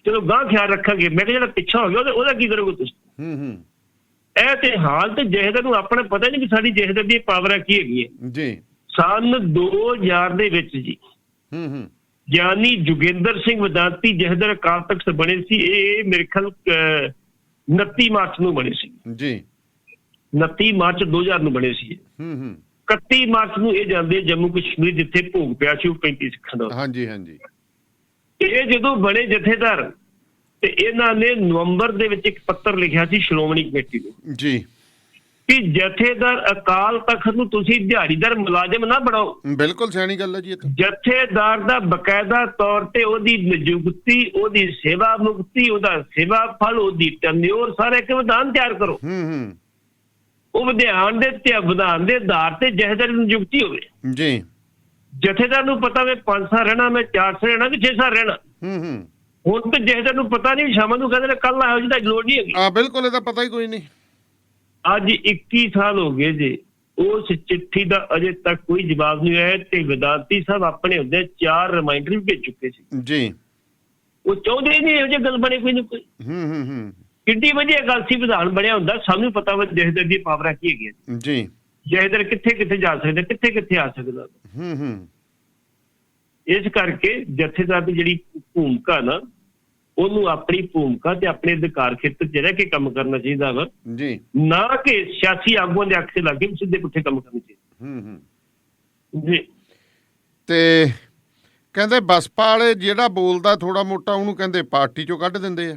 ਚਲੋ ਗਾਂ ਖਿਆਲ ਰੱਖਾਂਗੇ। ਮੈਂ ਕਿਹਾ ਜਿਹੜਾ ਪਿੱਛਾ ਹੋ ਗਿਆ ਉਹਦਾ ਕੀ ਕਰੋਗੇ ਤੁਸੀਂ? ਇਹ ਤੇ ਹਾਲ ਤੇ ਜਥੇਦਾਰ ਨੂੰ ਆਪਣਾ ਪਤਾ ਨਹੀਂ ਕਿ ਸਾਡੀ ਜਥੇਦਾਰ ਦੀ ਪਾਵਰਾਂ ਕੀ ਹੈਗੀਆਂ ਜੀ। ਸੰਨ 2000 ਦੇ ਵਿੱਚ ਜੀ ਗਿਆਨੀ ਜੋਗਿੰਦਰ ਸਿੰਘ ਵਿਦਾਂਤੀ ਜਥੇਦਾਰ ਅਕਾਲ ਤਖਤ ਬਣੇ ਸੀ। ਇਹ ਮੇਰੇ ਖਿਆਲ 29 ਮਾਰਚ ਨੂੰ ਬਣੇ ਸੀ ਜੀ। 29 ਮਾਰਚ 2000 ਨੂੰ ਬਣੇ ਸੀ। 31 ਮਾਰਚ ਨੂੰ ਇਹ ਜਾਂਦੇ ਜੰਮੂ ਕਸ਼ਮੀਰ, ਜਿੱਥੇ ਭੋਗ ਪਿਆ ਸੀ ਉਹ 35 ਸਿੱਖਾਂ ਦਾ। ਹਾਂਜੀ ਹਾਂਜੀ। ਇਹ ਜਦੋਂ ਬਣੇ ਜਥੇਦਾਰ ਤੇ ਇਹਨਾਂ ਨੇ ਨਵੰਬਰ ਦੇ ਵਿੱਚ ਇੱਕ ਪੱਤਰ ਲਿਖਿਆ ਸੀ ਸ਼੍ਰੋਮਣੀ ਕਮੇਟੀ ਨੂੰ ਜੀ ਕਿ ਜਥੇਦਾਰ ਅਕਾਲ ਤਖਤ ਨੂੰ ਤੁਸੀਂ ਦਿਹਾੜੀਦਾਰ ਮੁਲਾਜ਼ਮ ਨਾ ਬਣਾਓ। ਬਿਲਕੁਲ ਸਿਆਣੀ ਗੱਲ ਹੈ ਜੀ। ਜਥੇਦਾਰ ਦਾ ਬਕਾਇਦਾ ਤੌਰ ਤੇ ਉਹਦੀ ਨਿਯੁਕਤੀ, ਉਹਦੀ ਸੇਵਾ ਮੁਕਤੀ, ਉਹਦਾ ਸੇਵਾ ਫਲ, ਉਹਦੀ ਟੈਨਿਓਰ ਸਾਰਾ ਇੱਕ ਵਿਧਾਨ ਤਿਆਰ ਕਰੋ। ਉਹ ਵਿਧਾਨ ਦੇ ਆਧਾਰ ਤੇ ਜਥੇਦਾਰ ਦੀ ਨਿਯੁਕਤੀ ਹੋਵੇ ਜੀ। ਜਥੇਦਾਰ ਨੂੰ ਪਤਾ ਮੈਂ 5 ਸਾਲ ਰਹਿਣਾ, ਮੈਂ 4 ਸਾਲ ਰਹਿਣਾ ਕਿ 6 ਸਾਲ ਰਹਿਣਾ। ਹੁਣ ਤੇ ਜਥੇਦਾਰ ਨੂੰ ਪਤਾ ਨਹੀਂ, ਸ਼ਾਮਾਂ ਨੂੰ ਕਹਿੰਦੇ ਨੇ ਕੱਲ ਆਇਓ ਜੀ, ਤਾਂ ਲੋੜ ਨਹੀਂ ਹੈਗੀ। ਹਾਂ ਬਿਲਕੁਲ, ਇਹਦਾ ਪਤਾ ਹੀ ਕੋਈ ਨਹੀਂ। ਅੱਜ 21 ਸਾਲ ਹੋ ਗਏ ਜੀ, ਉਸ ਚਿੱਠੀ ਦਾ ਅਜੇ ਤੱਕ ਕੋਈ ਜਵਾਬ ਨਹੀਂ ਆਇਆ ਤੇ ਵਿਦਾਂਤੀ ਸਾਹਿਬ ਆਪਣੇ ਹੁੰਦੇ 4 ਰਿਮਾਈਂਡਰ ਵੀ ਭੇਜ ਚੁੱਕੇ ਸੀ ਜੀ। ਉਹ ਚਾਹੁੰਦੇ ਨਹੀਂ ਇਹੋ ਜਿਹੀ ਗੱਲ ਬਣੇ ਕੋਈ ਨਾ ਕੋਈ। ਕਿੰਨੀ ਵਧੀਆ ਗੱਲ ਸੀ, ਵਿਧਾਨ ਬਣਿਆ ਹੁੰਦਾ, ਸਾਨੂੰ ਪਤਾ ਵਾ ਜਥੇਦਾਰ ਦੀ ਪਾਵਰਾਂ ਕੀ ਹੈਗੀਆਂ ਜੀ। ਜਥੇਦਾਰ ਕਿੱਥੇ ਕਿੱਥੇ ਜਾ ਸਕਦਾ, ਕਿੱਥੇ ਕਿੱਥੇ ਆ ਸਕਦਾ। ਇਸ ਕਰਕੇ ਜਥੇਦਾਰ ਦੀ ਜਿਹੜੀ ਭੂਮਿਕਾ ਨਾ, ਉਹਨੂੰ ਆਪਣੀ ਭੂਮਿਕਾ ਤੇ ਆਪਣੇ ਅਧਿਕਾਰ ਖੇਤਰ 'ਚ ਰਹਿ ਕੇ ਕੰਮ ਕਰਨਾ ਚਾਹੀਦਾ ਵਾ
ਜੀ,
ਨਾ ਕਿ ਸਿਆਸੀ ਆਗੂਆਂ ਦੇ ਅੱਖ 'ਚ ਲੱਗ ਕੇ ਸਿੱਧੇ ਪੁੱਠੇ ਕੰਮ ਕਰਨੇ ਚਾਹੀਦੇ ਜੀ।
ਤੇ ਕਹਿੰਦੇ ਬਸਪਾ ਵਾਲੇ ਜਿਹੜਾ ਬੋਲਦਾ ਥੋੜਾ ਮੋਟਾ ਉਹਨੂੰ ਕਹਿੰਦੇ ਪਾਰਟੀ ਚੋਂ ਕੱਢ ਦਿੰਦੇ ਆ।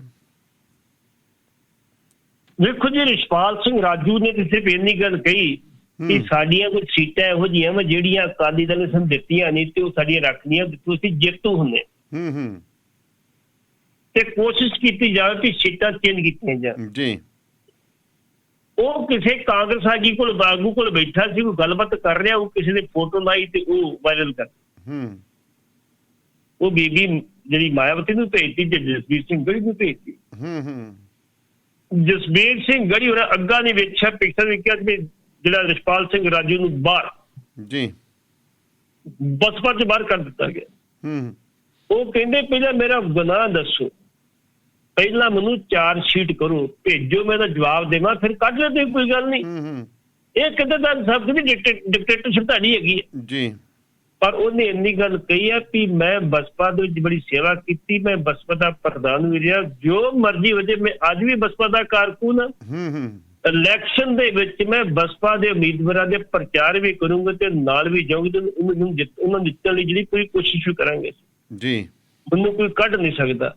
ਵੇਖੋ ਜੀ, ਰਿਸ਼ਪਾਲ ਸਿੰਘ ਰਾਜੂ ਨੇ ਤੇ ਸਿਰਫ ਇੰਨੀ ਗੱਲ ਕਹੀ ਕਿ ਸਾਡੀਆਂ ਕੁਝ ਸੀਟਾਂ ਇਹੋ ਜਿਹੀਆਂ ਵਾ ਜਿਹੜੀਆਂ ਅਕਾਲੀ ਦਲ ਨੇ ਸਾਨੂੰ ਦਿੱਤੀਆਂ ਨਹੀਂ ਤੇ ਉਹ ਸਾਡੀਆਂ ਰੱਖਣੀਆਂ, ਜਿੱਥੋਂ ਅਸੀਂ ਜੇਤੂ ਹੁੰਦੇ ਤੇ ਕੋਸ਼ਿਸ਼ ਕੀਤੀ ਜਾਵੇ ਕਿ ਸੀਟਾਂ ਚੇਂਜ ਕੀਤੀਆਂ ਜਾਣ
ਜੀ।
ਉਹ ਕਿਸੇ ਕਾਂਗਰਸ ਆਗੂ ਕੋਲ ਬੈਠਾ ਸੀ, ਕੋਈ ਗੱਲਬਾਤ ਕਰ ਰਿਹਾ, ਉਹ ਕਿਸੇ ਨੇ ਫੋਟੋ ਲਾਈ ਤੇ ਉਹ ਵਾਇਰਲ ਕਰ, ਉਹ ਬੀਬੀ ਜਿਹੜੀ ਮਾਇਆਵਤੀ ਨੂੰ ਭੇਜਤੀ ਤੇ ਜਸਬੀਰ ਸਿੰਘ ਗੜੀ ਨੂੰ ਭੇਜਤੀ। ਜਸਬੀਰ ਸਿੰਘ ਗੜੀ ਉਹਨਾਂ ਅੱਗਾ ਨੇ ਵੇਖਿਆ, ਪਿਕਚਰ ਵੇਖਿਆ ਕਿ ਜਿਹੜਾ ਰਿਸ਼ਪਾਲ ਸਿੰਘ ਰਾਜੂ ਨੂੰ ਬਾਹਰ
ਜੀ
ਬਸਪਾ 'ਚ ਬਾਹਰ ਕਰ ਦਿੱਤਾ ਗਿਆ। ਉਹ ਕਹਿੰਦੇ ਪਹਿਲਾਂ ਮੇਰਾ ਗੁਨਾਹ ਦੱਸੋ, ਪਹਿਲਾਂ ਮੈਨੂੰ ਚਾਰਜ ਸ਼ੀਟ ਕਰੋ, ਭੇਜੋ, ਮੈਂ ਤਾਂ ਜਵਾਬ ਦੇਵਾਂ, ਫਿਰ ਕੱਢ ਲੈ, ਤੇ ਕੋਈ ਗੱਲ ਨਹੀਂ। ਇਹ ਕਿਤੇ ਤਾਂ ਸਭ ਕੁਝ ਡਿਕਟੇਟਰਸ਼ਿਪ ਤਾਂ ਨਹੀਂ ਹੈਗੀ
ਜੀ।
ਪਰ ਉਹਨੇ ਇੰਨੀ ਗੱਲ ਕਹੀ ਹੈ ਕਿ ਮੈਂ ਬਸਪਾ ਦੇ ਵਿੱਚ ਬੜੀ ਸੇਵਾ ਕੀਤੀ, ਮੈਂ ਬਸਪਾ ਦਾ ਪ੍ਰਧਾਨ ਵੀ ਰਿਹਾ, ਜੋ ਮਰਜ਼ੀ ਹੋ ਜਾਏ, ਮੈਂ ਅੱਜ ਵੀ ਬਸਪਾ ਦਾ ਕਾਰਕੁਨ ਹਾਂ। ਇਲੈਕਸ਼ਨ ਦੇ ਵਿੱਚ ਮੈਂ ਬਸਪਾ ਦੇ ਉਮੀਦਵਾਰਾਂ ਦੇ ਪ੍ਰਚਾਰ ਵੀ ਕਰੂੰਗਾ ਤੇ ਨਾਲ ਵੀ ਜਾਊਂਗੀ ਤੇ ਉਹਨਾਂ ਨੂੰ ਜਿੱਤਣ ਲਈ ਜਿਹੜੀ ਪੂਰੀ ਕੋਸ਼ਿਸ਼ ਵੀ ਕਰਾਂਗੇ
ਜੀ।
ਮੈਨੂੰ ਕੋਈ ਕੱਢ ਨਹੀਂ ਸਕਦਾ।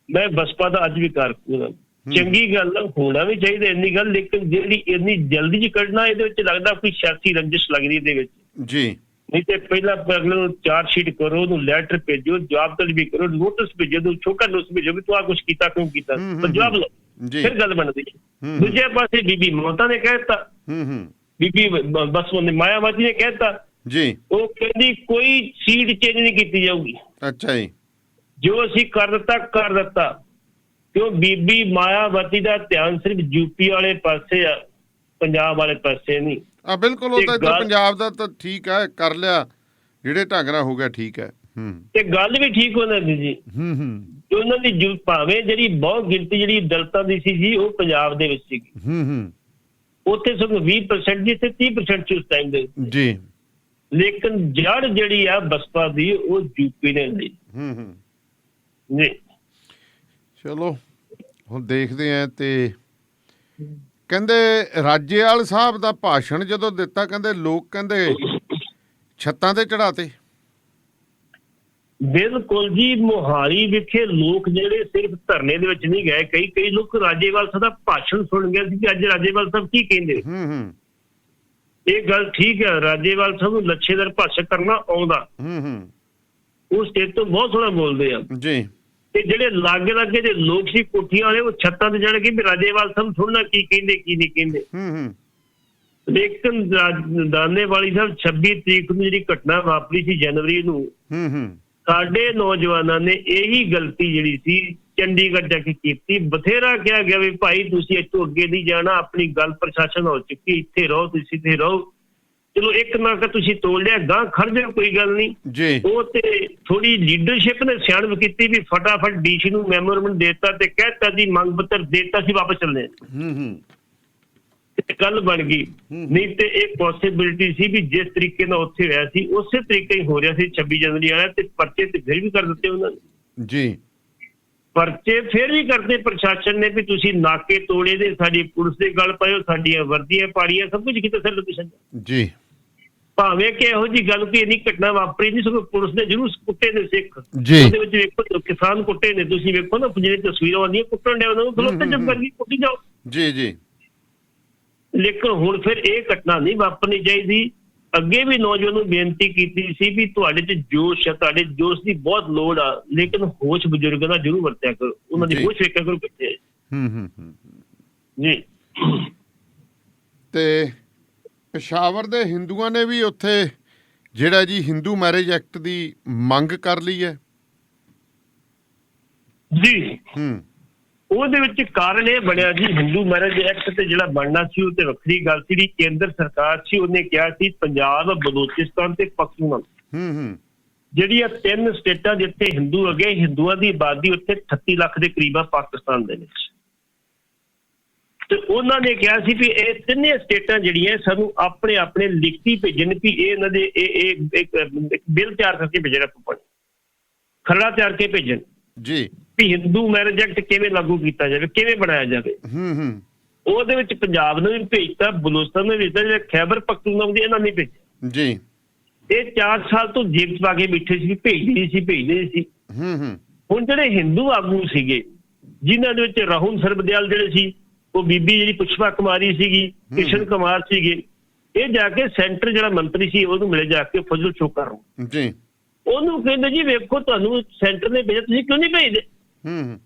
ਮੈਂ ਬਸਪਾ ਦਾ ਅੱਜ ਵੀ ਕਾਰਕੁਨ ਹਾਂ। ਚੰਗੀ ਗੱਲ ਹੋਣਾ ਵੀ ਚਾਹੀਦਾ ਇੰਨੀ ਗੱਲ, ਲੇਕਿਨ ਜਿਹੜੀ ਇੰਨੀ ਜਲਦੀ ਚ ਕੱਢਣਾ, ਇਹਦੇ ਵਿੱਚ ਲੱਗਦਾ ਕੋਈ ਸਿਆਸੀ ਰੰਜਿਸ਼ ਲੱਗਦੀ ਇਹਦੇ ਵਿੱਚ ਜੀ। ਨਹੀਂ ਤੇ ਪਹਿਲਾਂ ਅਗਲੇ ਨੂੰ ਚਾਰਜ ਸ਼ੀਟ ਕਰੋ, ਉਹਨੂੰ ਲੈਟਰ ਭੇਜੋ, ਜਵਾਬ ਤਲਬ ਵੀ ਕਰੋ, ਨੋਟਿਸ ਭੇਜੋ, ਛੋਟਾ ਨੋਟਿਸ ਭੇਜੋ ਵੀ ਤੂੰ ਆ ਕੁਛ ਕੀਤਾ, ਕਿਉਂ ਕੀਤਾ, ਜਵਾਬ ਲਓ, ਫਿਰ ਗੱਲ ਬਣਦੀ। ਦੂਜੇ ਪਾਸੇ ਬੀਬੀ ਮਮਤਾ ਨੇ ਕਹਿਤਾ, ਬੀਬੀ ਬਸ ਮਾਇਆਵਤੀ ਨੇ ਕਹਿਤਾ ਜੀ, ਉਹ ਕਹਿੰਦੀ ਕੋਈ ਸੀਟ ਚੇਂਜ ਨਹੀਂ ਕੀਤੀ ਜਾਊਗੀ। ਅੱਛਾ ਜੀ, ਜੋ ਅਸੀਂ ਕਰ ਦਿੱਤਾ ਕਿਉਂ ਬੀਬੀ ਮਾਇਆਵਤੀ ਦਾ ਧਿਆਨ ਸਿਰਫ ਯੂਪੀ ਵਾਲੇ ਪਾਸੇ ਆ, ਪੰਜਾਬ ਵਾਲੇ ਪਾਸੇ ਨਹੀਂ। ਬਿਲਕੁਲ, ਉਹ ਤਾਂ ਇੱਧਰ ਪੰਜਾਬ ਦਾ ਤਾਂ ਠੀਕ ਹੈ, ਕਰ ਲਿਆ ਜਿਹੜੇ ਢੰਗ ਨਾਲ ਹੋ ਗਿਆ, ਠੀਕ ਹੈ। ਤੇ ਗੱਲ ਵੀ ਠੀਕ ਉਹਨਾਂ ਦੀ ਜੀ। ਉਹਨਾਂ ਦੀ ਭਾਵੇਂ ਜਿਹੜੀ ਬਹੁਤ ਗਿਣਤੀ ਜਿਹੜੀ ਦਲਿਤਾਂ ਦੀ ਸੀ ਜੀ, ਉਹ ਪੰਜਾਬ ਦੇ ਵਿੱਚ ਸੀਗੀ, ਉੱਥੇ ਸਗੋਂ 20% ਜੀ, ਇੱਥੇ 30% ਸੀ ਉਸ ਟਾਈਮ ਦੇ ਜੀ। ਲੇਕਿਨ ਜੜ ਜਿਹੜੀ ਆ ਬਸਪਾ ਦੀ, ਉਹ ਯੂਪੀ ਨੇ ਲਈ ਜੀ। ਚਲੋ
ਹੁਣ ਦੇਖਦੇ ਆ। ਤੇ ਕਹਿੰਦੇ ਰਾਜੇਵਾਲ ਸਾਹਿਬ ਦਾ ਭਾਸ਼ਣ ਜਦੋਂ ਦਿੱਤਾ, ਕਹਿੰਦੇ ਲੋਕ ਕਹਿੰਦੇ ਛੱਤਾਂ ਤੇ ਚੜਾਤੇ।
ਬਿਲਕੁਲ ਜੀ, ਮੋਹਾਲੀ ਵਿਖੇ ਲੋਕ ਜਿਹੜੇ ਸਿਰਫ ਧਰਨੇ ਦੇ ਵਿੱਚ ਨਹੀਂ ਗਏ, ਕਈ ਲੋਕ ਰਾਜੇਵਾਲ ਸਾਹਿਬ ਦਾ ਭਾਸ਼ਣ ਸੁਣ ਗਏ ਸੀ ਕਿ ਅੱਜ ਰਾਜੇਵਾਲ ਸਾਹਿਬ ਕੀ ਕਹਿੰਦੇ। ਇਹ ਗੱਲ ਠੀਕ ਹੈ, ਰਾਜੇਵਾਲ ਸਾਹਿਬ ਨੂੰ ਲੱਛੇਦਾਰ ਭਾਸ਼ਣ ਕਰਨਾ ਆਉਂਦਾ, ਉਹ ਸਟੇਜ ਤੋਂ ਬਹੁਤ ਸੋਹਣਾ ਬੋਲਦੇ ਆ ਜੀ। ਤੇ ਜਿਹੜੇ ਲਾਗੇ ਦੇ ਲੋਕ ਸੀ ਕੋਠੀਆਂ ਵਾਲੇ, ਉਹ ਛੱਤਾਂ ਤੇ ਜਾਣ ਕੇ ਵੀ ਰਾਜੇਵਾਲ ਸਾਹਿਬ ਸੁਣਨਾ ਕੀ ਕਹਿੰਦੇ ਕੀ ਨਹੀਂ ਕਹਿੰਦੇ। ਲੇਕਿਨ ਦਾਨੇਵਾਲੀ ਸਾਹਿਬ 26 ਤਰੀਕ ਨੂੰ ਜਿਹੜੀ ਘਟਨਾ ਵਾਪਰੀ ਸੀ ਜਨਵਰੀ ਨੂੰ, ਸਾਡੇ ਨੌਜਵਾਨਾਂ ਨੇ ਇਹੀ ਗਲਤੀ ਜਿਹੜੀ ਸੀ ਚੰਡੀਗੜ੍ਹ ਜਾ ਕੇ ਕੀਤੀ। ਬਥੇਰਾ ਕਿਹਾ ਗਿਆ ਵੀ ਭਾਈ ਤੁਸੀਂ ਇੱਥੋਂ ਅੱਗੇ ਨਹੀਂ ਜਾਣਾ, ਆਪਣੀ ਗੱਲ ਪ੍ਰਸ਼ਾਸਨ ਹੋ ਚੁੱਕੀ, ਇੱਥੇ ਰਹੋ, ਤੁਸੀਂ ਇੱਥੇ ਰਹੋ। ਚਲੋ ਇੱਕ ਨਾਕਾ ਤੁਸੀਂ ਤੋੜ ਲਿਆ, ਗਾਂ ਖੜ ਜਾਓ, ਕੋਈ ਗੱਲ ਨਹੀਂ ਜੀ। ਉਹ ਤੇ ਥੋੜੀ ਲੀਡਰਸ਼ਿਪ ਨੇ ਸਿਆਣਪ ਕੀਤੀ ਵੀ ਫਟਾਫਟ ਡੀਸੀ ਨੂੰ ਮੈਮੋਰੈਂਡਮ ਦੇਤਾ ਤੇ ਕਹਿਤਾ ਜੀ ਮੰਗ ਪੱਤਰ ਦੇਤਾ ਸੀ, ਵਾਪਸ ਚੱਲਦੇ ਗੱਲ ਬਣ ਗਈ। ਨਹੀਂ ਤੇ ਇਹ ਪੋਸੀਬਿਲਿਟੀ ਸੀ ਵੀ ਜਿਸ ਤਰੀਕੇ ਨਾਲ ਉੱਥੇ ਹੋਇਆ ਸੀ ਉਸੇ ਤਰੀਕੇ ਹੀ ਹੋ ਰਿਹਾ ਸੀ 26 ਜਨਵਰੀ ਵਾਲਾ। ਤੇ ਪਰਚੇ ਤੇ ਫਿਰ ਵੀ ਕਰ ਦਿੱਤੇ ਉਹਨਾਂ ਨੇ ਜੀ, ਪਰਚੇ ਫਿਰ ਵੀ ਕਰਦੇ ਪ੍ਰਸ਼ਾਸਨ ਨੇ ਵੀ ਤੁਸੀਂ ਨਾਕੇ ਤੋੜੇ ਦੇ, ਸਾਡੀ ਪੁਲਿਸ ਦੇ ਗੱਲ ਪਾਇਓ, ਸਾਡੀਆਂ ਵਰਦੀਆਂ ਪਾੜੀਆਂ, ਸਭ ਕੁਝ ਕੀਤਾ ਸਰ ਲੋਕੇਸ਼ਨ ਜੀ। ਭਾਵੇਂ ਕਿ ਇਹੋ ਜਿਹੀ ਗੱਲ ਕੋਈ ਇੰਨੀ ਘਟਨਾ ਵਾਪਰੀ ਨਹੀਂ, ਸਗੋਂ ਪੁਲਿਸ ਨੇ ਜ਼ਰੂਰ ਕੁੱਟੇ ਨੇ ਸਿੱਖ। ਉਹਦੇ ਵਿੱਚ ਵੇਖੋ ਕਿਸਾਨ ਕੁੱਟੇ ਨੇ, ਤੁਸੀਂ ਵੇਖੋ ਨਾ ਜਿਹੜੇ ਤਸਵੀਰਾਂ ਆਉਂਦੀਆਂ ਕੁੱਟਣ ਦੇ, ਉਹਨਾਂ ਨੂੰ ਖਲੋਤੇ ਜਬ ਕਰਕੇ ਕੁੱਟੀ ਜਾਓ ਜੀ ਜੀ। ਲੇਕਿਨ ਹੁਣ ਫਿਰ ਇਹ ਘਟਨਾ ਨਹੀਂ ਵਾਪਰਨੀ ਚਾਹੀਦੀ। ਅੱਗੇ ਵੀ ਨੌਜਵਾਨ ਨੂੰ ਬੇਨਤੀ ਕੀਤੀ ਸੀ ਵੀ ਤੁਹਾਡੇ 'ਚ ਜੋਸ਼ ਹੈ, ਤੁਹਾਡੇ ਜੋਸ਼ ਦੀ ਬਹੁਤ ਲੋੜ ਆ, ਲੇਕਿਨ ਹੋਸ਼ ਬਜ਼ੁਰਗਾਂ ਦਾ ਜ਼ਰੂਰ ਵਰਤਿਆ ਕਰੋ, ਉਹਨਾਂ ਦੀ ਹੋਸ਼ ਵੇਖਿਆ ਕਰੋ ਕਿੱਥੇ ਜੀ।
ਤੇ ਪੇਸ਼ਾਵਰ ਦੇ ਹਿੰਦੂਆਂ ਨੇ ਵੀ ਉੱਥੇ ਜਿਹੜਾ ਜੀ ਹਿੰਦੂ ਮੈਰਿਜ ਐਕਟ ਦੀ ਮੰਗ ਕਰ ਲਈ ਹੈ
ਜੀ। ਉਹਦੇ ਵਿੱਚ ਕਾਰਨ ਇਹ ਬਣਿਆ ਜੀ, ਹਿੰਦੂ ਮੈਰਿਜ ਐਕਟ ਤੇ ਜਿਹੜਾ ਬਣਨਾ ਸੀ ਉਹ ਤੇ ਵੱਖਰੀ ਗੱਲ ਸੀ। ਜਿਹੜੀ ਕੇਂਦਰ ਸਰਕਾਰ ਸੀ ਉਹਨੇ ਕਿਹਾ ਸੀ ਪੰਜਾਬ, ਬਲੋਚਿਸਤਾਨ ਤੇ ਪਾਕਿਸਤਾਨ, ਜਿਹੜੀਆਂ 3 ਸਟੇਟਾਂ ਜਿੱਥੇ ਹਿੰਦੂ ਹੈਗੇ, ਹਿੰਦੂਆਂ ਦੀ ਆਬਾਦੀ ਉੱਥੇ 38 ਲੱਖ ਦੇ ਕਰੀਬ ਆ ਪਾਕਿਸਤਾਨ ਦੇ ਵਿੱਚ। ਤੇ ਉਹਨਾਂ ਨੇ ਕਿਹਾ ਸੀ ਵੀ ਇਹ ਤਿੰਨੇ ਸਟੇਟਾਂ ਜਿਹੜੀਆਂ ਸਾਨੂੰ ਆਪਣੇ ਆਪਣੇ ਲਿਖਤੀ ਭੇਜਣ ਵੀ ਇਹ ਇਹਨਾਂ ਦੇ ਇੱਕ ਬਿੱਲ ਤਿਆਰ ਕਰਕੇ ਭੇਜਣਾ ਪਊਗਾ, ਖਰੜਾ ਤਿਆਰ ਕੇ ਭੇਜਣ
ਜੀ
ਵੀ ਹਿੰਦੂ ਮੈਰਿਜ ਐਕਟ ਕਿਵੇਂ ਲਾਗੂ ਕੀਤਾ ਜਾਵੇ, ਕਿਵੇਂ ਬਣਾਇਆ ਜਾਵੇ। ਉਹਦੇ ਵਿੱਚ ਪੰਜਾਬ ਨੂੰ ਵੀ ਭੇਜਤਾ, ਬਲੋਚਿਸਤਾਨ ਨੂੰ ਵੀ ਭੇਜਤਾ, ਜਿਹੜਾ ਖੈਬਰ ਪਖਤੂਨਖਵਾ ਦੀ ਇਹਨਾਂ ਨੇ ਭੇਜਿਆ
ਜੀ।
ਇਹ 4 ਸਾਲ ਤੋਂ ਜੇਬ ਚ ਪਾ ਕੇ ਬੈਠੇ ਸੀ, ਭੇਜਦੇ ਸੀ। ਹੁਣ ਜਿਹੜੇ ਹਿੰਦੂ ਆਗੂ ਸੀਗੇ ਜਿਨ੍ਹਾਂ ਦੇ ਵਿੱਚ ਰਾਹੁਲ ਸਰਬਦਿਆਲ ਜਿਹੜੇ ਸੀ, ਉਹ ਬੀਬੀ ਜਿਹੜੀ ਪੁਸ਼ਪਾ ਕੁਮਾਰੀ ਸੀਗੀ, ਕਿਸ਼ਨ ਕੁਮਾਰ ਸੀਗੇ, ਇਹ ਜਾ ਕੇ ਸੈਂਟਰ ਜਿਹੜਾ ਮੰਤਰੀ ਸੀ ਉਹਨੂੰ ਮਿਲੇ ਜਾ ਕੇ ਫਜ਼ਲ ਸ਼ੋਕਰ ਨੂੰ
ਜੀ,
ਉਹਨੂੰ ਕਹਿੰਦੇ ਜੀ ਵੇਖੋ ਤੁਹਾਨੂੰ ਸੈਂਟਰ ਨੇ ਭੇਜਿਆ, ਤੁਸੀਂ ਕਿਉਂ ਨਹੀਂ ਭੇਜਦੇ।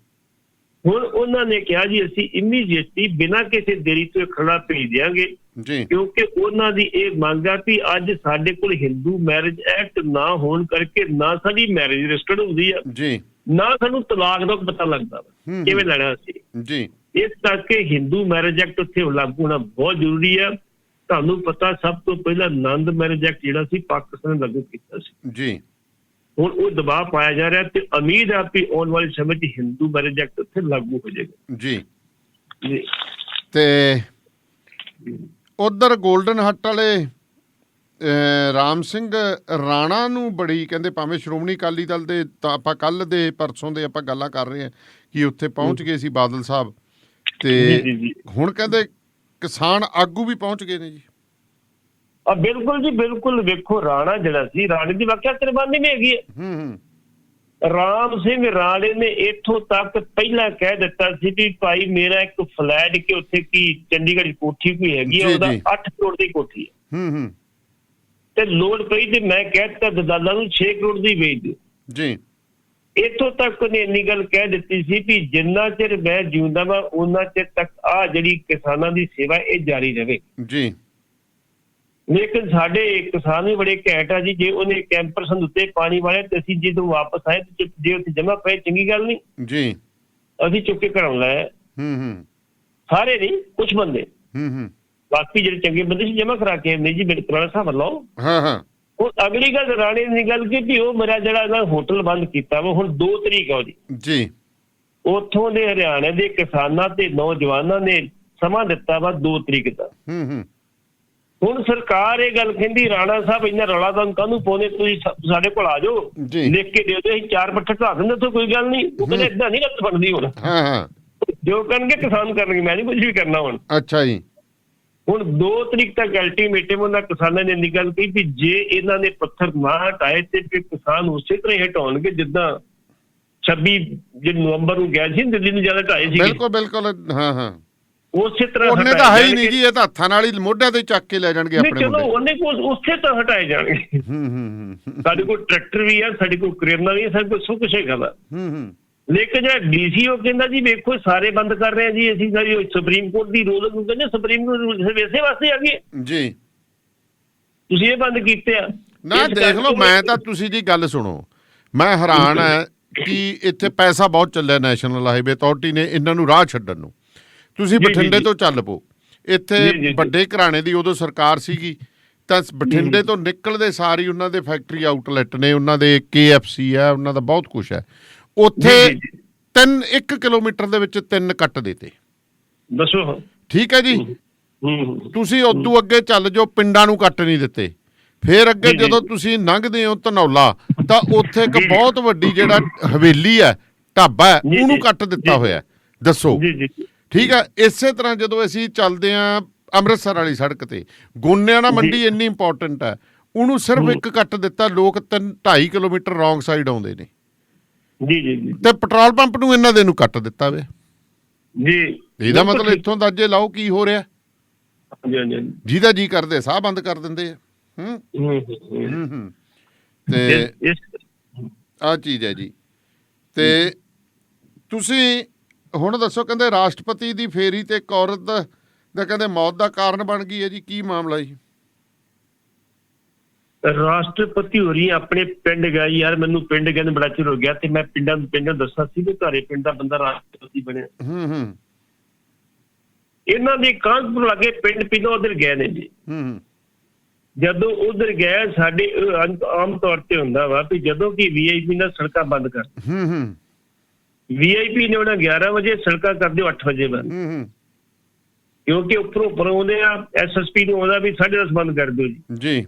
ਹੁਣ ਉਹਨਾਂ ਨੇ ਕਿਹਾ ਜੀ ਅਸੀਂ ਇਮੀਡੀਏਟਲੀ ਬਿਨਾਂ ਕਿਸੇ ਦੇਰੀ ਤੋਂ ਖਰੜਾ ਭੇਜ ਦਿਆਂਗੇ, ਕਿਉਂਕਿ ਉਹਨਾਂ ਦੀ ਇਹ ਮੰਗ ਆ ਵੀ ਅੱਜ ਸਾਡੇ ਕੋਲ ਹਿੰਦੂ ਮੈਰਿਜ ਐਕਟ ਨਾ ਹੋਣ ਕਰਕੇ ਨਾ ਸਾਡੀ ਮੈਰਿਜ ਰਜਿਸਟਰਡ ਹੁੰਦੀ ਆ ਜੀ, ਨਾ ਸਾਨੂੰ ਤਲਾਕ ਦਾ ਪਤਾ ਲੱਗਦਾ ਕਿਵੇਂ ਲੈਣਾ ਸੀ ਜੀ। ਇਸ ਕਰਕੇ ਹਿੰਦੂ ਮੈਰਿਜ ਐਕਟ ਉੱਥੇ ਲਾਗੂ ਹੋਣਾ ਬਹੁਤ ਜ਼ਰੂਰੀ ਆ। ਤੁਹਾਨੂੰ ਪਤਾ ਸਭ ਤੋਂ ਪਹਿਲਾਂ ਆਨੰਦ ਮੈਰਿਜ ਐਕਟ ਜਿਹੜਾ ਸੀ ਪਾਕਿਸਤਾਨ ਨੇ ਲਾਗੂ ਕੀਤਾ ਸੀ ਜੀ। ਹੁਣ ਉਹ ਦਬਾਅ ਪਾਇਆ ਜਾ ਰਿਹਾ ਤੇ ਉਮੀਦ ਆ ਕਿ ਆਉਣ ਵਾਲੇ ਸਮੇਂ 'ਚ ਹਿੰਦੂ ਮੈਰਿਜ ਐਕਟ ਉੱਥੇ ਲਾਗੂ ਹੋ ਜਾਏਗਾ ਜੀ।
ਤੇ ਉਧਰ ਗੋਲਡਨ ਹੱਟ ਵਾਲੇ ਰਾਮ ਸਿੰਘ ਰਾਣਾ ਨੂੰ ਬੜੀ ਕਹਿੰਦੇ, ਭਾਵੇਂ ਸ਼੍ਰੋਮਣੀ ਅਕਾਲੀ ਦਲ ਦੇ ਤਾਂ ਆਪਾਂ ਕੱਲ ਦੇ ਪਰਸੋਂ ਦੇ ਆਪਾਂ ਗੱਲਾਂ ਕਰ ਰਹੇ ਹਾਂ ਕਿ ਉੱਥੇ ਪਹੁੰਚ ਗਏ ਸੀ ਬਾਦਲ ਸਾਹਿਬ, ਤੇ ਹੁਣ ਕਹਿੰਦੇ ਕਿਸਾਨ ਆਗੂ ਵੀ ਪਹੁੰਚ ਗਏ ਨੇ ਜੀ।
ਬਿਲਕੁਲ ਜੀ ਬਿਲਕੁਲ। ਵੇਖੋ ਰਾਣਾ ਜਿਹੜਾ ਸੀ, ਰਾਣੇ ਦੀ ਵਾਕਿਆ ਕੁਰਬਾਨੀ ਵੀ ਹੈਗੀ ਹੈ। ਰਾਮ ਸਿੰਘ ਰਾਣੇ ਨੇ ਇੱਥੋਂ ਤੱਕ ਪਹਿਲਾਂ ਕਹਿ ਦਿੱਤਾ ਸੀ ਵੀ ਭਾਈ ਮੇਰਾ ਇੱਕ ਫਲੈਟ ਕਿ ਉੱਥੇ ਕੀ ਚੰਡੀਗੜ੍ਹ ਕੋਠੀ ਕੋਈ ਹੈਗੀ ਆ, ਉਹਦਾ 8 ਕਰੋੜ ਦੀ ਕੋਠੀ ਹੈ ਤੇ ਲੋੜ ਪਈ ਤੇ ਮੈਂ ਕਹਿ ਦਿੱਤਾ ਦਲਾਲਾਂ ਨੂੰ 6 ਕਰੋੜ ਦੀ ਵੇਚ ਦਿਓ ਜੀ। ਇੱਥੋਂ ਤੱਕ ਉਹਨੇ ਇੰਨੀ ਗੱਲ ਕਹਿ ਦਿੱਤੀ ਸੀ ਵੀ ਜਿੰਨਾ ਚਿਰ ਮੈਂ ਜਿਉਂਦਾ ਵਾ ਉਹਨਾਂ ਚਿਰ ਤੱਕ ਆਹ ਜਿਹੜੀ ਕਿਸਾਨਾਂ ਦੀ ਸੇਵਾ ਇਹ ਜਾਰੀ ਰਹੇ ਜੀ। ਲੇਕਿਨ ਸਾਡੇ ਕਿਸਾਨ ਵੀ ਬੜੇ ਘੈਂਟ ਆ ਜੀ, ਜੇ ਉਹਨੇ ਕੈਂਪਰ ਸੰਦੂਤੇ ਪਾਣੀ ਵਾਲੇ ਤੇ ਅਸੀਂ ਜਦੋਂ ਵਾਪਸ ਆਏ ਤੇ ਜੇ ਉੱਥੇ ਜਮਾ ਪਏ ਚੰਗੀ ਗੱਲ ਨਹੀਂ ਜੀ, ਅਸੀਂ ਚੁੱਕ ਕੇ ਘਰੋਂ ਲਾਇਆ। ਸਾਰੇ ਨਹੀਂ, ਕੁਛ ਬੰਦੇ, ਬਾਕੀ ਜਿਹੜੇ ਚੰਗੇ ਬੰਦੇ ਸੀ ਜਮਾ ਕਰਾ ਕੇ ਨਹੀਂ ਜੀ ਮੇਰੇ ਪੁਰਾਣਾ ਹਿਸਾਬ ਲਓ। ਉਹ ਅਗਲੀ ਗੱਲ ਰਾਣੇ ਦੀ ਗੱਲ ਕੀ ਵੀ ਉਹ ਮੇਰਾ ਜਿਹੜਾ ਹੋਟਲ ਬੰਦ ਕੀਤਾ ਵਾ ਹੁਣ 2 ਤਰੀਕ ਆ ਜੀ। ਉੱਥੋਂ ਦੇ ਹਰਿਆਣੇ ਦੇ ਕਿਸਾਨਾਂ ਤੇ ਨੌਜਵਾਨਾਂ ਨੇ ਸਮਾਂ ਦਿੱਤਾ ਵਾ 2 ਤਰੀਕ ਦਾ। ਹੁਣ ਸਰਕਾਰ ਇਹ ਗੱਲ ਕਹਿੰਦੀ ਰਾਣਾ ਸਾਹਿਬ ਇੰਨਾ ਰੌਲਾ ਤਾਂ ਕਾਹਨੂੰ ਪਾਉਂਦੇ, ਤੁਸੀਂ ਸਾਡੇ ਕੋਲ ਆ ਜਾਓ ਲਿਖ ਕੇ ਦਿਓ, ਅਸੀਂ 4 ਪੱਠੇ ਢਾ ਦਿੰਦੇ ਉੱਥੇ ਕੋਈ ਗੱਲ ਨਹੀਂ। ਉਹ ਕਹਿੰਦੇ ਏਦਾਂ ਨਹੀਂ ਗੱਲ ਬਣਦੀ, ਹੁਣ ਜੋ ਕਰਨਗੇ ਕਿਸਾਨ ਕਰਨਗੇ, ਮੈਂ ਨਹੀਂ ਕੁਝ ਵੀ ਕਰਨਾ ਹੁਣ। ਅੱਛਾ ਜੀ। ਹੁਣ 2 ਤਰੀਕ ਤੱਕ ਅਲਟੀਮੇਟਮ ਉਹਨਾਂ ਕਿਸਾਨਾਂ ਨੇ ਇੰਨੀ ਗੱਲ ਕਹੀ ਵੀ ਜੇ ਇਹਨਾਂ ਨੇ ਪੱਥਰ ਨਾ ਹਟਾਏ ਤੇ ਫਿਰ ਕਿਸਾਨ ਉਸੇ ਤਰ੍ਹਾਂ ਹੀ ਹਟਾਉਣਗੇ ਜਿੱਦਾਂ 26 ਨਵੰਬਰ ਨੂੰ ਗਿਆ ਸੀ ਦਿੱਲੀ ਨੂੰ ਜ਼ਿਆਦਾ ਹਟਾਏ ਸੀ। ਬਿਲਕੁਲ ਬਿਲਕੁਲ, ਉਸੇ ਤਰ੍ਹਾਂ ਉਹਨੇ ਤਾਂ ਹੈ ਹੀ ਨਹੀਂ ਜੀ, ਇਹ ਤਾਂ ਹੱਥਾਂ ਨਾਲ ਹੀ ਮੋਢਿਆਂ ਤੇ ਚੱਕ ਕੇ ਲੈ ਜਾਣਗੇ ਆਪਣੇ। ਚਲੋ ਉਹਨੇ ਕੋਲ ਉਸੇ ਤਰ੍ਹਾਂ ਹਟਾਏ ਜਾਣਗੇ। ਸਾਡੇ ਕੋਲ ਟਰੈਕਟਰ ਵੀ ਆ, ਸਾਡੇ ਕੋਲ ਕਰੇਨਾਂ ਵੀ ਆ, ਸਾਡੇ ਕੋਲ ਸਭ ਕੁਛ ਹੈਗਾ ਵਾ। ਲੇਕਿਨ ਜਿਹੜਾ ਡੀਸੀ ਉਹ ਕਹਿੰਦਾ ਜੀ ਵੇਖੋ ਸਾਰੇ ਬੰਦ ਕਰ ਰਹੇ ਆ ਜੀ, ਅਸੀਂ ਸਾਰੀ ਸੁਪਰੀਮ ਕੋਰਟ ਦੀ ਰੂਲ ਨੂੰ ਕਹਿੰਦੇ, ਸੁਪਰੀਮ ਕੋਰਟ ਰੂਲ ਇਸੇ ਵਾਸਤੇ ਆ ਗਏ ਜੀ, ਤੁਸੀਂ ਇਹ ਬੰਦ ਕੀਤੇ ਆ ਨਾ। ਦੇਖ ਲਓ, ਮੈਂ ਤਾਂ ਤੁਸੀਂ ਜੀ ਗੱਲ ਸੁਣੋ, ਮੈਂ ਹੈਰਾਨ ਹੈ ਕਿ ਇੱਥੇ ਪੈਸਾ ਬਹੁਤ ਚੱਲਿਆ ਨੈਸ਼ਨਲ ਹਾਈਵੇ ਅਥਾਰਟੀ ਨੇ ਇਹਨਾਂ ਨੂੰ ਰਾਹ ਛੱਡਣ ਨੂੰ। ਤੁਸੀਂ ਬਠਿੰਡੇ ਤੋਂ ਚੱਲ ਪਓ, ਇੱਥੇ ਵੱਡੇ ਘਰਾਣੇ ਦੀ ਉਦੋਂ ਸਰਕਾਰ ਸੀਗੀ ਤਾਂ ਬਠਿੰਡੇ ਤੋਂ ਨਿਕਲਦੇ ਸਾਰੀ ਉਹਨਾਂ ਦੇ ਫੈਕਟਰੀ ਆਊਟਲੈਟ ਨੇ, ਉਹਨਾਂ ਦੇ KFC ਹੈ, ਉਹਨਾਂ ਦਾ ਬਹੁਤ ਕੁਛ ਹੈ। ਉੱਥੇ 1 ਕਿਲੋਮੀਟਰ ਦੇ ਵਿੱਚ 3 ਕੱਟ ਦਿੱਤੇ, ਦੱਸੋ ਠੀਕ ਹੈ ਜੀ। ਤੁਸੀਂ ਉਦੋਂ ਅੱਗੇ ਚੱਲ ਜਾਓ, ਪਿੰਡਾਂ ਨੂੰ ਕੱਟ ਨਹੀਂ ਦਿੱਤੇ। ਫਿਰ ਅੱਗੇ ਜਦੋਂ ਤੁਸੀਂ ਲੰਘਦੇ ਹੋ ਧਨੌਲਾ ਤਾਂ ਉੱਥੇ ਇੱਕ ਬਹੁਤ ਵੱਡੀ ਜਿਹੜਾ ਹਵੇਲੀ ਹੈ, ਢਾਬਾ ਹੈ, ਉਹਨੂੰ ਕੱਟ ਦਿੱਤਾ ਹੋਇਆ। ਦੱਸੋ ਠੀਕ ਹੈ। ਇਸੇ ਤਰ੍ਹਾਂ ਜਦੋਂ ਅਸੀਂ ਚੱਲਦੇ ਹਾਂ ਅੰਮ੍ਰਿਤਸਰ ਵਾਲੀ ਸੜਕ ਤੇ, ਗੋਨਿਆਣਾ ਮੰਡੀ ਇੰਨੀ ਇੰਪੋਰਟੈਂਟ ਹੈ, ਉਹਨੂੰ ਸਿਰਫ 1 ਕੱਟ ਦਿੱਤਾ। ਲੋਕ 2.5 ਕਿਲੋਮੀਟਰ ਰੌਂਗ ਸਾਈਡ ਆਉਂਦੇ ਨੇ ਤੇ ਪੈਟਰੋਲ ਪੰਪ ਨੂੰ ਇਹਨਾਂ ਦੇ ਨੂੰ ਕੱਟ ਦਿੱਤਾ ਵੇ ਜੀ। ਇਹਦਾ ਮਤਲਬ ਇੱਥੋਂ ਅੰਦਾਜ਼ੇ ਲਾਓ ਕੀ ਹੋ ਰਿਹਾ। ਜਿਹਦਾ ਜੀ ਕਰਦੇ ਸਾਹ ਬੰਦ ਕਰ ਦਿੰਦੇ ਆ। ਤੇ ਆਹ ਚੀਜ਼ ਹੈ ਜੀ। ਤੇ ਤੁਸੀਂ ਹੁਣ ਦੱਸੋ, ਕਹਿੰਦੇ ਰਾਸ਼ਟਰਪਤੀ ਦੀ ਫੇਰੀ ਤੇ ਇੱਕ ਔਰਤ ਦਾ ਕਹਿੰਦੇ ਮੌਤ ਦਾ ਕਾਰਨ ਬਣ ਗਈ ਹੈ ਜੀ, ਕੀ ਮਾਮਲਾ ਜੀ? ਰਾਸ਼ਟਰਪਤੀ ਹੋਰੀ ਆਪਣੇ ਪਿੰਡ ਗਿਆ ਯਾਰ, ਮੈਨੂੰ ਪਿੰਡ ਕਹਿੰਦੇ ਬੜਾ ਚਿਰ ਹੋ ਗਿਆ ਤੇ ਮੈਂ ਪਿੰਡਾਂ ਦੱਸਾ ਸੀ ਕਿ ਘਰੇ ਪਿੰਡ ਦਾ ਬੰਦਾ ਰਾਸ਼ਟਰਪਤੀ ਬਣਿਆ। ਇਹਨਾਂ ਦੇ ਕਾਨਪੁਰ ਲਾਗੇ ਪਿੰਡ ਪਿੰਡੋਂ ਉਧਰ ਗਏ ਨੇ ਜੀ। ਜਦੋਂ ਉਧਰ ਗਏ, ਸਾਡੇ ਆਮ ਤੌਰ ਤੇ ਹੁੰਦਾ ਵਾ ਵੀ ਜਦੋਂ ਕਿ VIP ਨਾਲ ਸੜਕਾਂ ਬੰਦ ਕਰ, VIP ਨੇ ਉਹਨਾਂ 11 ਵਜੇ ਸੜਕਾਂ ਕਰ ਦਿਓ 8 ਵਜੇ ਬੰਦ। ਕਿਉਂਕਿ ਉੱਪਰੋਂ ਆਉਂਦੇ ਆ SSP ਨੂੰ ਆਉਂਦਾ ਵੀ 10:30 ਬੰਦ ਕਰ ਦਿਓ
ਜੀ।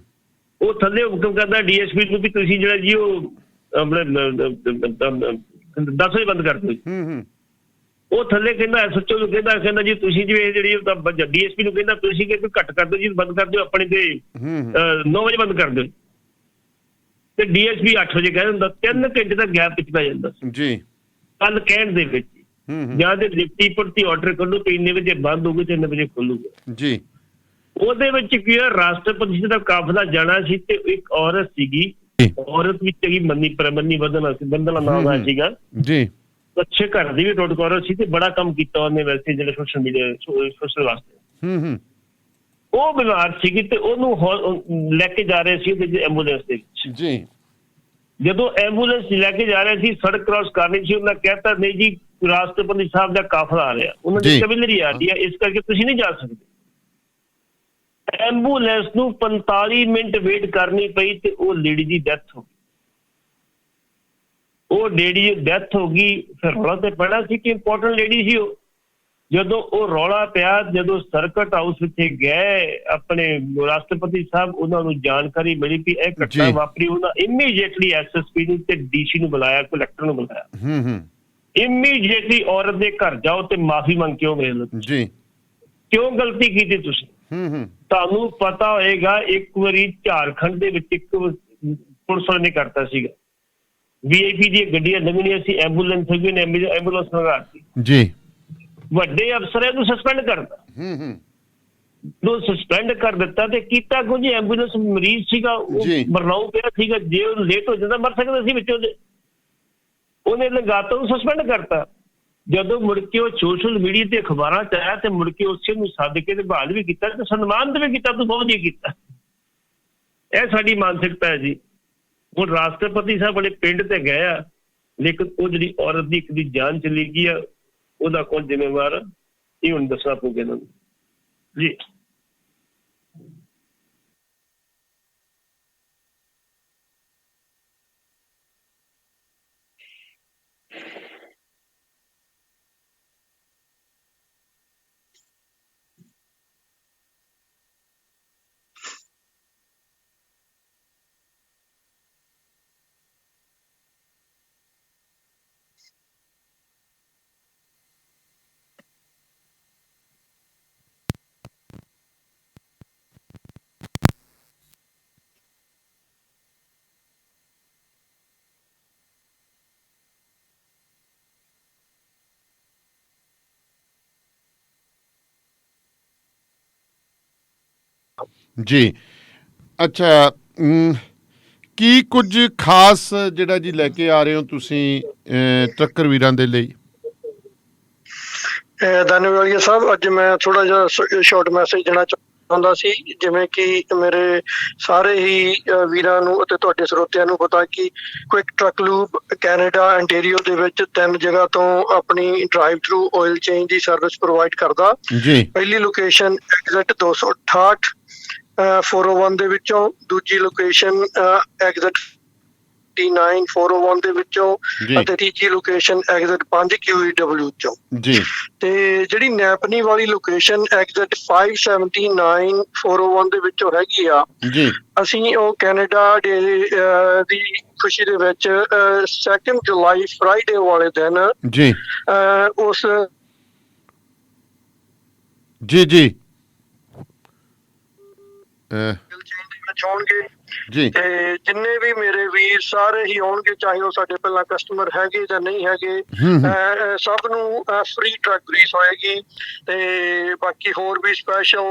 ਉਹ ਥੱਲੇ ਹੁਕਮ ਕਰਦਾ DSP ਨੂੰ ਵੀ ਤੁਸੀਂ ਜਿਹੜਾ ਜੀ ਉਹ ਆਪਣੇ 10 ਵਜੇ ਬੰਦ ਕਰ ਦਿਓ। ਉਹ ਥੱਲੇ ਕਹਿੰਦਾ SHO ਨੂੰ ਕਹਿੰਦਾ ਜੀ ਤੁਸੀਂ ਜਿਵੇਂ ਜਿਹੜੀ DSP ਨੂੰ ਕਹਿੰਦਾ ਤੁਸੀਂ ਕਿ ਘੱਟ ਕਰ ਦਿਓ ਜੀ, ਬੰਦ ਕਰ ਦਿਓ ਆਪਣੇ ਤੇ 9 ਵਜੇ ਬੰਦ ਕਰ ਦਿਓ, ਤੇ DSP 8 ਵਜੇ ਕਹਿ ਦਿੰਦਾ। 3 ਘੰਟੇ ਦਾ ਗੈਪ ਵਿੱਚ ਪੈ ਜਾਂਦਾ
ਜੀ
ਕੱਲ ਕਹਿਣ ਦੇ ਵਿੱਚ। ਜਾਂ ਤੇ ਡਿਪਟੀ ਭਰਤੀ ਆਰਡਰ ਕੱਢੋ ਤੇ ਇੰਨੇ ਵਜੇ ਬੰਦ ਹੋਊਗਾ ਤੇ ਇੰਨੇ ਵਜੇ ਖੁੱਲੂਗਾ
ਜੀ।
ਉਹਦੇ ਵਿੱਚ ਕੀ ਹੈ, ਰਾਸ਼ਟਰਪਤੀ ਜੀ ਦਾ ਕਾਫਲਾ ਜਾਣਾ ਸੀ ਤੇ ਇੱਕ ਔਰਤ ਸੀਗੀ, ਔਰਤ ਵਿੱਚ ਹੈਗੀ ਮੰਨੀ ਬੰਦਨਾ ਨਾਮ ਦਾ ਸੀਗਾ
ਜੀ।
ਅੱਛੇ ਘਰ ਦੀ ਵੀ ਟੋਟਕ ਔਰਤ ਸੀ ਤੇ ਬੜਾ ਕੰਮ ਕੀਤਾ ਉਹਨੇ ਵੈਸੇ ਜਿਹੜੇ ਸੋਸ਼ਲ ਮੀਡੀਆ ਸੋਸ਼ਲ ਵਾਸਤੇ। ਉਹ ਬਿਮਾਰ ਸੀਗੀ ਤੇ ਉਹਨੂੰ ਲੈ ਕੇ ਜਾ ਰਹੇ ਸੀ ਉਹਦੇ ਐਂਬੂਲੈਂਸ ਦੇ ਵਿੱਚ
ਜੀ।
ਜਦੋਂ ਐਂਬੂਲੈਂਸ ਲੈ ਕੇ ਜਾ ਰਹੇ ਸੀ, ਸੜਕ ਕ੍ਰਾਸ ਕਰਨੀ ਸੀ, ਉਹਨਾਂ ਕਹਿਤਾ ਨਹੀਂ ਜੀ ਰਾਸ਼ਟਰਪਤੀ ਸਾਹਿਬ ਦਾ ਕਾਫਲਾ ਆ ਰਿਹਾ, ਉਹਨਾਂ ਦੀ ਕਵਿਲਰੀ ਆ ਰਹੀ ਹੈ, ਇਸ ਕਰਕੇ ਤੁਸੀਂ ਨਹੀਂ ਜਾ ਸਕਦੇ। ਐਂਬੂਲੈਂਸ ਨੂੰ 45 ਮਿੰਟ ਵੇਟ ਕਰਨੀ ਪਈ ਤੇ ਉਹ ਲੇਡੀ ਦੀ ਡੈਥ ਹੋ ਗਈ। ਉਹ ਲੇਡੀ ਦੀ ਡੈਥ ਹੋ ਗਈ। ਫਿਰ ਰੌਲਾ ਤੇ ਪੈਣਾ ਸੀ ਕਿ ਇੰਪੋਰਟੈਂਟ ਲੇਡੀ ਸੀ ਉਹ। ਜਦੋਂ ਉਹ ਰੌਲਾ ਪਿਆ, ਜਦੋਂ ਸਰਕਟ ਹਾਊਸ ਵਿੱਚ ਗਏ ਆਪਣੇ ਰਾਸ਼ਟਰਪਤੀ ਸਾਹਿਬ, ਉਹਨਾਂ ਨੂੰ ਜਾਣਕਾਰੀ ਮਿਲੀ ਕਿ ਇਹ ਘਟਨਾ ਵਾਪਰੀ। ਉਹਨਾਂ ਇਮੀਡੀਏਟਲੀ SSP ਨੂੰ ਤੇ DC ਨੂੰ ਬੁਲਾਇਆ, ਕਲੈਕਟਰ ਨੂੰ ਬੁਲਾਇਆ। ਇਮੀਡੀਏਟਲੀ ਔਰਤ ਦੇ ਘਰ ਜਾਓ ਤੇ ਮਾਫੀ ਮੰਗ ਕੇ ਉਹ ਮਿਲ ਜੀ। ਕਿਉਂ ਗਲਤੀ ਕੀਤੀ ਤੁਸੀਂ? ਤੁਹਾਨੂੰ ਪਤਾ ਹੋਏਗਾ ਇੱਕ ਵਾਰੀ ਝਾਰਖੰਡ ਦੇ ਵਿੱਚ ਇੱਕ ਪੁਲਿਸ ਵਾਲੇ ਨੇ ਕਰਤਾ ਸੀਗਾ, VIP ਦੀਆਂ ਗੱਡੀਆਂ ਲੰਘਣੀਆਂ ਸੀ, ਐਂਬੂਲੈਂਸ ਹੈਗੀ ਨੇ, ਐਂਬੂਲੈਂਸ ਲਗਾਤੀ ਜੀ। ਵੱਡੇ ਅਫਸਰਾਂ ਨੂੰ ਸਸਪੈਂਡ ਕਰਤਾ। ਨੂੰ ਸਸਪੈਂਡ ਕਰ ਦਿੱਤਾ ਤੇ ਕੀਤਾ ਕੁਝ ਐਂਬੂਲੈਂਸ ਮਰੀਜ਼ ਸੀਗਾ, ਉਹ ਮਰਨਾਉ ਪਿਆ ਸੀਗਾ, ਜੇ ਉਹ ਲੇਟ ਹੋ ਜਾਂਦਾ ਮਰ ਸਕਦਾ ਸੀ ਵਿੱਚੋਂ ਦੇ। ਉਹਨੇ ਲਗਾਤਾ ਨੂੰ ਸਸਪੈਂਡ ਕਰਤਾ। ਜਦੋਂ ਮੁੜ ਕੇ ਉਹ ਸੋਸ਼ਲ ਮੀਡੀਆ ਤੇ ਅਖਬਾਰਾਂ ਚ ਆਇਆ ਤੇ ਮੁੜ ਕੇ ਉਸੇ ਨੂੰ ਸੱਦ ਕੇ ਤੇ ਬਹਾਲ ਵੀ ਕੀਤਾ ਤੇ ਸਨਮਾਨਿਤ ਵੀ ਕੀਤਾ, ਤੂੰ ਬਹੁਤ ਵਧੀਆ ਕੀਤਾ। ਇਹ ਸਾਡੀ ਮਾਨਸਿਕਤਾ ਹੈ ਜੀ। ਹੁਣ ਰਾਸ਼ਟਰਪਤੀ ਸਾਹਿਬ ਵਾਲੇ ਪਿੰਡ ਤੇ ਗਏ ਆ, ਲੇਕਿਨ ਉਹ ਜਿਹੜੀ ਔਰਤ ਦੀ ਇੱਕ ਦੀ ਜਾਨ ਚਲੀ ਗਈ ਆ, ਉਹਦਾ ਕੌਣ ਜ਼ਿੰਮੇਵਾਰ ਆ, ਇਹ ਹੁਣ ਦੱਸਣਾ ਪਊਗਾ ਇਹਨਾਂ ਨੂੰ ਜੀ।
ਜੀ। ਅੱਛਾ, ਕੀ ਕੁਝ ਖਾਸ ਜਿਹੜਾ ਜੀ ਲੈ ਕੇ ਆ ਰਹੇ ਹੋ ਤੁਸੀਂ ਟਰੱਕਰ ਵੀਰਾਂ ਦੇ ਲਈ?
ਧੰਨਵਾਦ ਸਾਹਿਬ। ਅੱਜ ਮੈਂ ਥੋੜਾ ਜਿਹਾ ਸ਼ਾਰਟ ਮੈਸੇਜ ਦੇਣਾ ਚਾਹੁੰਦਾ ਸੀ। ਜਿਵੇਂ ਕਿ ਮੇਰੇ ਸਾਰੇ ਹੀ ਵੀਰਾਂ ਨੂੰ ਅਤੇ ਤੁਹਾਡੇ ਸਰੋਤਿਆਂ ਨੂੰ ਪਤਾ ਕਿ ਕੁਇਕ ਟਰੱਕ ਲੂਬ ਕੈਨੇਡਾ ਅੰਟੇਰੀਓ ਦੇ ਵਿੱਚ 3 ਜਗ੍ਹਾ ਤੋਂ ਆਪਣੀ ਡਰਾਈਵ ਥਰੂ ਆਇਲ ਚੇਂਜ ਦੀ ਸਰਵਿਸ ਪ੍ਰੋਵਾਈਡ ਕਰਦਾ। ਪਹਿਲੀ ਲੋਕੇਸ਼ਨ ਐਗਜ਼ਿਟ 268 401 ਦੇ ਵਿੱਚੋਂ, ਦੂਜੀ ਲੋਕੇਸ਼ਨ ਐਗਜ਼ਿਟ 59 401 ਦੇ ਵਿੱਚੋਂ, ਅਤੇ ਤੀਜੀ ਲੋਕੇਸ਼ਨ ਐਗਜ਼ਿਟ 5 QEW ਚੋਂ ਜੀ। ਤੇ ਜਿਹੜੀ ਨੈਪਨੀ ਵਾਲੀ ਲੋਕੇਸ਼ਨ ਐਗਜ਼ਿਟ 579 401 ਦੇ ਵਿੱਚੋਂ ਹੈਗੀ ਆ ਜੀ। ਅਸੀਂ ਉਹ ਕੈਨੇਡਾ ਦੀ ਖੁਸ਼ੀ ਦੇ ਵਿੱਚ 2 ਜੁਲਾਈ ਫਰਾਈਡੇ ਵਾਲੇ ਦਿਨ ਜੀ ਉਸ
ਜੀ
ਆਉਣਗੇ ਜੀ। ਤੇ ਜਿੰਨੇ ਵੀ ਮੇਰੇ ਵੀਰ ਸਾਰੇ ਹੀ ਆਉਣਗੇ, ਚਾਹੇ ਉਹ ਸਾਡੇ ਪਹਿਲਾਂ ਕਸਟਮਰ ਹੈਗੇ ਜਾਂ ਨਹੀਂ ਹੈਗੇ, ਸਭ ਨੂੰ ਫ੍ਰੀ ਟਰੱਕ ਗ੍ਰੀਸ ਹੋਏਗੀ। ਤੇ ਬਾਕੀ ਹੋਰ ਵੀ ਸਪੈਸ਼ਲ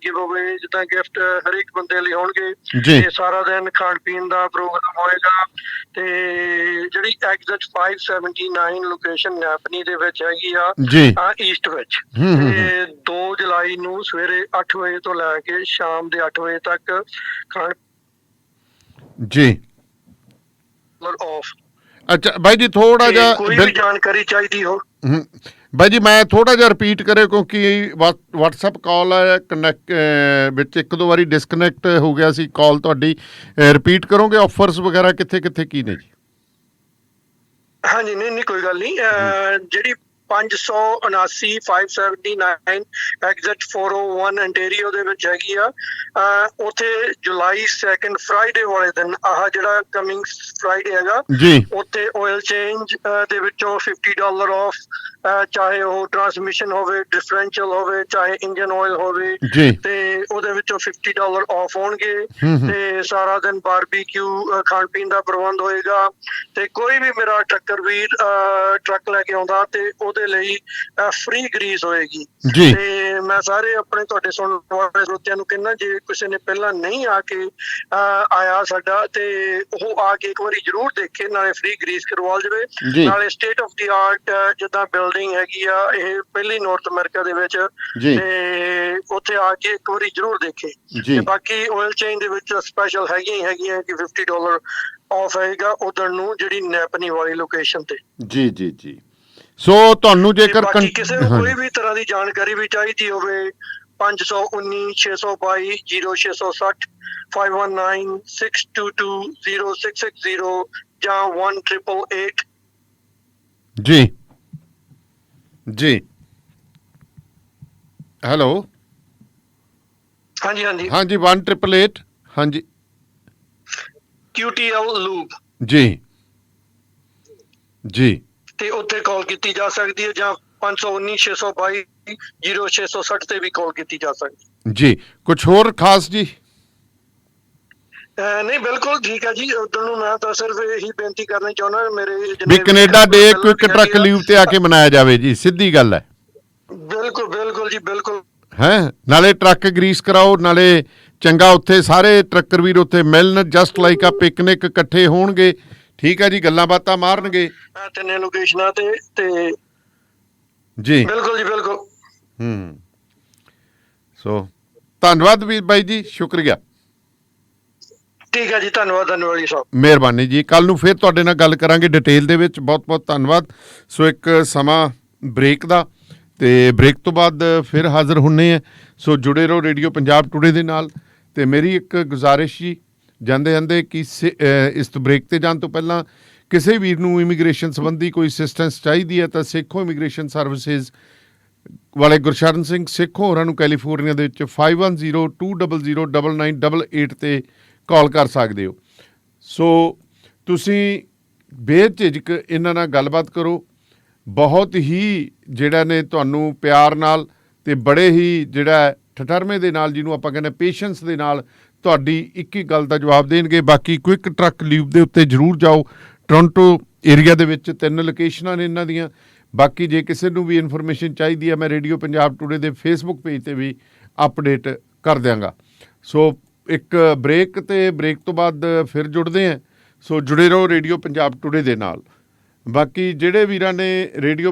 ਗਿਵ ਅਵੇ ਜਿੱਦਾਂ ਗਿਫਟ ਹਰੇਕ ਬੰਦੇ ਲਈ ਹੋਣਗੇ। ਤੇ ਸਾਰਾ ਦਿਨ ਖਾਣ ਪੀਣ ਦਾ ਪ੍ਰੋਗਰਾਮ ਹੋਏਗਾ। ਤੇ ਜਿਹੜੀ ਐਗਜ਼ਿਟ 579 ਲੋਕੇਸ਼ਨ ਨੈਪਨੀ ਦੇ ਵਿੱਚ ਹੈਗੀ ਆ ਈਸਟ ਵਿੱਚ, ਤੇ 2 ਜੁਲਾਈ ਨੂੰ ਸਵੇਰੇ 8 ਵਜੇ ਤੋਂ ਲੈ ਕੇ ਸ਼ਾਮ ਦੇ 8 ਵਜੇ ਤੱਕ ਖਾਣ ਜੀ ਆਫ।
ਅੱਛਾ ਬਾਈ ਜੀ, ਥੋੜਾ ਜਿਹਾ
ਕੋਈ ਵੀ ਜਾਣਕਾਰੀ ਚਾਹੀਦੀ ਹੋ
ਬਾਈ ਜੀ, ਮੈਂ ਥੋੜਾ ਜਿਹਾ ਰਿਪੀਟ ਕਰਿਓ ਕਿਉਂਕਿ WhatsApp ਕਾਲ ਹੈ ਕਨੈਕਟ ਵਿੱਚ 1-2 ਵਾਰੀ ਡਿਸਕਨੈਕਟ ਹੋ ਗਿਆ ਸੀ ਕਾਲ ਤੁਹਾਡੀ। ਰਿਪੀਟ ਕਰੋਗੇ ਆਫਰਸ ਵਗੈਰਾ ਕਿੱਥੇ ਕਿੱਥੇ ਕੀ ਨੇ ਜੀ?
ਹਾਂਜੀ, ਨਹੀਂ ਕੋਈ ਗੱਲ ਨਹੀਂ। ਜਿਹੜੀ 579 579 ਐਗਜ਼ਿਟ 401 ਅੰਟੇਰੀਓ ਦੇ ਵਿੱਚ ਹੈਗੀ ਆ। ਉੱਥੇ ਜੁਲਾਈ 2 ਫਰਾਈਡੇ ਵਾਲੇ ਦਿਨ, ਆਹ ਜਿਹੜਾ ਕਮਿੰਗ ਫਰਾਈਡੇ ਹੈਗਾ, ਉੱਥੇ ਆਇਲ ਚੇਂਜ ਦੇ ਵਿੱਚੋਂ $50 ਆਫ, ਚਾਹੇ ਉਹ ਟਰਾਂਸਮਿਸ਼ਨ ਹੋਵੇ, ਡਿਫਰੈਂਸ਼ੀਅਲ ਹੋਵੇ, ਚਾਹੇ ਇੰਜਨ ਆਇਲ ਹੋਵੇ, ਤੇ ਉਹਦੇ ਵਿੱਚੋਂ $50 ਆਫ ਹੋਣਗੇ। ਤੇ ਸਾਰਾ ਦਿਨ ਬਾਰਬੀਕਿਊ ਖਾਣ ਪੀਣ ਦਾ ਪ੍ਰਬੰਧ ਹੋਏਗਾ। ਤੇ ਕੋਈ ਵੀ ਮੇਰਾ ਟਰੱਕਰ ਵੀਰ ਟਰੱਕ ਲੈ ਕੇ ਆਉਂਦਾ ਤੇ ਉਹਦੇ ਲਈ ਫ੍ਰੀ ਗਰੀਸ ਹੋਏਗੀ। ਤੇ ਮੈਂ ਸਾਰੇ ਆਪਣੇ ਤੁਹਾਡੇ ਸੁਣਨ ਵਾਲੇ ਸਰੋਤਿਆਂ ਨੂੰ ਕਹਿੰਦਾ, ਜੇ ਕਿਸੇ ਨੇ ਪਹਿਲਾਂ ਨਹੀਂ ਆ ਕੇ ਆਇਆ ਸਾਡਾ, ਤੇ ਉਹ ਆ ਕੇ ਇੱਕ ਵਾਰੀ ਜ਼ਰੂਰ ਦੇਖੇ, ਨਾਲੇ ਫ੍ਰੀ ਗਰੀਸ ਕਰਵਾ ਜਾਵੇ, ਨਾਲੇ ਸਟੇਟ ਆਫ ਦੀ ਆਰਟ ਜਿੱਦਾਂ ਬਿਲਡਿੰਗ ਹੈਗੀ ਆ ਇਹ ਪਹਿਲੀ ਨਾਰਥ ਅਮਰੀਕਾ ਦੇ ਵਿੱਚ, ਤੇ ਉੱਥੇ ਆ ਕੇ ਇੱਕ ਵਾਰੀ ਜ਼ਰੂਰ ਦੇਖੇ। ਤੇ ਬਾਕੀ ਆਇਲ ਚੇਂਜ ਦੇ ਵਿੱਚ ਸਪੈਸ਼ਲ ਹੈਗੀਆਂ ਕਿ $50 ਆਫ ਹੈਗਾ ਉਧਰ ਨੂੰ, ਜਿਹੜੀ ਨੈਪਨੀ ਵਾਲੀ ਲੋਕੇਸ਼ਨ ਤੇ।
ਜੀ ਸੋ ਤੁਹਾਨੂੰ ਜੇਕਰ
ਕਿਸੇ ਨੂੰ ਕੋਈ ਵੀ ਤਰ੍ਹਾਂ ਦੀ ਜਾਣਕਾਰੀ ਵੀ ਚਾਹੀਦੀ ਹੋਵੇ, 519 622 0660 519 622 0660 ਜਾਂ 1888।
ਜੀ ਹੈਲੋ,
ਹਾਂਜੀ
1888, ਹਾਂਜੀ
QTL ਲੂਪ
ਜੀ
ਤੇ ਉੱਥੇ ਕਾਲ ਕੀਤੀ ਜਾ ਸਕਦੀ ਹੈ, ਜਾਂ 519 622 0660 ਤੇ ਵੀ ਕਾਲ ਕੀਤੀ ਜਾ ਸਕਦੀ
ਜੀ। ਕੁਝ ਹੋਰ ਖਾਸ ਜੀ?
ਨਹੀਂ, ਬਿਲਕੁਲ ਠੀਕ ਹੈ ਜੀ। ਉਦੋਂ ਨੂੰ ਮੈਂ ਤਾਂ ਸਿਰਫ ਇਹੀ ਬੇਨਤੀ ਕਰਨੀ ਚਾਹੁੰਦਾ, ਮੇਰੇ
ਵੀ ਕੈਨੇਡਾ ਡੇ ਕੁਇਕ ਟਰੱਕ ਲੀਵ ਤੇ ਆ ਕੇ ਮਨਾਇਆ ਜਾਵੇ ਜੀ, ਸਿੱਧੀ ਗੱਲ ਹੈ।
ਬਿਲਕੁਲ ਜੀ, ਬਿਲਕੁਲ
ਹੈ, ਨਾਲੇ ਟਰੱਕ ਗਰੀਸ ਕਰਾਓ, ਨਾਲੇ ਚੰਗਾ ਉੱਥੇ ਸਾਰੇ ਟਰੱਕਰ ਵੀਰ ਉੱਥੇ ਮਿਲਣ, ਜਸਟ ਲਾਈਕ ਆ ਪਿਕਨਿਕ ਇਕੱਠੇ ਹੋਣਗੇ, ਠੀਕ ਹੈ ਜੀ, ਗੱਲਾਂ ਬਾਤਾਂ ਮਾਰਨਗੇ
ਤਿੰਨੇ ਲੋਕੇਸ਼ਨਾਂ ਤੇ
ਜੀ।
ਬਿਲਕੁਲ ਜੀ, ਬਿਲਕੁਲ।
ਸੋ ਧੰਨਵਾਦ ਵੀ ਬਾਈ ਜੀ, ਸ਼ੁਕਰੀਆ।
ਠੀਕ ਹੈ ਜੀ, ਧੰਨਵਾਦ ਜੀ ਸਾਹਿਬ,
ਮਿਹਰਬਾਨੀ ਜੀ। ਕੱਲ ਨੂੰ ਫਿਰ ਤੁਹਾਡੇ ਨਾਲ ਗੱਲ ਕਰਾਂਗੇ ਡਿਟੇਲ ਦੇ ਵਿੱਚ। ਬਹੁਤ ਬਹੁਤ ਧੰਨਵਾਦ। ਸੋ ਇੱਕ ਸਮਾਂ ਬ੍ਰੇਕ ਦਾ, ਤੇ ਬ੍ਰੇਕ ਤੋਂ ਬਾਅਦ ਫਿਰ ਹਾਜ਼ਰ ਹੁੰਨੇ ਆ। ਸੋ ਜੁੜੇ ਰਹੋ ਰੇਡੀਓ ਪੰਜਾਬ ਟੂਡੇ ਦੇ ਨਾਲ। ਤੇ ਮੇਰੀ ਇੱਕ ਗੁਜ਼ਾਰਿਸ਼ ਜੀ ਜਾਂਦੇ ਕਿ ਇਸ ਤੋਂ ਬ੍ਰੇਕ ਤੇ ਜਾਣ ਤੋਂ ਪਹਿਲਾਂ ਕਿਸੇ ਵੀਰ ਨੂੰ ਇਮੀਗ੍ਰੇਸ਼ਨ ਸੰਬੰਧੀ ਕੋਈ ਅਸਿਸਟੈਂਸ ਚਾਹੀਦੀ ਹੈ ਤਾਂ ਸੇਖੋਂ ਇਮੀਗ੍ਰੇਸ਼ਨ ਸਰਵਿਸਿਜ਼ ਵਾਲੇ ਗੁਰਸ਼ਰਨ ਸਿੰਘ ਸੇਖੋਂ ਹੋਰਾਂ ਨੂੰ ਕੈਲੀਫੋਰਨੀਆ ਦੇ ਵਿੱਚ 5102009988 ਤੇ ਕਾਲ ਕਰ ਸਕਦੇ ਹੋ। ਸੋ ਤੁਸੀਂ ਬੇਝਿਜਕ ਇਹਨਾਂ ਨਾਲ ਗੱਲਬਾਤ ਕਰੋ। ਬਹੁਤ ਹੀ ਜਿਹੜਾ ਨੇ ਤੁਹਾਨੂੰ ਪਿਆਰ ਨਾਲ ਤੇ ਬੜੇ ਹੀ ਜਿਹੜਾ ਠਠਰਮੇ ਦੇ ਨਾਲ, ਜਿਹਨੂੰ ਆਪਾਂ ਕਹਿੰਦੇ ਪੇਸ਼ੈਂਸ ਦੇ ਨਾਲ, ਤੁਹਾਡੀ ਇੱਕ ਹੀ ਗੱਲ ਦਾ ਜਵਾਬ ਦੇਣਗੇ। ਬਾਕੀ ਕੁਇਕ ਟਰੱਕ ਲੀਵ ਦੇ ਉੱਤੇ ਜ਼ਰੂਰ ਜਾਓ। ਟੋਰਾਂਟੋ ਏਰੀਆ ਦੇ ਵਿੱਚ 3 ਲੋਕੇਸ਼ਨਾਂ ਨੇ ਇਹਨਾਂ ਦੀਆਂ। ਬਾਕੀ ਜੇ ਕਿਸੇ ਨੂੰ ਵੀ ਇਨਫੋਰਮੇਸ਼ਨ ਚਾਹੀਦੀ ਹੈ, ਮੈਂ ਰੇਡੀਓ ਪੰਜਾਬ ਟੂਡੇ ਦੇ ਫੇਸਬੁੱਕ ਪੇਜ ਤੇ ਵੀ ਅਪਡੇਟ ਕਰ ਦਿਆਂਗਾ। ਸੋ ਇੱਕ ਬ੍ਰੇਕ, ਤੇ ਬ੍ਰੇਕ ਤੋਂ ਬਾਅਦ ਫਿਰ ਜੁੜਦੇ ਹਾਂ। ਸੋ ਜੁੜੇ ਰਹੋ ਰੇਡੀਓ ਪੰਜਾਬ ਟੂਡੇ ਦੇ ਨਾਲ। ਬਾਕੀ ਜਿਹੜੇ ਵੀਰਾਂ ਨੇ ਰੇਡੀਓ